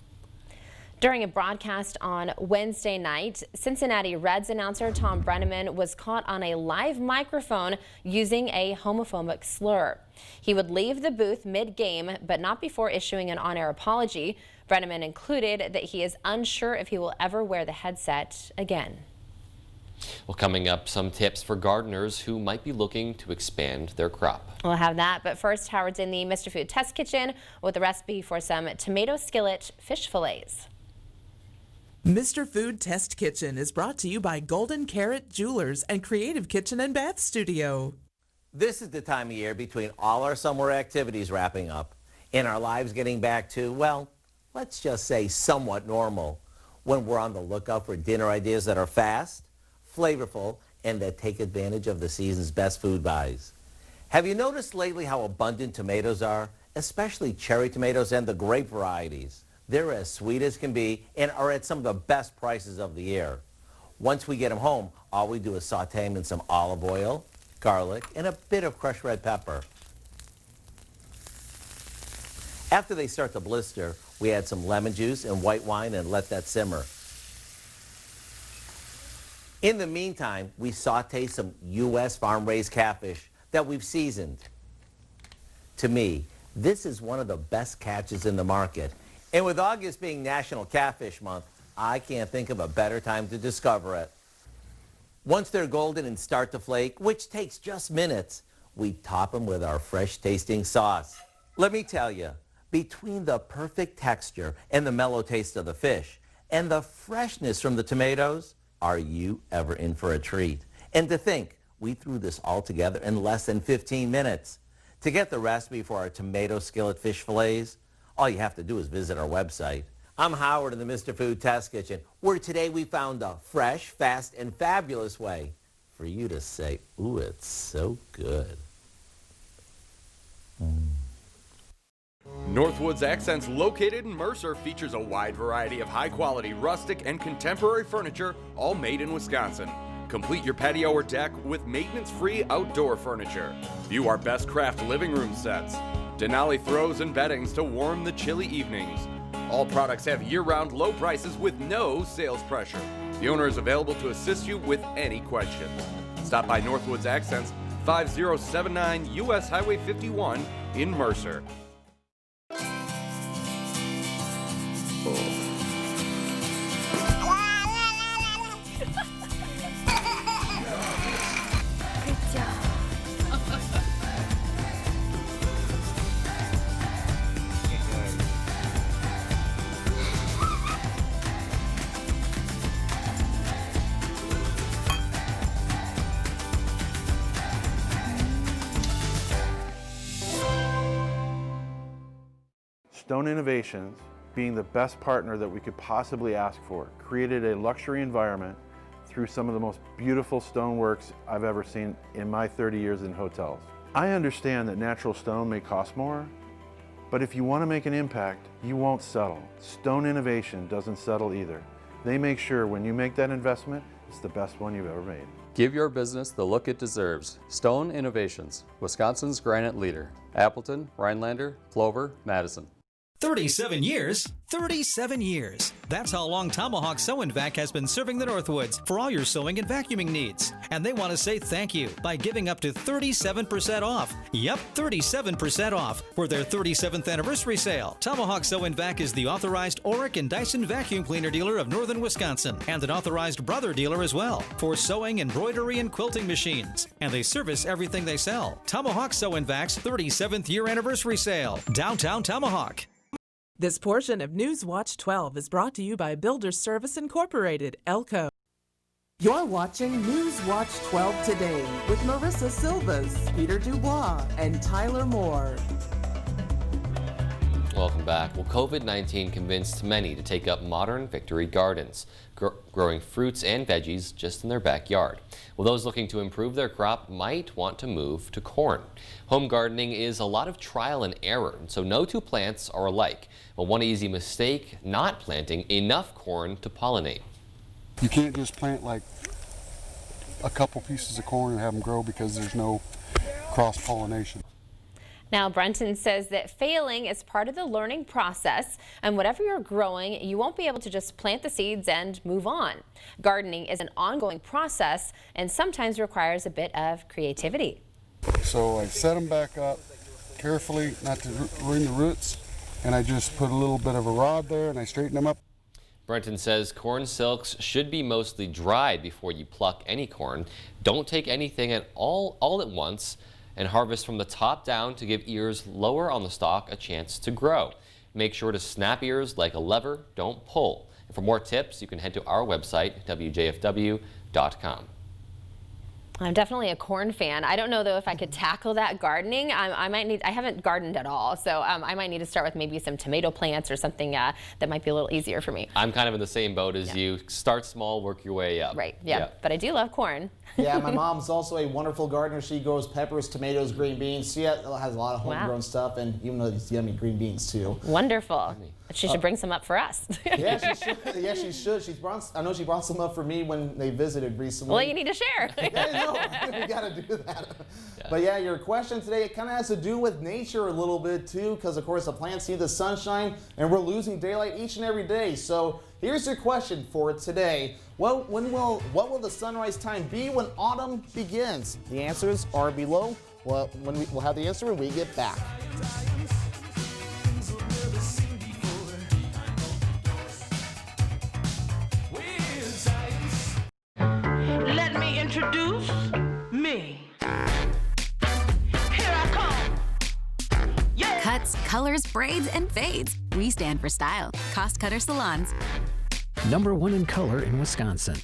During a broadcast on Wednesday night, Cincinnati Reds announcer Tom Brenneman was caught on a live microphone using a homophobic slur. He would leave the booth mid-game, but not before issuing an on-air apology. Brenneman included that he is unsure if he will ever wear the headset again. Well, coming up, some tips for gardeners who might be looking to expand their crop. We'll have that, but first, Howard's in the Mr. Food Test Kitchen with a recipe for some tomato skillet fish fillets. Mr. Food Test Kitchen is brought to you by Golden Carrot Jewelers and Creative Kitchen and Bath Studio. This is the time of year between all our summer activities wrapping up and our lives getting back to, well, let's just say somewhat normal, when we're on the lookout for dinner ideas that are fast, flavorful, and that take advantage of the season's best food buys. Have you noticed lately how abundant tomatoes are, especially cherry tomatoes and the grape varieties? They're as sweet as can be and are at some of the best prices of the year. Once we get them home, all we do is saute them in some olive oil, garlic, and a bit of crushed red pepper. After they start to blister, we add some lemon juice and white wine and let that simmer. In the meantime, we saute some U.S. farm-raised catfish that we've seasoned. To me, this is one of the best catches in the market. And with August being National Catfish Month, I can't think of a better time to discover it. Once they're golden and start to flake, which takes just minutes, we top them with our fresh-tasting sauce. Let me tell you, between the perfect texture and the mellow taste of the fish and the freshness from the tomatoes, are you ever in for a treat? And to think, we threw this all together in less than 15 minutes. To get the recipe for our tomato skillet fish fillets, all you have to do is visit our website. I'm Howard in the Mr. Food Test Kitchen, where today we found a fresh, fast, and fabulous way for you to say, ooh, it's so good. Northwoods Accents, located in Mercer, features a wide variety of high-quality rustic and contemporary furniture, all made in Wisconsin. Complete your patio or deck with maintenance-free outdoor furniture. View our best craft living room sets. Denali throws and beddings to warm the chilly evenings. All products have year-round low prices with no sales pressure. The owner is available to assist you with any questions. Stop by Northwoods Accents, 5079 U.S. Highway 51 in Mercer. Stone Innovations, being the best partner that we could possibly ask for, created a luxury environment through some of the most beautiful stoneworks I've ever seen in my 30 years in hotels. I understand that natural stone may cost more, but if you want to make an impact, you won't settle. Stone Innovation doesn't settle either. They make sure when you make that investment, it's the best one you've ever made. Give your business the look it deserves. Stone Innovations, Wisconsin's granite leader. Appleton, Rhinelander, Plover, Madison. 37 years, 37 years. That's how long Tomahawk Sew and Vac has been serving the Northwoods for all your sewing and vacuuming needs. And they want to say thank you by giving up to 37% off. Yep, 37% off for their 37th anniversary sale. Tomahawk Sew and Vac is the authorized Oreck and Dyson vacuum cleaner dealer of northern Wisconsin and an authorized brother dealer as well for sewing, embroidery, and quilting machines. And they service everything they sell. Tomahawk Sew and Vac's 37th year anniversary sale. Downtown Tomahawk. This portion of Newswatch 12 is brought to you by Builders Service Incorporated, Elko. You're watching Newswatch 12 today with Marissa Silvas, Peter Dubois, and Tyler Moore. Welcome back. Well, COVID-19 convinced many to take up modern victory gardens, growing fruits and veggies just in their backyard. Well, those looking to improve their crop might want to move to corn. Home gardening is a lot of trial and error, and so no two plants are alike. But one easy mistake, not planting enough corn to pollinate. You can't just plant like a couple pieces of corn and have them grow because there's no cross-pollination. Now, Brenton says that failing is part of the learning process, and whatever you're growing, you won't be able to just plant the seeds and move on. Gardening is an ongoing process and sometimes requires a bit of creativity. So I set them back up carefully, not to ruin the roots, and I just put a little bit of a rod there and I straighten them up. Brenton says corn silks should be mostly dried before you pluck any corn. Don't take anything at all at once, and harvest from the top down to give ears lower on the stalk a chance to grow. Make sure to snap ears like a lever, don't pull. And for more tips, you can head to our website, wjfw.com. I'm definitely a corn fan. I don't know though if I could tackle that gardening. I haven't gardened at all, so I might need to start with maybe some tomato plants or something that might be a little easier for me. I'm kind of in the same boat as you. Start small, work your way up. Right, yeah. But I do love corn. Yeah, my mom's also a wonderful gardener. She grows peppers, tomatoes, green beans. She has a lot of homegrown stuff, and even though it's yummy green beans too. Wonderful. She should bring some up for us. Yeah, she should. Yeah, she should. I know she brought some up for me when they visited recently. Well, you need to share. Yeah, no, we got to do that. Yeah. But yeah, your question today, it kind of has to do with nature a little bit too, because of course the plants need the sunshine, and we're losing daylight each and every day. So here's your question for today. What will the sunrise time be when autumn begins? The answers are below. Well, we'll have the answer when we get back. Let me introduce me. Here I come. Yeah. Cuts, colors, braids, and fades. We stand for style. Cost Cutter Salons. #1 in color in Wisconsin.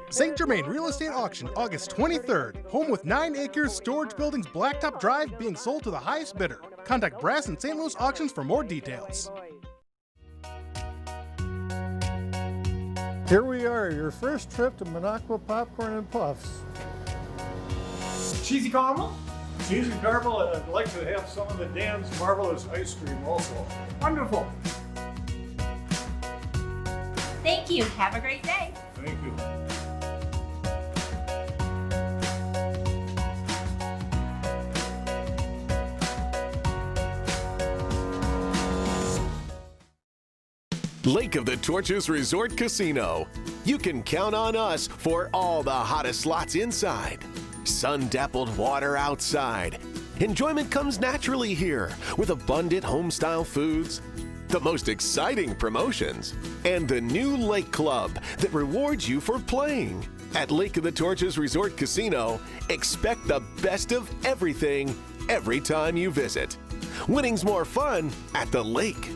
St. Germain Real Estate Auction, August 23rd. Home with 9 acres, storage buildings, Blacktop Drive being sold to the highest bidder. Contact Brass and St. Louis Auctions for more details. Here we are, your first trip to Minocqua Popcorn and Puffs. Cheesy caramel? Cheesy caramel, and I'd like to have some of the Dan's Marvelous Ice Cream also. Wonderful. Thank you. Have a great day. Thank you. Lake of the Torches Resort Casino. You can count on us for all the hottest slots inside. Sun-dappled water outside. Enjoyment comes naturally here with abundant home-style foods, the most exciting promotions, and the new Lake Club that rewards you for playing. At Lake of the Torches Resort Casino, expect the best of everything every time you visit. Winning's more fun at the lake.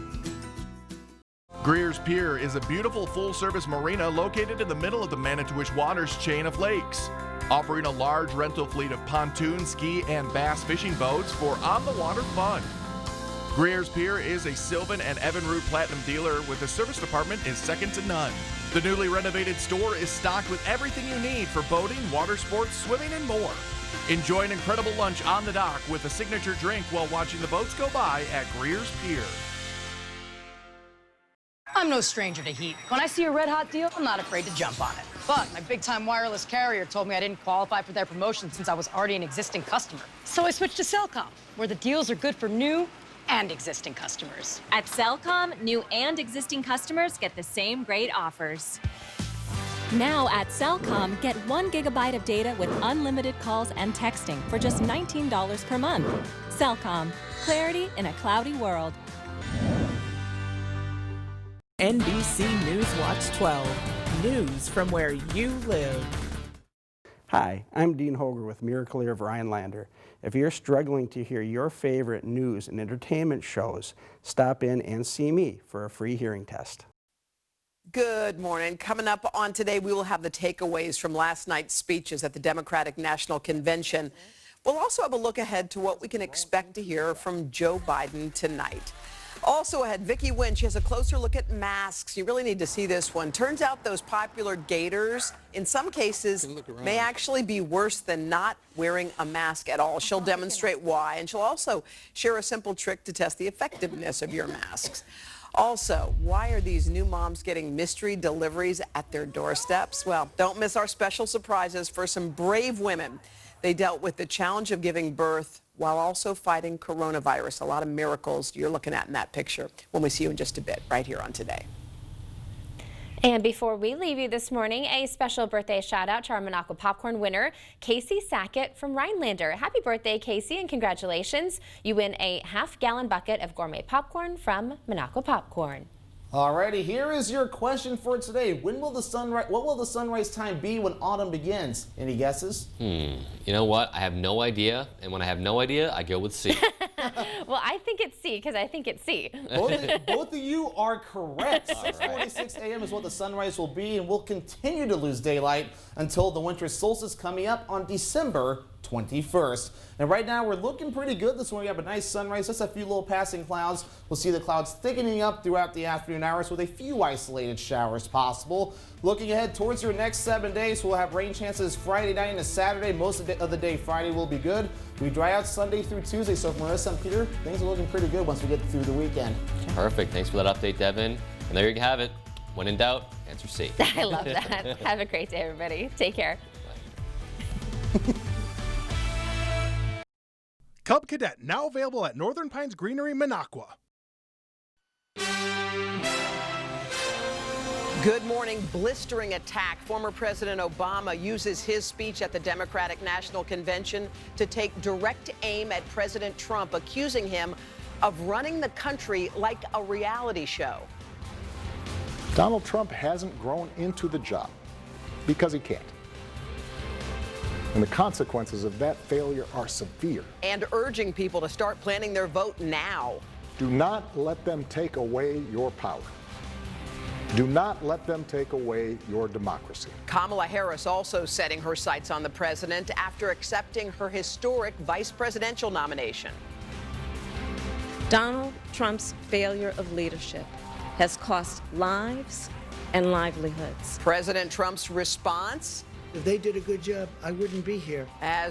Greer's Pier is a beautiful full-service marina located in the middle of the Manitowish Waters chain of lakes, offering a large rental fleet of pontoon, ski, and bass fishing boats for on-the-water fun. Greer's Pier is a Sylvan and Evan Root Platinum dealer with a service department is second to none. The newly renovated store is stocked with everything you need for boating, water sports, swimming, and more. Enjoy an incredible lunch on the dock with a signature drink while watching the boats go by at Greer's Pier. I'm no stranger to heat. When I see a red-hot deal, I'm not afraid to jump on it. But my big-time wireless carrier told me I didn't qualify for their promotion since I was already an existing customer. So I switched to Cellcom, where the deals are good for new and existing customers. At Cellcom, new and existing customers get the same great offers. Now at Cellcom, get 1 gigabyte of data with unlimited calls and texting for just $19 per month. Cellcom, clarity in a cloudy world. NBC Newswatch 12. News from where you live. Hi, I'm Dean Hoger with Miracle of Rhinelander. If you're struggling to hear your favorite news and entertainment shows, stop in and see me for a free hearing test. Good morning. Coming up on Today, we will have the takeaways from last night's speeches at the Democratic National Convention. We'll also have a look ahead to what we can expect to hear from Joe Biden tonight. Also ahead, Vicki Winch has a closer look at masks. You really need to see this one. Turns out those popular gaiters, in some cases, may actually be worse than not wearing a mask at all. She'll demonstrate why, and she'll also share a simple trick to test the effectiveness of your masks. Also, why are these new moms getting mystery deliveries at their doorsteps? Well, don't miss our special surprises for some brave women. They dealt with the challenge of giving birth while also fighting coronavirus. A lot of miracles you're looking at in that picture when we see you in just a bit right here on Today. And before we leave you this morning, a special birthday shout out to our Minocqua Popcorn winner, Casey Sackett from Rhinelander. Happy birthday, Casey, and congratulations. You win a half-gallon bucket of gourmet popcorn from Minocqua Popcorn. Alrighty, here is your question for today. What will the sunrise time be when autumn begins? Any guesses? You know what? I have no idea, and when I have no idea, I go with C. Well, I think it's C because I think it's C. Both of you are correct. 6:46 a.m. is what the sunrise will be, and we'll continue to lose daylight until the winter solstice coming up on December 21st. And right now we're looking pretty good this morning. We have a nice sunrise, just a few little passing clouds. We'll see the clouds thickening up throughout the afternoon hours with a few isolated showers possible. Looking ahead towards your next 7 days, we'll have rain chances Friday night into Saturday. Most of the day Friday will be good. We dry out Sunday through Tuesday, so for Marissa and Peter, things are looking pretty good once we get through the weekend. Perfect. Thanks for that update, Devin. And there you have it. When in doubt, answer C. I love that. Have a great day, everybody. Take care. Cub Cadet, now available at Northern Pines Greenery, Minocqua. Good morning. Blistering attack. Former President Obama uses his speech at the Democratic National Convention to take direct aim at President Trump, accusing him of running the country like a reality show. Donald Trump hasn't grown into the job because he can't. And the consequences of that failure are severe. And urging people to start planning their vote now. Do not let them take away your power. Do not let them take away your democracy. Kamala Harris also setting her sights on the president after accepting her historic vice presidential nomination. Donald Trump's failure of leadership has cost lives and livelihoods. President Trump's response? If they did a good job, I wouldn't be here. As